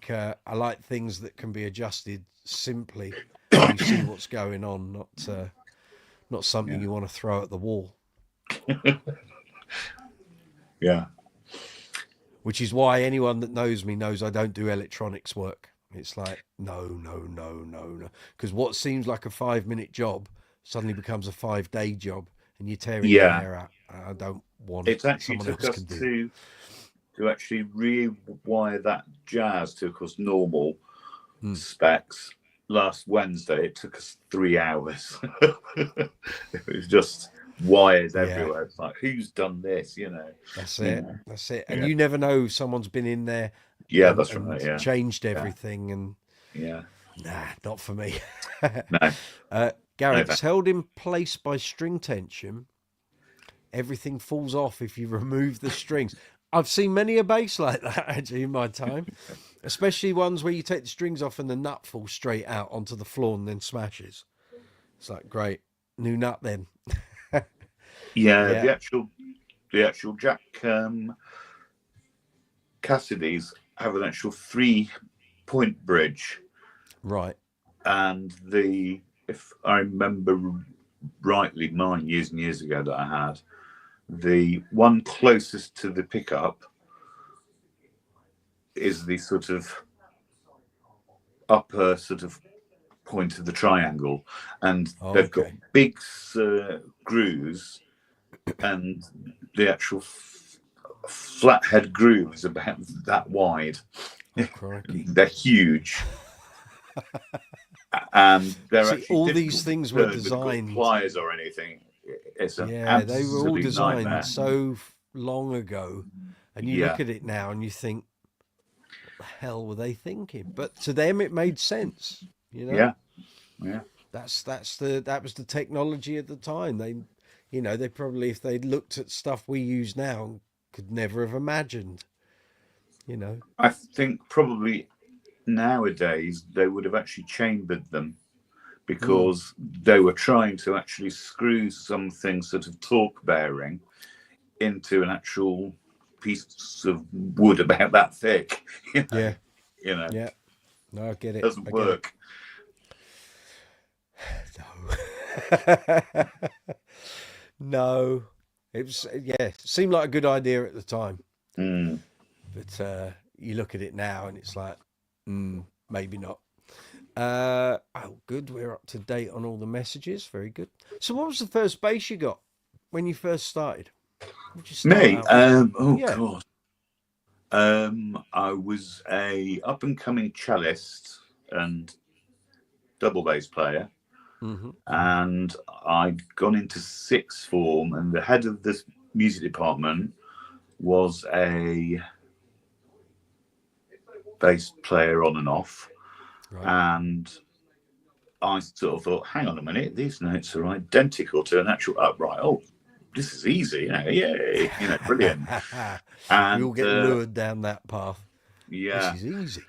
like things that can be adjusted simply. You see what's going on, not something you want to throw at the wall. Which is why anyone that knows me knows I don't do electronics work. It's like, no. Because what seems like a 5-minute job suddenly becomes a 5-day job and you're tearing your hair out. I don't want it. Actually took us to actually rewire that Jazz to, of course, normal specs last Wednesday. It took us 3 hours. It was just wires everywhere. It's like, who's done this? That's it. That's it. And you never know, someone's been in there. That's right. Changed everything, and not for me. No. Gareth, it's held in place by string tension. Everything falls off if you remove the strings. I've seen many a bass like that actually in my time, especially ones where you take the strings off and the nut falls straight out onto the floor and then smashes. It's like, great, new nut then. The actual Jack Cassidys have an actual 3-point bridge, right? And if I remember rightly, mine years and years ago that I had, the one closest to the pickup is the sort of upper sort of point of the triangle, and they've got big grooves, and the actual flathead groove is about that wide. They're huge. And they're all these things were designed pliers or anything. It's they were all designed nightmare. So long ago, and you look at it now and you think, what the hell were they thinking? But to them it made sense, Yeah. That was the technology at the time. They probably, if they'd looked at stuff we use now, could never have imagined. I think probably nowadays they would have actually chambered them, because they were trying to actually screw something sort of torque bearing into an actual piece of wood about that thick. No, I get it. Doesn't I get it. work. No. No. It was, yeah, it seemed like a good idea at the time. Mm. But you look at it now and it's like, maybe not. Oh, good. We're up to date on all the messages. Very good. So, what was the first bass you got when you first started? What did you start Me? out with? Oh Yeah. God. I was a up and coming cellist and double bass player, Hmm. and I'd gone into sixth form, and the head of this music department was a bass player on and off, Right. and I sort of thought, hang on a minute, these notes are identical to an actual upright. Oh, this is easy, yay, brilliant. We all And get lured down that path. This yeah, is easy.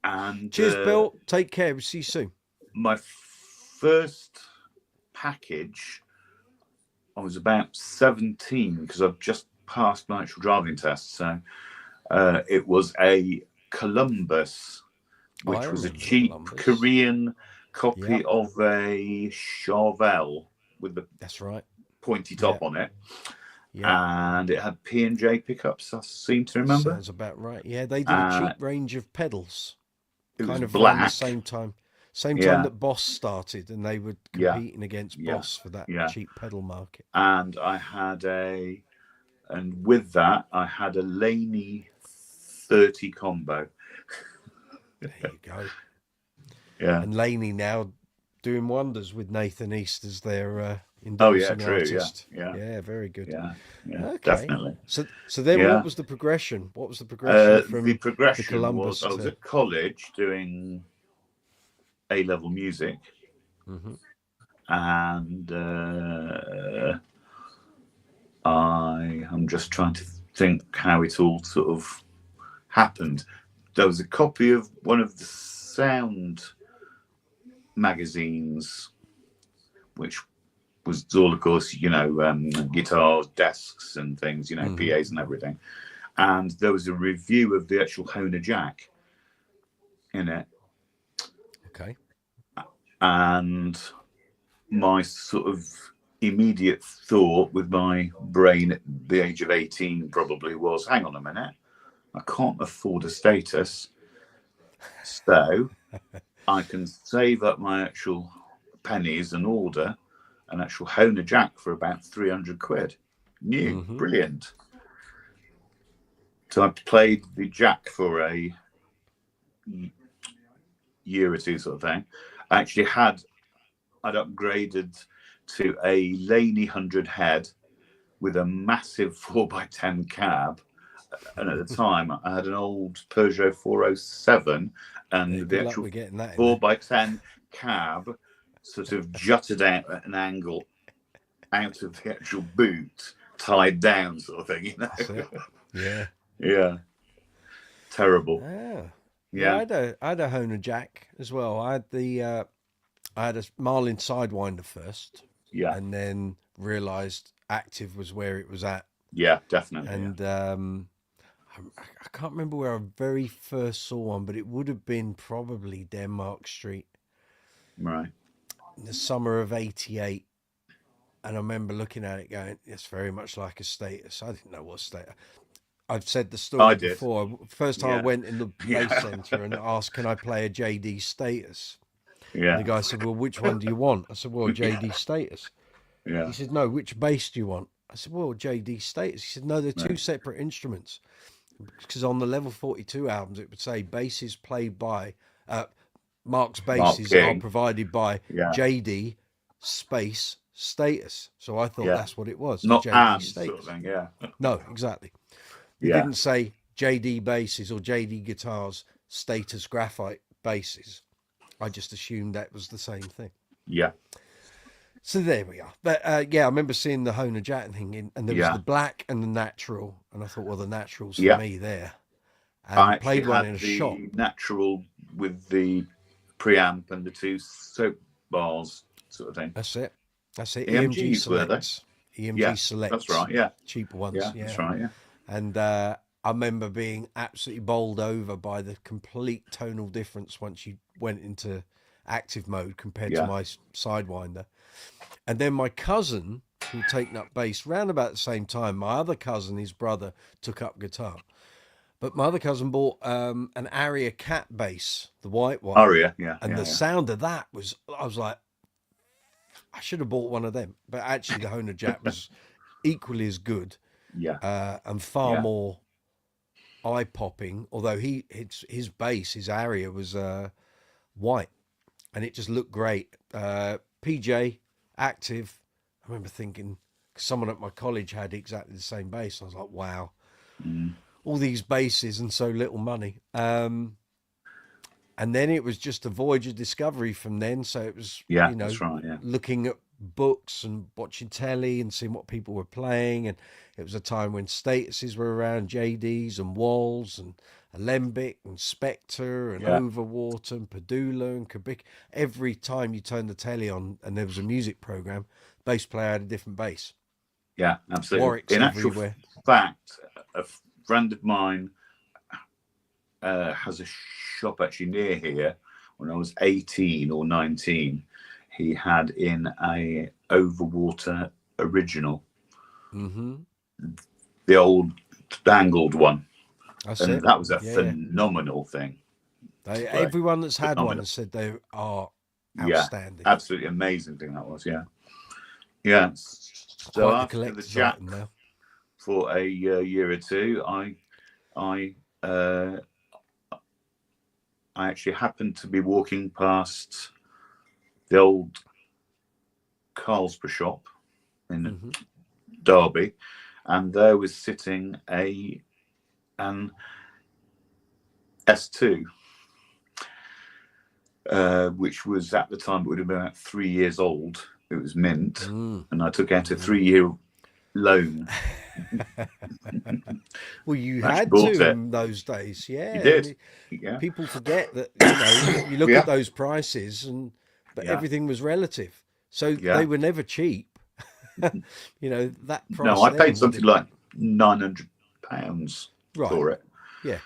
and Cheers, Bill. Take care. We'll see you soon. my first package, I was about 17 because I've just passed my actual driving test. So it was a Columbus, Oh, I which was a remember the cheap Columbus. Korean copy Yep. of a Chauvel with the That's right. pointy top on it. Yeah. And it had P&J pickups, I seem to remember. Sounds about right. Yeah, they did a cheap range of pedals. It was Kind of around the black. same time Yeah. that Boss started, and they were Yeah. competing against Yeah. Boss for that Yeah. cheap pedal market. And I had and with that, I had a Laney 30 combo. There you go. Yeah. And Laney now doing wonders with Nathan East as their Oh yeah, endorsing true. artist. Yeah. Yeah, very good. Yeah. Yeah. Okay. Definitely. So then Yeah. what was the progression? What was the progression from the progression Columbus was I was to... at college doing A-level music, Mhm. and I'm just trying to think how it all sort of happened. There was a copy of one of the sound magazines, which was all, of course, guitars, desks, and things, PAs and everything. And there was a review of the actual Hohner Jack in it. Okay. And my sort of immediate thought with my brain at the age of 18 probably was, hang on a minute, I can't afford a status, so I can save up my actual pennies and order an actual Hohner Jack for about 300 quid. New, brilliant. So I played the Jack for a year or two, sort of thing. I actually I'd upgraded to a Laney 100 head with a massive 4x10 cab. And at the time, I had an old Peugeot 407, and the actual 4x10 cab sort of jutted out at an angle out of the actual boot, tied down, sort of thing. That's it. Yeah. Yeah. Terrible. Yeah. I had a Hohner Jack as well. I had a Marlin Sidewinder first. Yeah. And then realised active was where it was at. Yeah, definitely. And I can't remember where I very first saw one, but it would have been probably Denmark Street. Right. In the summer of '88. And I remember looking at it going, it's very much like a Status. I didn't know what Status. I've said the story before. First time I went in the bass centre and asked, can I play a JD Status? Yeah. And the guy said, well, which one do you want? I said, well, JD Status. Yeah. He said, no, which bass do you want? I said, well, JD Status. He said, no, they're two separate instruments. Because on the Level 42 albums, it would say basses played by, Mark's basses are provided by JD space Status. So I thought that's what it was. Not JD Status. Sort of thing, yeah. No, exactly. It didn't say JD basses or JD guitars, Status Graphite basses. I just assumed that was the same thing. Yeah. So there we are. But I remember seeing the Hohner Jack thing, and there was the black and the natural, and I thought, well, the natural's for me there. And I played one in a shop. Natural with the preamp and the two soap bars, sort of thing. That's it. EMG Selects. EMG Selects. That's right. Yeah. Cheaper ones. Yeah, that's right. Yeah. And I remember being absolutely bowled over by the complete tonal difference once you went into active mode compared to Yeah. my Sidewinder. And then my cousin, who had taken up bass round about the same time, my other cousin, his brother, took up guitar. But my other cousin bought an Aria Cat bass, the white one. Aria. Yeah. And Yeah. the Yeah. sound of that was, I was like, I should have bought one of them. But actually, the Honer Jack was equally as good Yeah. and far Yeah. more eye popping. Although his bass, his Aria was white, and it just looked great. PJ active. I remember thinking, 'cause someone at my college had exactly the same bass. I was like, wow, Mm. all these basses and so little money. And then it was just a voyage of discovery from then. So it was, Yeah. That's right. Yeah. looking at books and watching telly and seeing what people were playing. And it was a time when statuses were around, JDs and Walls and Alembic and Spectre and Yeah. Overwater and Padula and Kubik. Every time you turned the telly on and there was a music program, bass player had a different bass. Yeah. Absolutely. Warwick's In actual everywhere. fact, a friend of mine has a shop actually near here. When I was 18 or 19, he had in a Overwater original, Mm-hmm. the old dangled one, That's and it. that was a Yeah. phenomenal thing. Everyone that's had one Phenomenal. has said they are Yeah, outstanding. absolutely amazing thing that was. Yeah, yeah. So Quite the after the collector's Jack item now. for a year or two, I actually happened to be walking past the old Carlsborough shop in Mm-hmm. Derby, and there was sitting an S2, which was at the time it would have been about 3 years old. It was mint, and I took out a 3-year loan. Well, you Actually had bought to it. in those days, yeah. You did, And yeah. people forget that you look Yeah. at those prices, but Yeah. everything was relative, so Yeah. they were never cheap. That price. No, I then paid would something like £900 Right. for it. Yeah.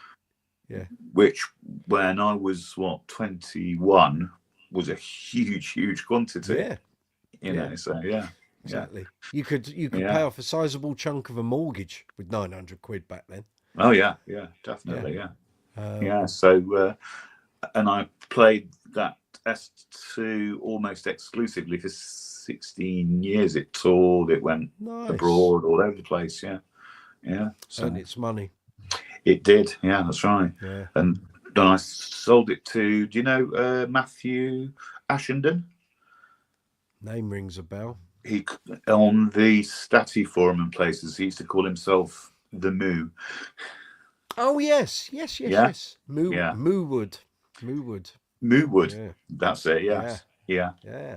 Yeah. Which, when I was 21, was a huge quantity. Yeah. You know, so yeah. Exactly. You could Yeah. pay off a sizable chunk of a mortgage with 900 quid back then. Oh yeah, definitely, yeah. Um, So, and I played that S2 almost exclusively for 16 years. It toured, it went nice. abroad, all over the place. Yeah. So Earned its money. it did. Yeah, that's right. Yeah. And then I sold it to, do you know Matthew Ashenden? Name rings a bell. He, on the Stati forum and places, he used to call himself the Moo. Oh yes. Moowood. Moowood. Yeah. That's it. Yes. Yeah.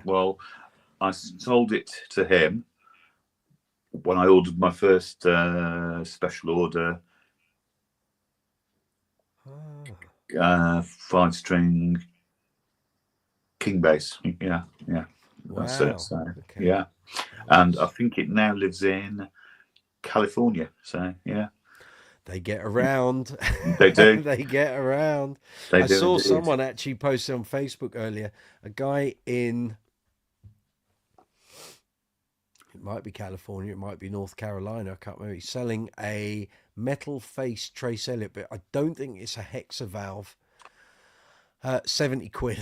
Well, I sold it to him when I ordered my first special order 5-string Kingbass. Yeah. Wow. That's it. So, okay. yeah. And I think it now lives in California. So yeah. They get around. They do. They get around. They I do saw indeed. someone actually posted on Facebook earlier, a guy in, it might be California, it might be North Carolina, I can't remember. He's selling a metal face Trace Elliott, but I don't think it's a Hexa valve. 70 quid.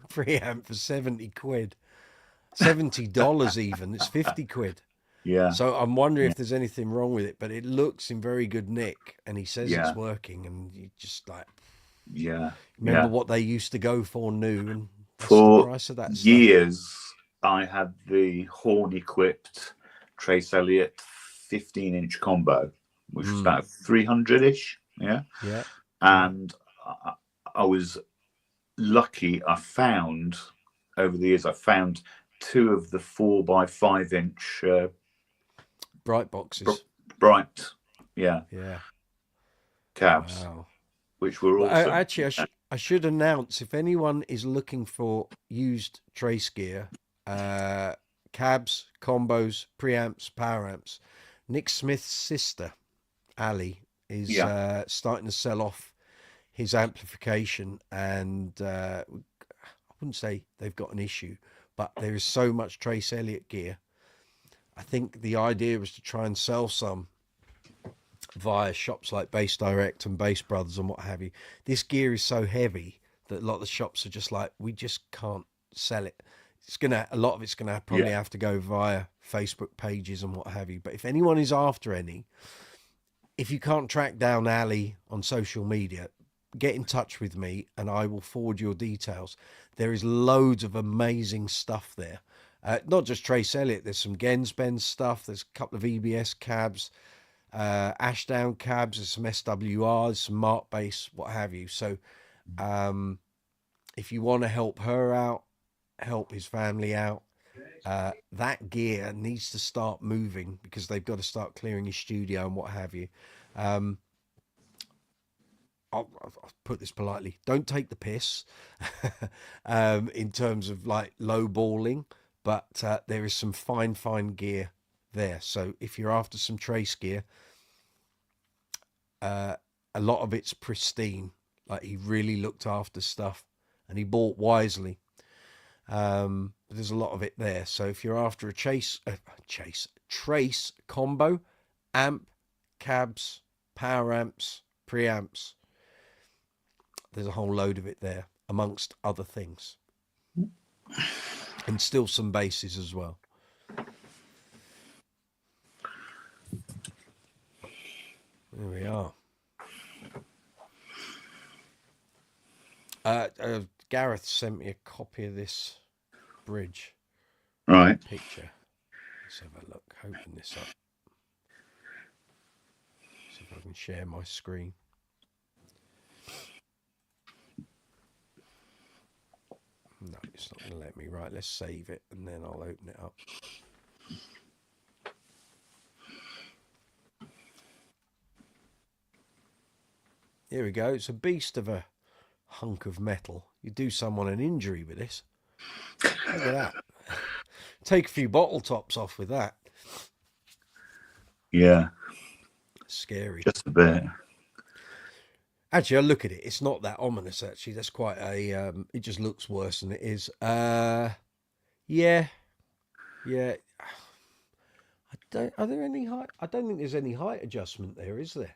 Preamp for 70 quid. $70 even. It's 50 quid. Yeah. So I'm wondering if there's anything wrong with it, but it looks in very good nick, and he says it's working, and you just like, remember what they used to go for new, and that's for the price of that years stuff. I had the horn equipped Trace Elliott 15-inch combo, which was about 300-ish. Yeah. And I was lucky. I found over the years, 2 of the 4x5-inch bright boxes. Bright, cabs, which were awesome. Actually, I should announce, if anyone is looking for used Trace gear, cabs, combos, preamps, power amps, Nick Smith's sister, Ali, is starting to sell off his amplification, and I wouldn't say they've got an issue, but there is so much Trace Elliott gear. I think the idea was to try and sell some via shops like Bass Direct and Bass Brothers and what have you. This gear is so heavy that a lot of the shops are just like, we just can't sell it. A lot of it's gonna probably have to go via Facebook pages and what have you. But if anyone is after any, if you can't track down Ali on social media, get in touch with me and I will forward your details. There is loads of amazing stuff there. Not just Trace Elliott, there's some Gensben stuff, there's a couple of EBS cabs, Ashdown cabs, there's some SWRs, some Mark bass, what have you. So if you want to help her out, help his family out, that gear needs to start moving, because they've got to start clearing his studio and what have you. I'll put this politely, don't take the piss in terms of like lowballing, but there is some fine gear there. So if you're after some Trace gear, a lot of it's pristine. Like, he really looked after stuff and he bought wisely. There's a lot of it there. So if you're after a Trace combo, amp, cabs, power amps, preamps, there's a whole load of it there, amongst other things. And still some basses as well. There we are. Gareth sent me a copy of this bridge. Right. Picture. Let's have a look. Open this up. See if I can share my screen. No, it's not going to let me. Right, let's save it and then I'll open it up. Here we go. It's a beast of a hunk of metal. You do someone an injury with this. Look at that. Take a few bottle tops off with that. Yeah. Scary. Just a bit. Actually, I look at it. It's not that ominous, actually. That's quite a... it just looks worse than it is. Yeah. Are there any height? I don't think there's any height adjustment there, is there?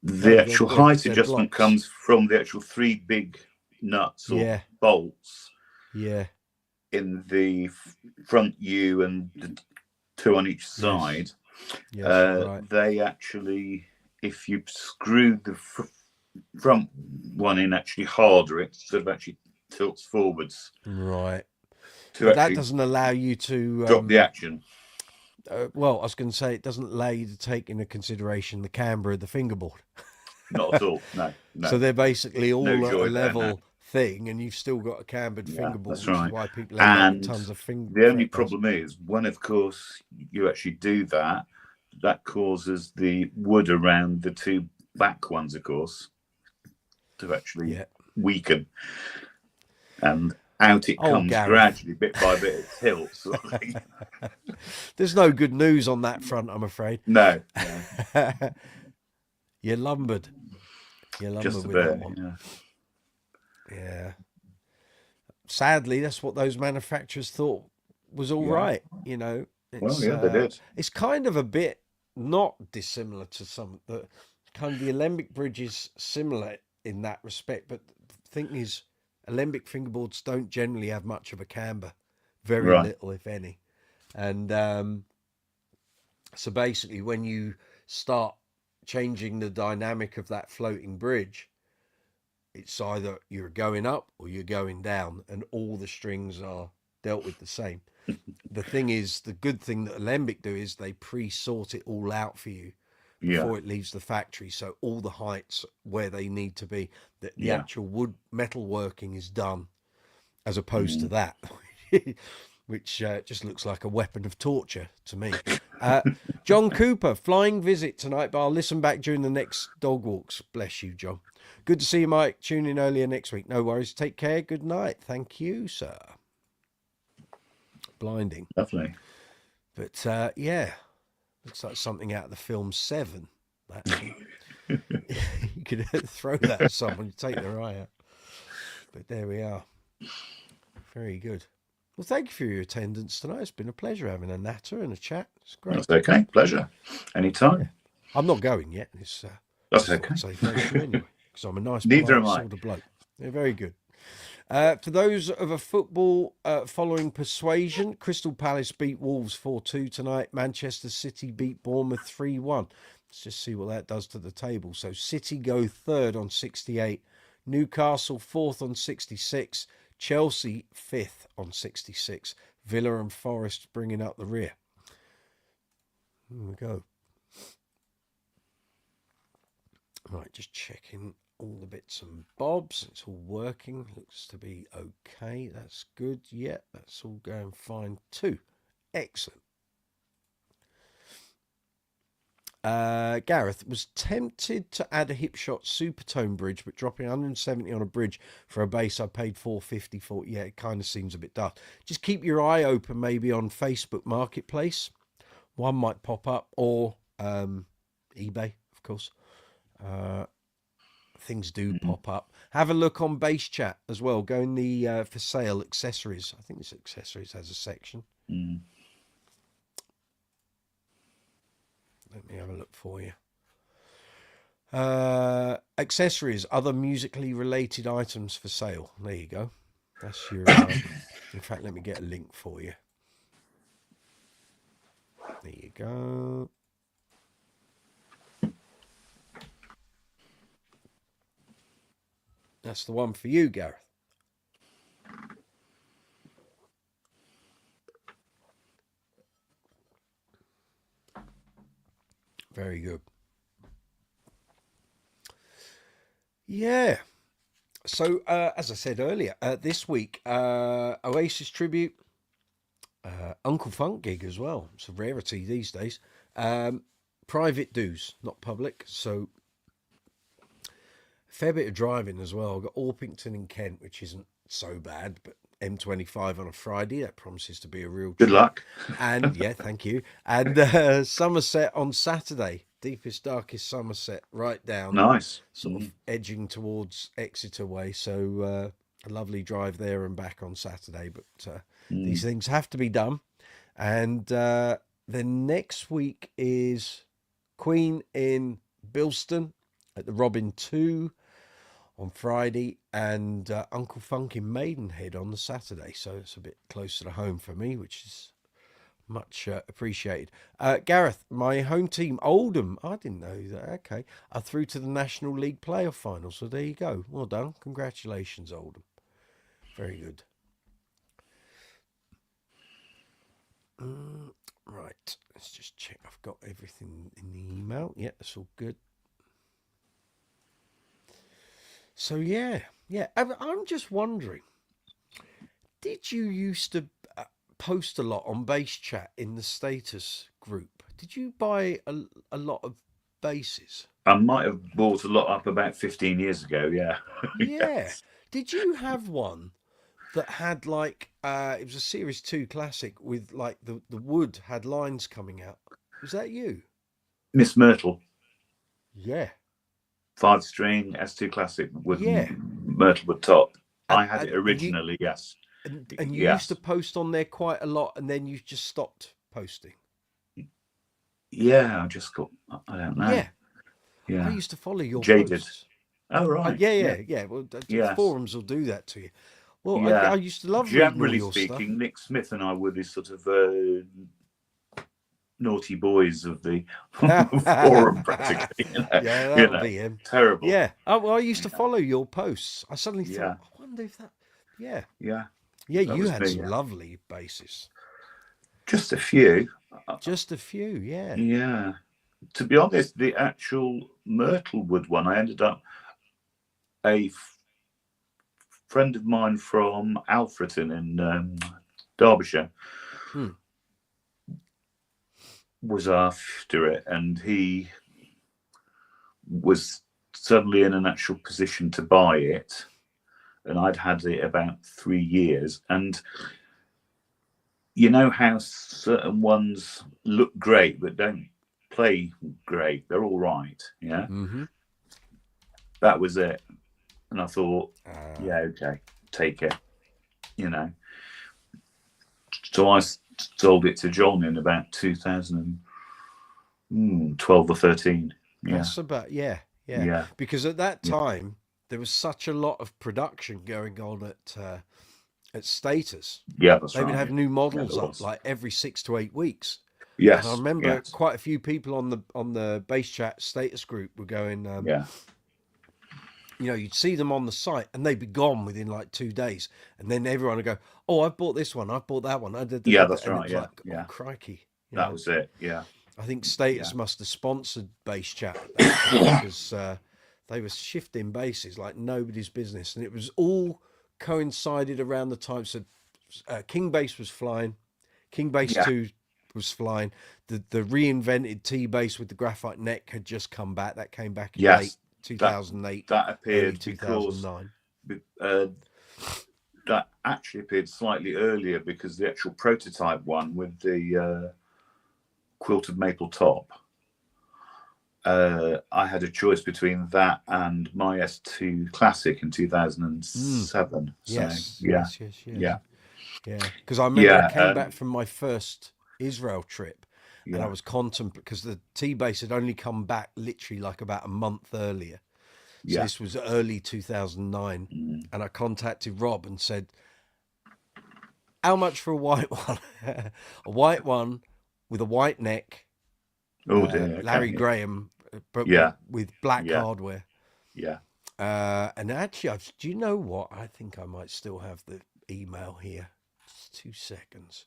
The actual height adjustment comes from the actual 3 big nuts or bolts. Yeah. In the front U and the 2 on each side. Yes, right. They actually, if you screw the front one in actually harder, it sort of actually tilts forwards. Right. But that doesn't allow you to drop the action. Well, I was going to say, it doesn't allow you to take into consideration the camber of the fingerboard. Not at all. No. So they're basically all at a level thing, and you've still got a cambered fingerboard. That's right. Which is why people end up with tons of fingerboards. The only problem is, when of course you actually do that, that causes the wood around the 2 back ones, of course, to actually weaken. And out it comes gradually, bit by bit, it tilts. There's no good news on that front, I'm afraid. No. You're lumbered. Just a with bit, that one. Yeah. Sadly, that's what those manufacturers thought was all right. You know, it's, they did. It's kind of a bit not dissimilar to some the kind of the alembic bridge is similar in that respect, but the thing is, alembic fingerboards don't generally have much of a camber, very little, if any. And so basically, when you start changing the dynamic of that floating bridge, it's either you're going up or you're going down, and all the strings are dealt with the same. The thing is, the good thing that Alembic do is they pre-sort it all out for you before it leaves the factory. So all the heights where they need to be, the actual wood metal working is done, as opposed to that, which just looks like a weapon of torture to me. John Cooper, flying visit tonight, but I'll listen back during the next dog walks. Bless you, John. Good to see you, Mike. Tune in earlier next week. No worries. Take care. Good night. Thank you, sir. Blinding. Lovely. But yeah, looks like something out of the film Seven. That You could throw that at someone, take their eye out. But there we are. Very good. Well, thank you for your attendance tonight. It's been a pleasure having a natter and a chat. It's great. That's okay. Pleasure. Anytime. Yeah. I'm not going yet. It's, That's okay. I'd say thank you anyway, because I'm a nice, Neither polite am I. sort of bloke. They're very good. For those of a football following persuasion, Crystal Palace beat Wolves 4-2 tonight. Manchester City beat Bournemouth 3-1. Let's just see what that does to the table. So City go third on 68, Newcastle fourth on 66, Chelsea fifth on 66, Villa and Forest bringing up the rear. Here we go. Right, just checking all the bits and bobs. It's all working. Looks to be okay. That's good. Yeah, that's all going fine too. Excellent. Gareth was tempted to add a Hipshot Supertone bridge, but dropping 170 on a bridge for a bass I paid $450 for. Yeah, it kind of seems a bit daft. Just keep your eye open, maybe on Facebook Marketplace. One might pop up, or eBay, of course. Things do pop up. Have a look on Bass Chat as well. Go in the for sale accessories. I think this accessories has a section. Let me have a look for you. Accessories, other musically related items for sale. There you go. That's your. In fact, let me get a link for you. There you go. That's the one for you, Gareth. Very good. Yeah. So, as I said earlier, this week, Oasis tribute, Uncle Funk gig as well. It's a rarity these days. Private dues, not public. So, a fair bit of driving as well. I've got Orpington in Kent, which isn't so bad, but M25 on a Friday, that promises to be a real Good luck. And yeah, thank you. And Somerset on Saturday, deepest, darkest Somerset, right down. Nice. Sort of edging towards Exeter way. So a lovely drive there and back on Saturday. But these things have to be done. And then next week is Queen in Bilston at the Robin 2 on Friday, and Uncle Funk in Maidenhead on the Saturday. So it's a bit closer to home for me, which is much appreciated. Gareth, my home team, Oldham, I didn't know that. Okay, are through to the National League playoff final. So there you go. Well done. Congratulations, Oldham. Very good. Right, let's just check. I've got everything in the email. Yeah, that's all good. So yeah. I'm just wondering, did you used to post a lot on Bass Chat in the status group? Did you buy a lot of basses? I might have bought a lot up about 15 years ago. Yeah. Yeah. Yes. Did you have one that had like it was a Series 2 classic with like the wood had lines coming out? Was that you? Miss Myrtle. Yeah. 5-string S2 classic with Yeah. Myrtlewood top. I had it originally, yes. And you used to post on there quite a lot, and then you just stopped posting. Yeah, I just got, I don't know. Yeah. I used to follow your Jaded. posts. Oh, right. Yeah. Well, forums will do that to you. Well, I used to love reading all your speaking, stuff. Nick Smith and I were the sort of naughty boys of the forum, practically. Yeah, that'll be him. Terrible. Yeah. Oh, well, I used to follow your posts. I suddenly thought, I wonder if that. Yeah. Yeah. Yeah, you had some lovely basses. Just a few. Just a few, yeah. Yeah. To be honest, the actual Myrtlewood one, I ended up a friend of mine from Alfreton in Derbyshire was after it, and he was suddenly in an actual position to buy it, and I'd had it about 3 years. And you know how certain ones look great but don't play great? They're all right, yeah. that was it. And I thought, yeah, okay, take it, you know. So I sold it to John in about 2012 or 13. Yeah. That's about, yeah. Because at that time, there was such a lot of production going on at Status. Yeah, that's They would right. have new models there up was. like every 6 to 8 weeks. Yes. And I remember yes. quite a few people on the Bass Chat Status group were going, Yeah. you know, you'd see them on the site and they'd be gone within like 2 days. And then everyone would go, oh, I've bought this one, I've bought that one. Yeah, that's and right. It was Yeah. like, oh, crikey. You That know? was it. Yeah. I think Status must have sponsored Bass Chat at that time because they were shifting bases like nobody's business. And it was all coincided around the time. So Kingbass was flying. Kingbass 2 was flying. The reinvented T-Bass with the graphite neck had just come back. That came back in late 2008. That appeared early 2009. That actually appeared slightly earlier because the actual prototype one with the quilted maple top, I had a choice between that and my S2 Classic in 2007. Yes. Yeah. Because I remember I came back from my first Israel trip, and I was contemplating, because the T-Bass had only come back literally like about a month earlier. So this was early 2009, and I contacted Rob and said, how much for a white one? A white one with a white neck. Oh dear. Larry Graham, but with black hardware. Yeah. And actually, do you know what? I think I might still have the email here. Just 2 seconds.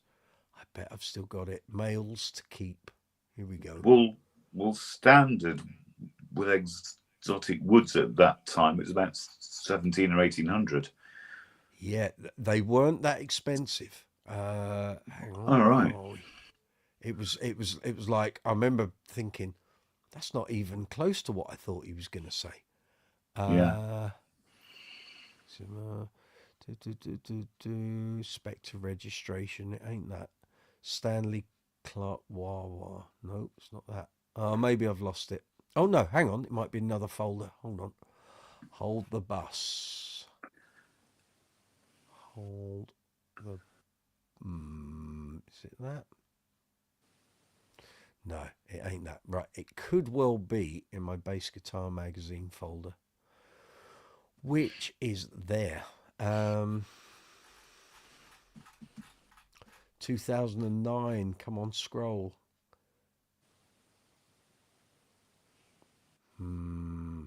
I bet I've still got it. Mails to keep. Here we go. Well, standard with exotic woods at that time, it was about 17 or 1800. Yeah, they weren't that expensive. Hang on. All right. It was like, I remember thinking, that's not even close to what I thought he was going to say. Spectre registration. It ain't that. Stanley Clark Wawa. No, it's not that. Maybe I've lost it. Oh no, hang on. It might be another folder. Hold on. Hold the bus. Hold the. Is it that? No, it ain't that. Right, it could well be in my bass guitar magazine folder, which is there. 2009. Come on, scroll. Nah,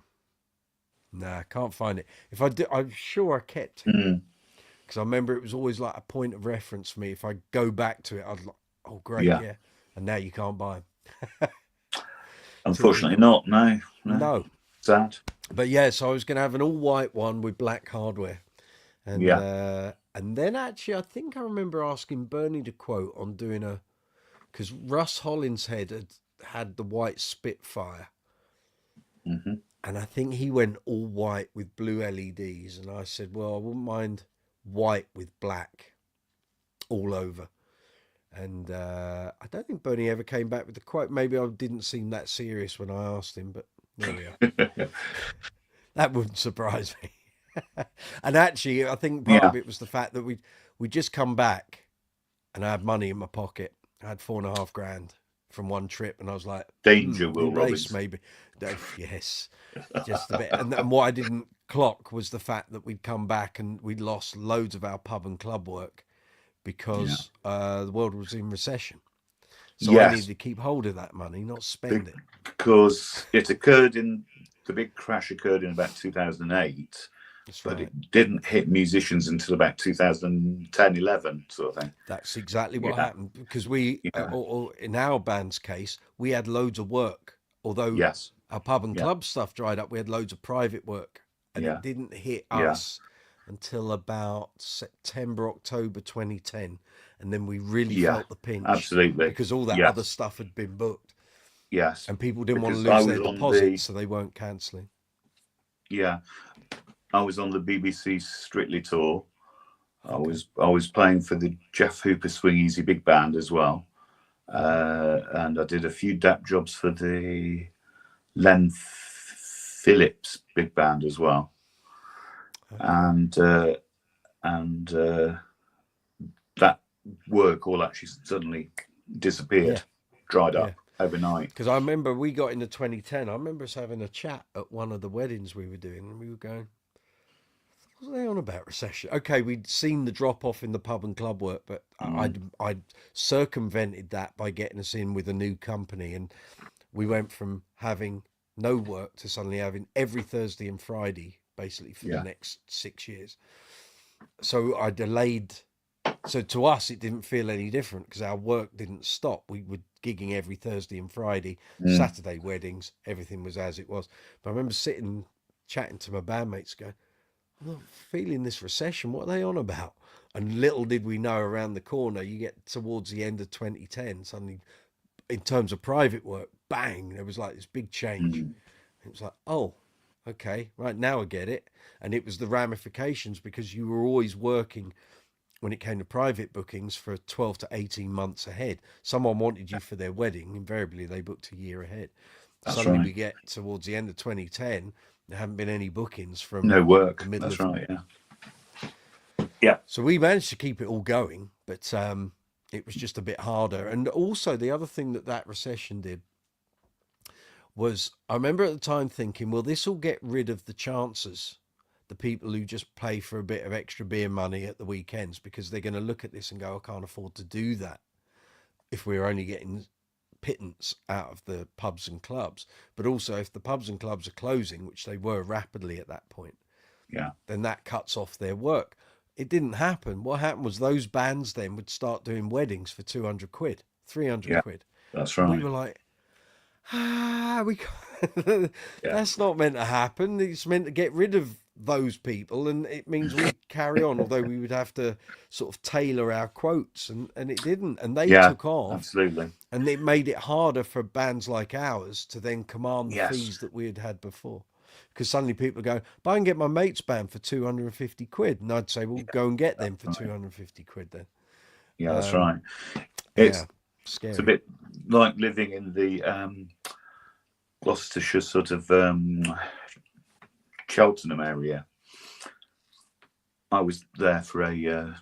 I can't find it. If I do, I'm sure I kept it. Because I remember it was always like a point of reference for me. If I go back to it, I'd like, oh, great, yeah. And now you can't buy them. Unfortunately not, no. Sad. But yeah, so I was going to have an all-white one with black hardware. And and then actually, I think I remember asking Bernie to quote on doing because Russ Hollinshead had the white Spitfire. Mm-hmm. And I think he went all white with blue LEDs. And I said, well, I wouldn't mind white with black all over. And I don't think Bernie ever came back with the quote. Maybe I didn't seem that serious when I asked him, but there we are. That wouldn't surprise me. And actually, I think part of it was the fact that we just come back and I had money in my pocket. I had $4,500 from one trip, and I was like, danger, Will Robbins. Maybe. Yes, just a bit. And what I didn't clock was the fact that we'd come back and we'd lost loads of our pub and club work because the world was in recession. So I needed to keep hold of that money, not spend it. Because the big crash occurred in about 2008. But it didn't hit musicians until about 2010, 11 sort of thing. That's exactly what happened, because we, or in our band's case, we had loads of work. Although our pub and club stuff dried up, we had loads of private work, and it didn't hit us until about September, October 2010, and then we really felt the pinch. Absolutely, because all that other stuff had been booked. Yes, and people didn't want to lose their deposit, so they weren't cancelling. Yeah. I was on the BBC Strictly tour. I was playing for the Jeff Hooper Swing Easy Big Band as well, and I did a few DAP jobs for the Len Phillips big band as well, and that work all actually suddenly disappeared, dried up overnight. Because I remember we got into 2010. I remember us having a chat at one of the weddings we were doing, and we were going, "What are they on about recession?" Okay, we'd seen the drop off in the pub and club work, but I'd circumvented that by getting us in with a new company, and we went from having no work to suddenly having every Thursday and Friday basically for the next 6 years. So I delayed. So to us, it didn't feel any different because our work didn't stop. We were gigging every Thursday and Friday, Saturday weddings, everything was as it was. But I remember sitting, chatting to my bandmates going, I'm not feeling this recession. What are they on about? And little did we know around the corner, you get towards the end of 2010, suddenly, in terms of private work, bang, there was like this big change. It was like, oh, okay, right, now I get it. And it was the ramifications because you were always working when it came to private bookings for 12 to 18 months ahead. Someone wanted you for their wedding. Invariably, they booked a year ahead. Suddenly we get towards the end of 2010, there haven't been any bookings from no work. The middle That's of... right, yeah. So we managed to keep it all going, but it was just a bit harder. And also the other thing that recession did was, I remember at the time thinking, well, this will get rid of the chances, the people who just pay for a bit of extra beer money at the weekends, because they're going to look at this and go, I can't afford to do that if we're only getting pittance out of the pubs and clubs. But also if the pubs and clubs are closing, which they were rapidly at that point, then that cuts off their work. It didn't happen. What happened was those bands then would start doing weddings for 200 quid, 300 quid. That's right. We were like, that's not meant to happen. It's meant to get rid of those people, and it means we carry on, although we would have to sort of tailor our quotes, and it didn't, and they took off. Absolutely. And it made it harder for bands like ours to then command the fees that we had before, because suddenly people go, but I can get my mate's band for 250 quid, and I'd say, well, go and get them for 250 quid then. That's right. It's scary. It's a bit like living in the Gloucestershire sort of Cheltenham area. I was there for a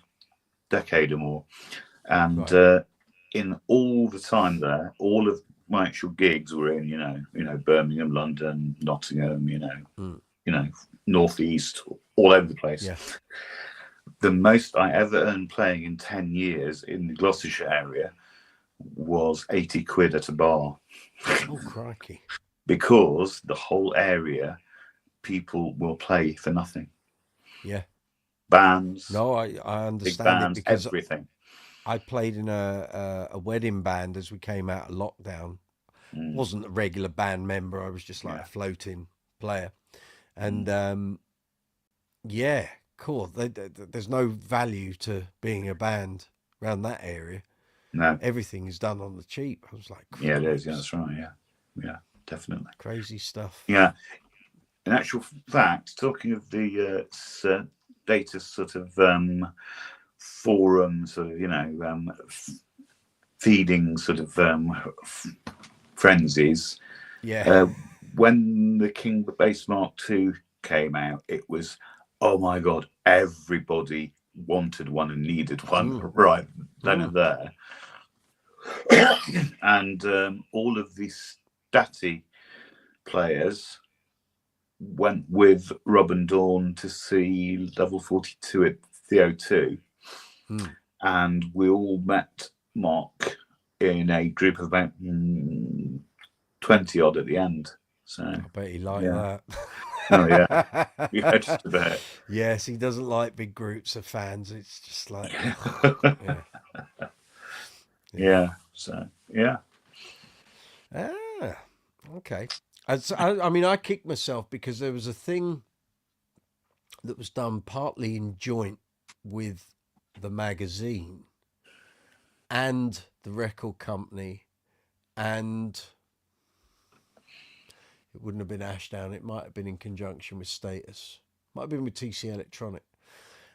decade or more, and in all the time there, all of my actual gigs were in, you know, Birmingham, London, Nottingham, you know, Northeast, all over the place. Yeah. The most I ever earned playing in 10 years in the Gloucestershire area was 80 quid at a bar. Oh, crikey. Because the whole area, people will play for nothing. Yeah. Bands. No, I understand big bands, it, because everything. I played in a wedding band as we came out of lockdown. Wasn't a regular band member. I was just like a floating player. And cool. There's no value to being a band around that area. No. Everything is done on the cheap. I was like, yeah, it is. Yeah, that's right. Yeah, definitely. Crazy stuff. Yeah. In actual fact, talking of the data sort of forums, or, you know, feeding sort of frenzies. Yeah. When the Kingbass Mark II came out, it was, oh my God, everybody wanted one and needed one right then and there. And all of these statty players went with Rob and Dawn to see Level 42 at the O2. And we all met Mark in a group of about 20 odd at the end. So I bet he liked that. Oh yeah, yeah, just about. Yes, he doesn't like big groups of fans. It's just like, So yeah. Okay. I mean, I kicked myself because there was a thing that was done partly in joint with the magazine and the record company, and it wouldn't have been Ashdown. It might have been in conjunction with Status. Might have been with TC Electronic.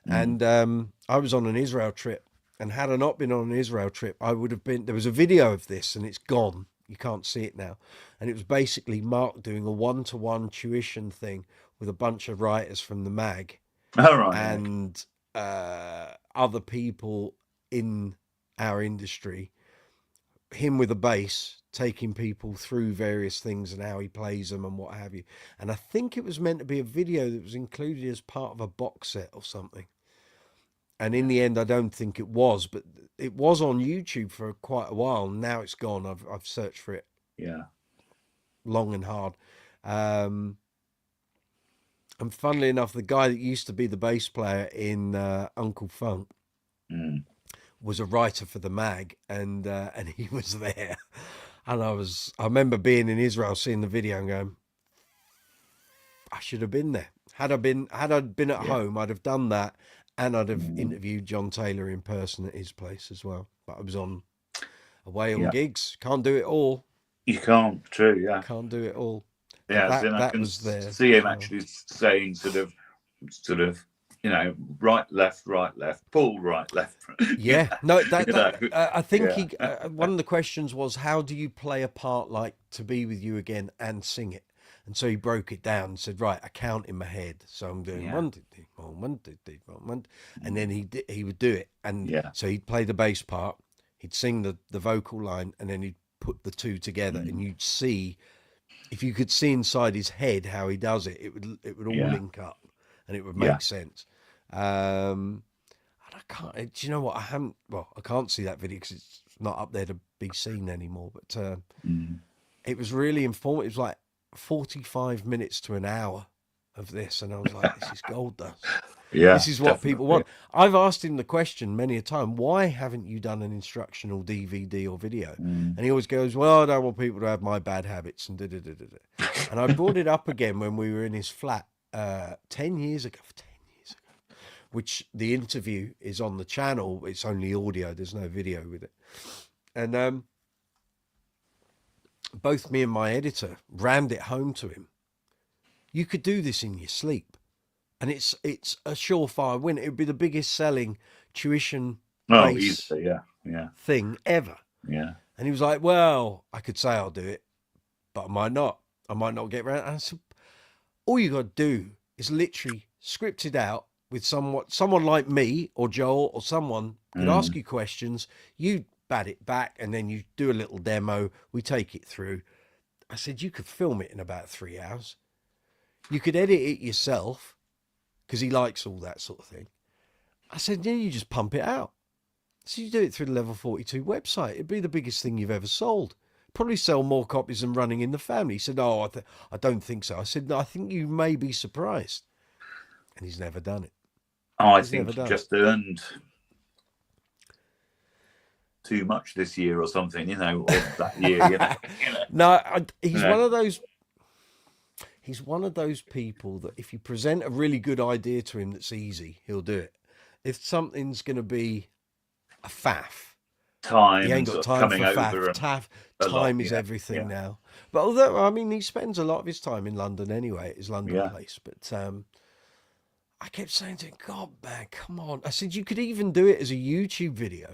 And I was on an Israel trip, and had I not been on an Israel trip, I would have been. There was a video of this, and it's gone. You can't see it now. And it was basically Mark doing a one-to-one tuition thing with a bunch of writers from the mag All right. and other people in our industry. Him with a bass, taking people through various things and how he plays them and what have you. And I think it was meant to be a video that was included as part of a box set or something. And in the end, I don't think it was, but it was on YouTube for quite a while. Now it's gone. I've searched for it. Yeah. Long and hard. And funnily enough, the guy that used to be the bass player in Uncle Funk was a writer for the mag, and he was there. And I remember being in Israel, seeing the video and going, I should have been there. Had I been at home, I'd have done that. And I'd have interviewed John Taylor in person at his place as well. But I was away on gigs. Can't do it all. You can't. True. Yeah. Can't do it all. Yeah. That was there. See him actually saying sort of, right, left, pull, right, left. Yeah. No, I think one of the questions was, how do you play a part like To Be With You Again and sing it? And so he broke it down and said, right, I count in my head. So I'm doing 1, 2, 3, 4, 1, 2, 3, 4, 1. And then he would do it. And so he'd play the bass part, he'd sing the vocal line, and then he'd put the two together. And you'd see, if you could see inside his head how he does it, it would all link up and it would make sense. And I can't, do you know what? I can't see that video because it's not up there to be seen anymore. But it was really informative. It was like 45 minutes to an hour of this, and I was like, this is gold dust. This is what people want. I've asked him the question many a time, why haven't you done an instructional DVD or video? And he always goes, well, I don't want people to have my bad habits and and I brought it up again when we were in his flat 10 years ago, which the interview is on the channel. It's only audio, there's no video with it. And both me and my editor rammed it home to him. You could do this in your sleep, and it's a surefire win. It would be the biggest selling tuition thing ever. Yeah. And he was like, well, I could say I'll do it, but I might not get around. And I said, all you got to do is literally script it out with someone like me or Joel or someone could ask you questions. You bat it back, and then you do a little demo. We take it through. I said, you could film it in about 3 hours. You could edit it yourself, because he likes all that sort of thing. I said, yeah, you just pump it out. So you do it through the Level 42 website. It'd be the biggest thing you've ever sold. Probably sell more copies than Running in the Family. He said, oh, I don't think so. I said, no, I think you may be surprised. And he's never done it. Oh, I think he just earned too much this year or something, or that year. No, he's one of those. He's one of those people that if you present a really good idea to him that's easy, he'll do it. If something's going to be a faff, he ain't got time for faff. Time is everything now. But although, I mean, he spends a lot of his time in London anyway, at his London place. But I kept saying to him, God, man, come on. I said, you could even do it as a YouTube video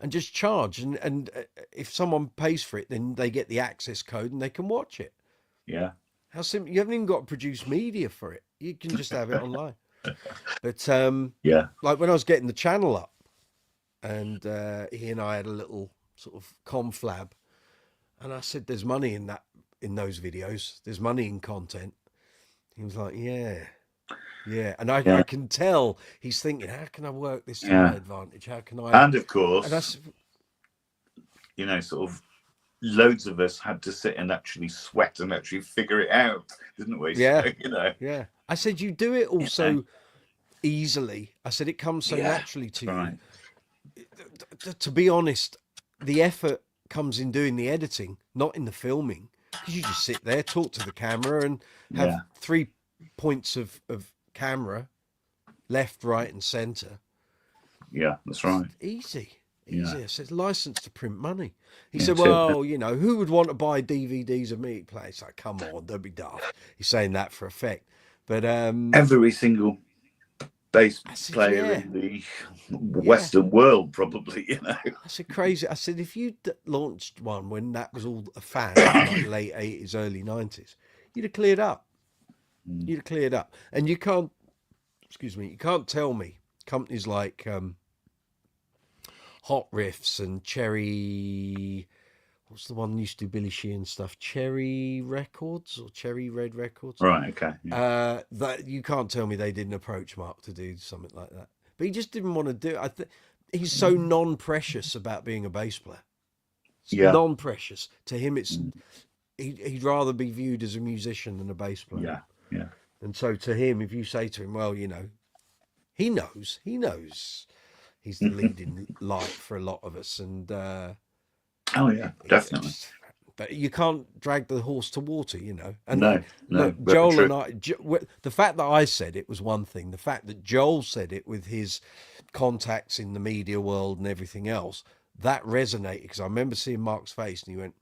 and just charge. And if someone pays for it, then they get the access code and they can watch it. Yeah. How simple. You haven't even got to produce media for it. You can just have it online. But like when I was getting the channel up, and he and I had a little sort of conflab, and I said, there's money in those videos. There's money in content. He was like, yeah. And I can tell he's thinking, how can I work this to my advantage? How can I? And of course, sort of loads of us had to sit and actually sweat and actually figure it out, didn't we? Yeah. So, yeah. I said, you do it also easily. I said, it comes so naturally to you. To be honest, the effort comes in doing the editing, not in the filming. Because you just sit there, talk to the camera, and have 3 points of camera, left, right, and center. Yeah, that's right. It's easy. I said, license to print money. He said, well, who would want to buy DVDs of me play? It's like, come on, don't be daft. He's saying that for effect. But every single bass I said, player yeah, in the yeah. Western world, probably. I said, crazy. I said, if you launched one when that was all a fad, like late 80s, early 90s, you'd have cleared up. Mm. You'd have cleared up. And you can't, excuse me, you can't tell me companies like Hot Riffs and Cherry, what's the one that used to do Billy Sheehan stuff? Cherry Records or Cherry Red Records? Right. Okay. Yeah. That you can't tell me they didn't approach Mark to do something like that. But he just didn't want to do it. He's so non-precious about being a bass player. It's Yeah. non-precious. To him, it's he'd rather be viewed as a musician than a bass player. Yeah. Yeah. And so to him, if you say to him, well, he knows he's the leading light for a lot of us. And Oh yeah, definitely. but you can't drag the horse to water, And No. look, Very Joel true. and I, the fact that I said it was one thing. The fact that Joel said it with his contacts in the media world and everything else, that resonated because I remember seeing Mark's face and he went,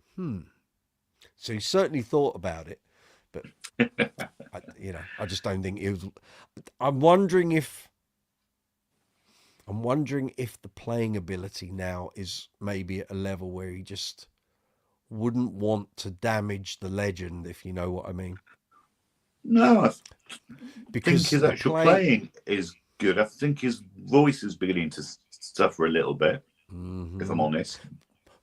So he certainly thought about it, but I just don't think it was. I'm wondering if the playing ability now is maybe at a level where he just wouldn't want to damage the legend, if you know what I mean. No, I Because think his actual playing is good. I think his voice is beginning to suffer a little bit, if I'm honest.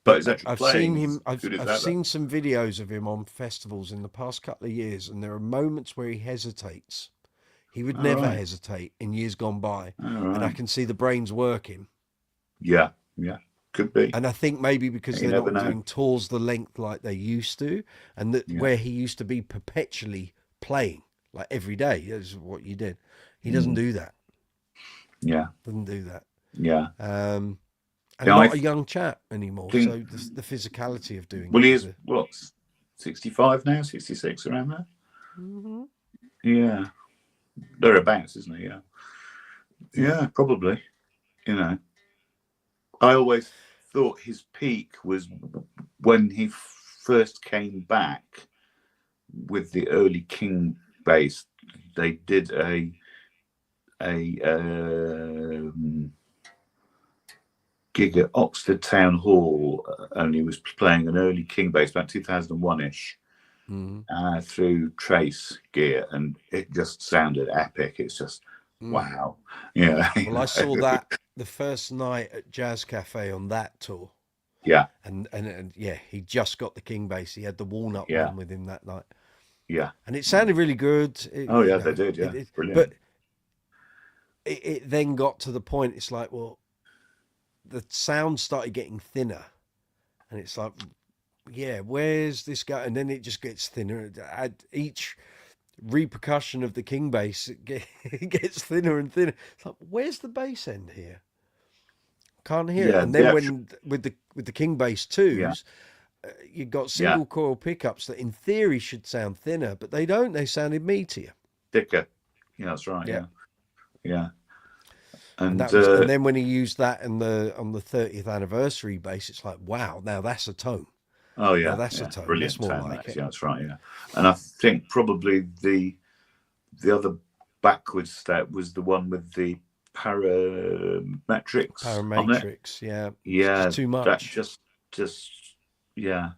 But his actual playing I've seen some videos of him on festivals in the past couple of years, and there are moments where he hesitates. He would never hesitate in years gone by, and I can see the brains working. Yeah, could be. And I think maybe because they're not doing tours the length like they used to, and that where he used to be perpetually playing, like every day, is what you did. He doesn't do that. Yeah, doesn't do that. Yeah. And not a young chap anymore. So the physicality of doing. Well, he is what, 65 now, 66 around there. Mm-hmm. Yeah, thereabouts, isn't he? Yeah, probably. I always thought his peak was when he first came back with the early Kingbass. They did a gig at Oxford Town Hall, and he was playing an early Kingbass about 2001-ish through Trace gear, and it just sounded epic. It's just wow. Yeah. Well, I saw that the first night at Jazz Cafe on that tour. Yeah. And yeah, he just got the Kingbass. He had the walnut one with him that night. Yeah. And it sounded really good. They did. Yeah. Brilliant. But it then got to the point, it's like, well, the sound started getting thinner. And it's like, yeah, where's this guy? And then it just gets thinner. Each repercussion of the Kingbass, it gets thinner and thinner. It's like, where's the bass end here? Can't hear it. And then when with the Kingbass 2s, you've got single coil pickups that in theory should sound thinner, but they don't. They sounded meatier, thicker. Yeah, that's right. Yeah. And then when he used that on the 30th anniversary bass, it's like, wow, now that's a tone. Oh yeah, now that's a tone. Brilliant that's more tone. like it. Yeah, that's right. Yeah, and I think probably the other backwards step was the one with the parametrics. Yeah. Yeah, too much. That just yeah.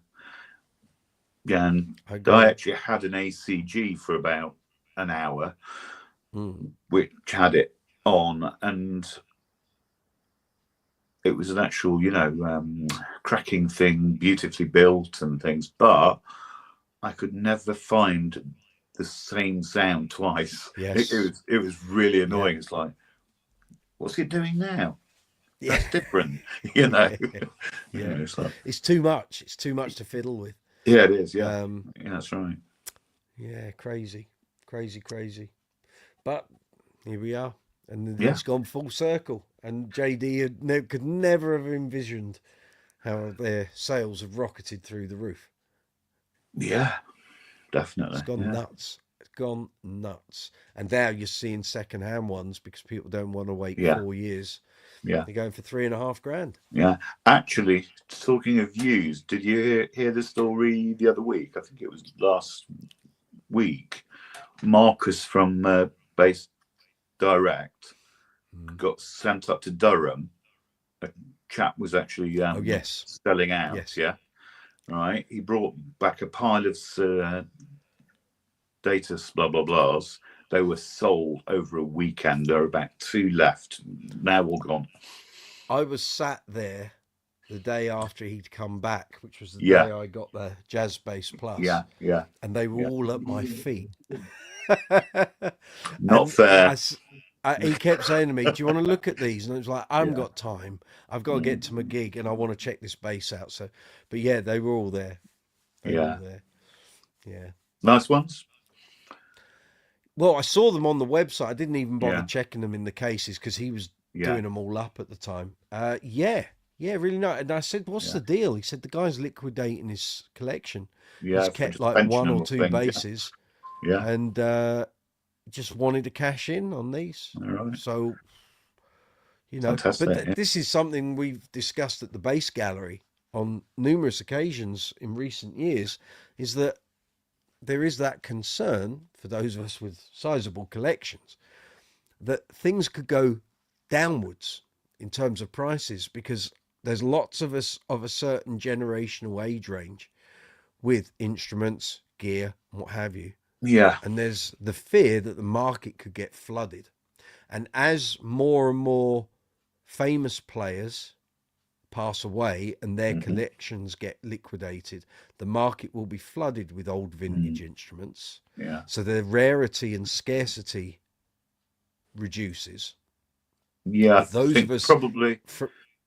And I actually had an ACG for about an hour, which had it on, and it was an actual, cracking thing, beautifully built and things, but I could never find the same sound twice. Yes. It was really annoying. It's like, what's it doing now? That's different, It's too much. It's too much to fiddle with. Yeah, it is. Yeah, that's right. Yeah, crazy. But here we are, and it's gone full circle. And JD could never have envisioned how their sales have rocketed through the roof. Yeah, definitely. It's gone nuts. It's gone nuts. And now you're seeing second-hand ones because people don't want to wait 4 years. Yeah, they're going for $3,500. Yeah, actually, talking of used, did you hear the story the other week? I think it was last week. Marcus from Bass Direct got sent up to Durham. A chap was actually Oh yes, selling out. yes. Yeah, right. He brought back a pile of data blah blah blahs. They were sold over a weekend. There are about 2 left. Now all gone. I was sat there the day after he'd come back, which was the Yeah, day I got the Jazz Bass Plus, yeah, yeah, and they were yeah. all at my feet. Not And fair. he kept saying to me, "Do you want to look at these?" And I was like, "I haven't Yeah. got time. I've got to get to my gig, and I want to check this bass out." So, but yeah, they were all there. They were all there. Yeah. Nice ones. Well, I saw them on the website. I didn't even bother Yeah. checking them in the cases because he was Yeah. doing them all up at the time. Yeah, really nice. And I said, "What's the deal?" He said, "The guy's liquidating his collection. Yeah. He's kept like 1 or 2 bases, Yeah. and just wanted to cash in on these." All right. So, Fantastic. but this is something we've discussed at the Bass Gallery on numerous occasions in recent years, is that there is that concern for those of us with sizable collections that things could go downwards in terms of prices, because there's lots of us of a certain generational age range with instruments, gear, and what have you. Yeah. And there's the fear that the market could get flooded. And as more and more famous players pass away and their collections get liquidated, the market will be flooded with old vintage instruments. Yeah. So the rarity and scarcity reduces. Yeah. But those of us probably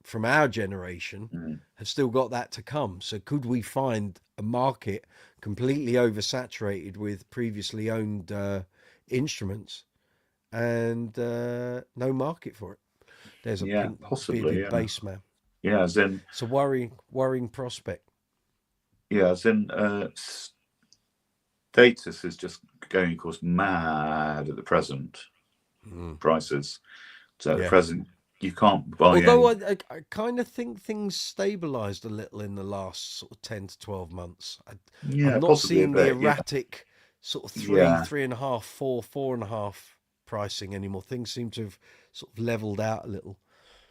from our generation have still got that to come. So could we find a market completely oversaturated with previously owned instruments and no market for it? There's a pink bearded bass man. Yeah, as in it's a worrying prospect. Yeah, as in status is just going, of course, mad at the present prices. So at present, you can't buy. Although I kind of think things stabilised a little in the last sort of 10 to 12 months. I'm not seeing the erratic sort of 3.5, 4.5 pricing anymore. Things seem to have sort of levelled out a little.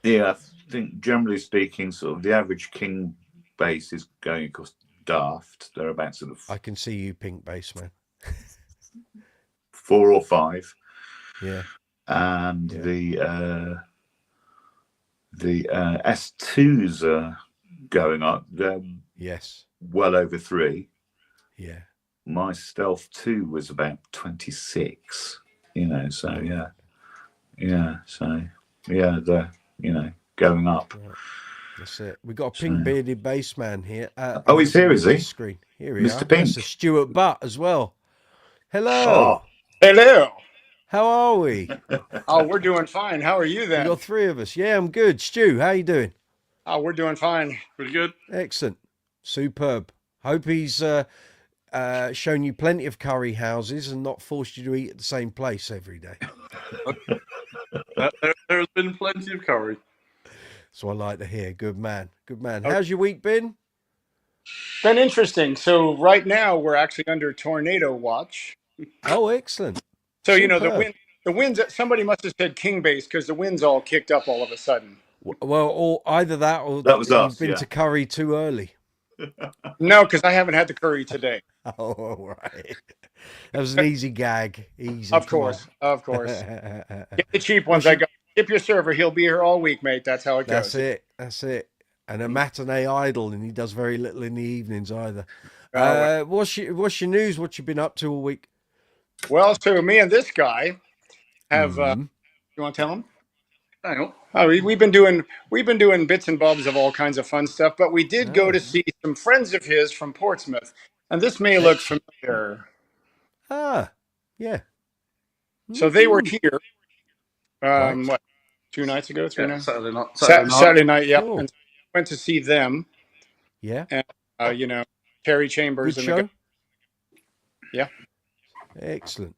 Yeah, I think generally speaking, sort of the average King bass is going, of course, daft. They're about sort of. I can see you, pink bass man. 4 or 5. Yeah. And the S2s are going up. They're well over 3. Yeah. My Stealth 2 was about 26. So they're going up. Right. That's it. We got a pink bearded bass man here. He's here, is he? Screen. Here we Mr. are. Pink. That's a Stuart Butt as well. Hello. Oh, hello. How are we? Oh, we're doing fine. How are you then? We got 3 of us. Yeah, I'm good. Stu, how you doing? Oh, we're doing fine. Pretty good. Excellent. Superb. Hope he's shown you plenty of curry houses and not forced you to eat at the same place every day. There's been plenty of curry. So I like to hear. Good man. Good man. How's your week been? Been interesting. So right now we're actually under tornado watch. Oh, excellent. So the winds. Somebody must have said Kingbass because the winds all kicked up all of a sudden. Well, or either that or that was you've been to curry too early. No, because I haven't had the curry today. Oh, all right. That was an easy gag. Easy. Of course. Get the cheap ones. I got. Tip your server. He'll be here all week, mate. That's how it goes. That's it. And a matinee idol, and he does very little in the evenings either. What's your news? What you been up to all week? Well, so me and this guy have. You want to tell him? Hang on. Oh, we've been doing bits and bobs of all kinds of fun stuff, but we did go to see some friends of his from Portsmouth, and this may look familiar. Ah, yeah. So they were here. What? 2 nights ago? 3 nights? Saturday night. Saturday night. Yeah. Cool. And went to see them. Yeah. And Terry Chambers. Good show. Yeah. Excellent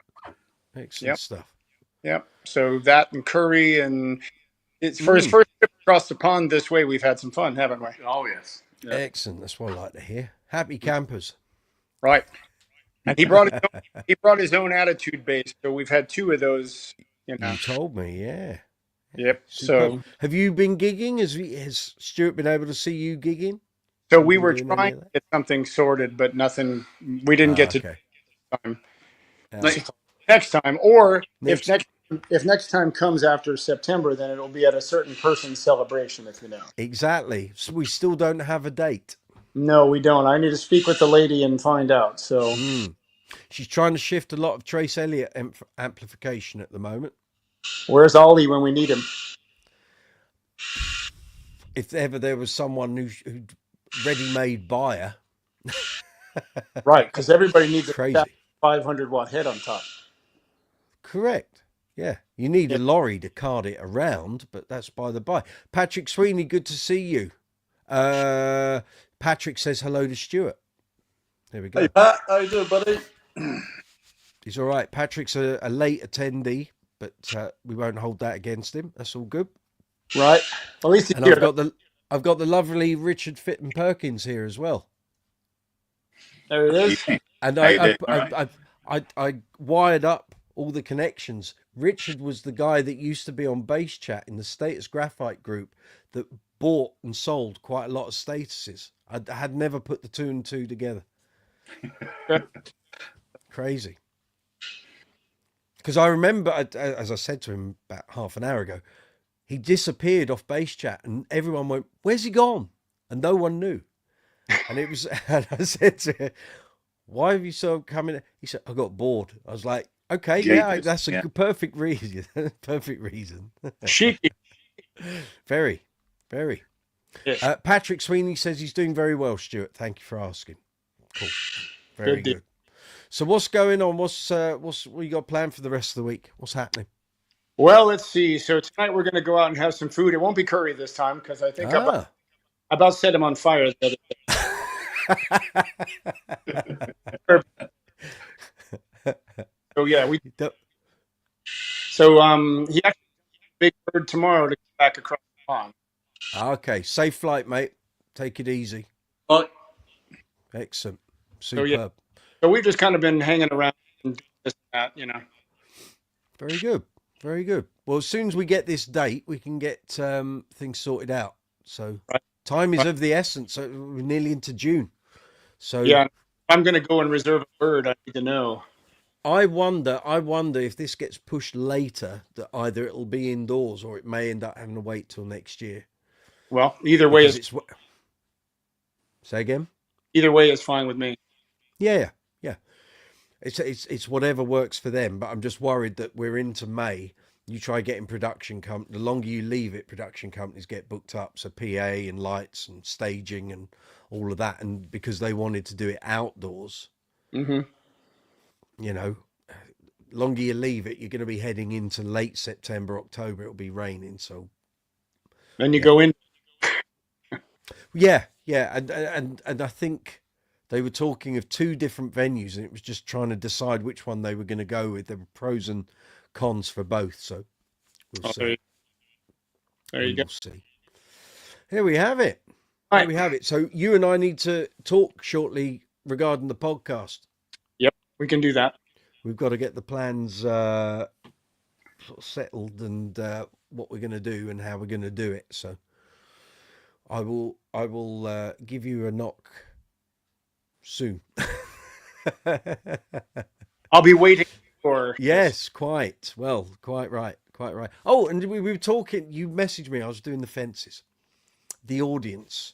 stuff. Yep. So that and curry, and it's for his first trip across the pond this way. We've had some fun, haven't we? Oh yes. Yeah. Excellent. That's what I like to hear. Happy campers. Right. And he brought his own attitude bass. So we've had 2 of those. You told me, yeah. Yep. Superb. Have you been gigging? Has Stuart been able to see you gigging? So Have we you been were doing any trying of to that? get something sorted, but nothing. We didn't get to Okay. time. Next, Next time, or Next. if next time comes after September, then it'll be at a certain person's celebration. If you know. Exactly. So we still don't have a date. No, we don't. I need to speak with the lady and find out. So She's trying to shift a lot of Trace Elliott amplification at the moment. where's Ollie when we need him? If ever there was someone who ready-made buyer, Right, because everybody needs a crazy. 500-watt head on top. Correct. Yeah, you need Yeah. a lorry to cart it around, but that's by the by. Patrick Sweeney, good to see you. Patrick says hello to Stuart. There we go. hey Pat, how you doing, buddy? He's all right. Patrick's a late attendee, but we won't hold that against him. That's all good. Right. At least he's And here. I've got the lovely Richard Fitton Perkins here as well. There it is. And How you doing? I wired up all the connections. Richard was the guy that used to be on Bass Chat in the Status Graphite group that bought and sold quite a lot of statuses. I had never put the two and two together. Crazy. Because I remember, as I said to him about half an hour ago, he disappeared off Bass Chat and everyone went, "Where's he gone?" And no one knew. And it was, and I said to him, "Why have you so come in?" He said, "I got bored." I was like, "Okay, yeah, that's a perfect reason." Perfect reason. Cheeky. Very, very. Yes. Patrick Sweeney says he's doing very well, Stuart. Thank you for asking. Cool. Very good. So what's going on? What's what you got planned for the rest of the week? What's happening? Well, let's see. So tonight we're going to go out and have some food. It won't be curry this time because I think I about set him on fire the other day. So yeah, So he actually big bird tomorrow to get back across the pond. Okay, safe flight, mate. Take it easy. Right. Excellent. So, Superb. So we've just kind of been hanging around and doing this and that, you know. Very good. Very good. Well, as soon as we get this date, we can get things sorted out. So time is of the essence. So we're nearly into June. So yeah, I'm going to go and reserve a bird. I need to know. I wonder if this gets pushed later, that either it'll be indoors or it may end up having to wait till next year. Well, either way Say again? Either way is fine with me. Yeah. It's whatever works for them, but I'm just worried that we're into May. You try getting production the longer you leave it, production companies get booked up. So PA and lights and staging and all of that. And because they wanted to do it outdoors, you know, longer you leave it, you're going to be heading into late September, October. It'll be raining. So then you go in. Yeah. And I think they were talking of two different venues, and it was just trying to decide which one they were going to go with. There were pros and cons for both, so we'll see. There you go. See. Here we have it. All Here we have it. So you and I need to talk shortly regarding the podcast. Yep, we can do that. We've got to get the plans sort of settled and what we're going to do and how we're going to do it. So I will give you a knock soon. I'll be waiting for. Yes, quite right. Oh, and we were talking, you messaged me, I was doing the fences, the audience.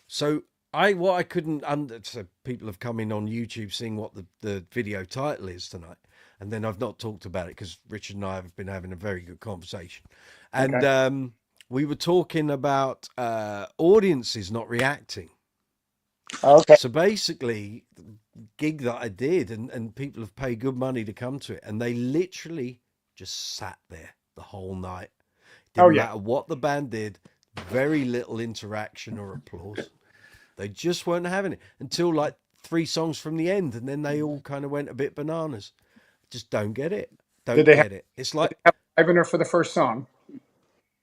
So what I couldn't so people have come in on YouTube seeing what the video title is tonight, and then I've not talked about it because Richard and I have been having a very good conversation, and we were talking about audiences not reacting. Okay. So basically, the gig that I did, and people have paid good money to come to it, and they literally just sat there the whole night. Didn't matter what the band did, very little interaction or applause. They just weren't having it until like 3 songs from the end, and then they all kind of went a bit bananas. Just don't get it. Don't get it. It's like, did they have livener for the first song?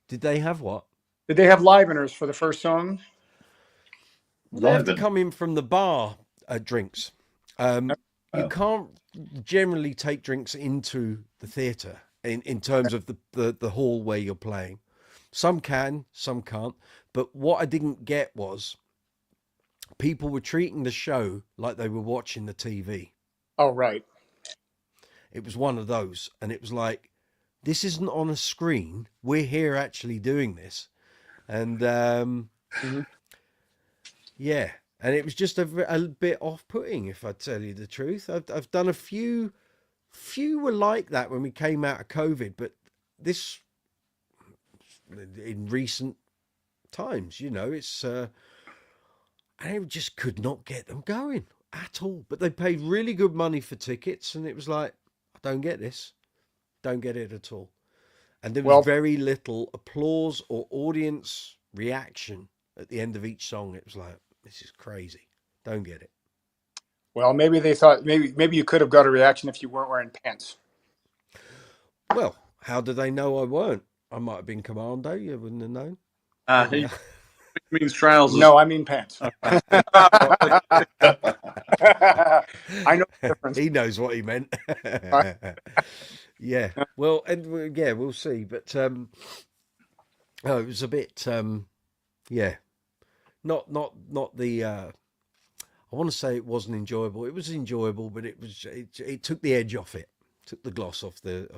Did they have what? Did they have liveners for the first song? They have to come in from the bar drinks. You can't generally take drinks into the theatre in terms of the hall where you're playing. Some can, some can't. But what I didn't get was people were treating the show like they were watching the TV. Oh, right. It was one of those. And it was like, this isn't on a screen. We're here actually doing this. And yeah. And it was just a bit off-putting, if I tell you the truth. I've done a few were like that when we came out of COVID, but this in recent times, you know, it's I just could not get them going at all. But they paid really good money for tickets, and it was like, I don't get this, don't get it at all. And there was very little applause or audience reaction at the end of each song. It was like, this is crazy, don't get it. Well, maybe they thought maybe you could have got a reaction if you weren't wearing pants. Well, how did they know I weren't? I might have been commando. You wouldn't have known. He means trousers. No, I mean pants. I know the difference. He knows what he meant. Yeah. Well, and yeah, we'll see. But it was a bit, yeah, not the. I want to say it wasn't enjoyable. It was enjoyable, but it took the edge off it, took the gloss off the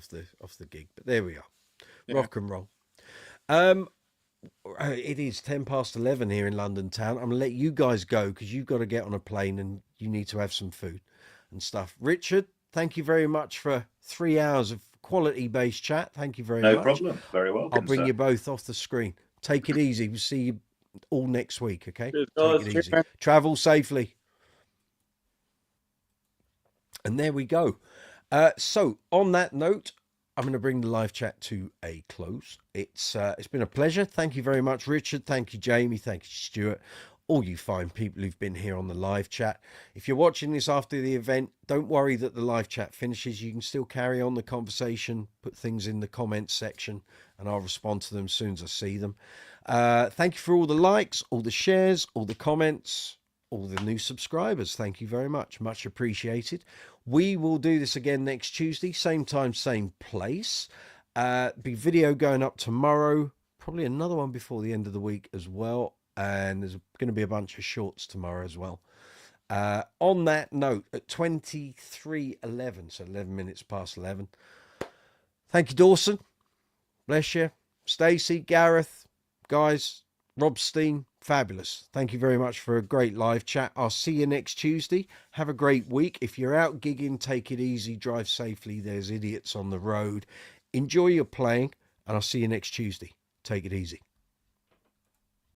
gig. But there we are, rock and roll. It is 11:10 here in London town. I'm gonna let you guys go because you've got to get on a plane and you need to have some food and stuff. Richard, thank you very much for 3 hours of quality bass chat. Thank you very much. No problem. Very welcome. I'll bring you both off the screen. Take it easy. We'll see you all next week. Okay. Cheers, Take guys. it easy. Travel safely. And there we go. So on that note, I'm going to bring the live chat to a close. It's been a pleasure. Thank you very much, Richard. Thank you, Jamie. Thank you, Stuart. All you fine people who've been here on the live chat. If you're watching this after the event, don't worry that the live chat finishes. You can still carry on the conversation, put things in the comments section, and I'll respond to them as soon as I see them. Thank you for all the likes, all the shares, all the comments, all the new subscribers. Thank you very much. Much appreciated. We will do this again next Tuesday, same time, same place. Be video going up tomorrow, probably another one before the end of the week as well. And there's going to be a bunch of shorts tomorrow as well. On that note, at 23:11, so 11 minutes past 11. Thank you, Dawson. Bless you. Stacey, Gareth, guys, Rob Steen, fabulous. Thank you very much for a great live chat. I'll see you next Tuesday. Have a great week. If you're out gigging, take it easy, drive safely. There's idiots on the road. Enjoy your playing, and I'll see you next Tuesday. Take it easy.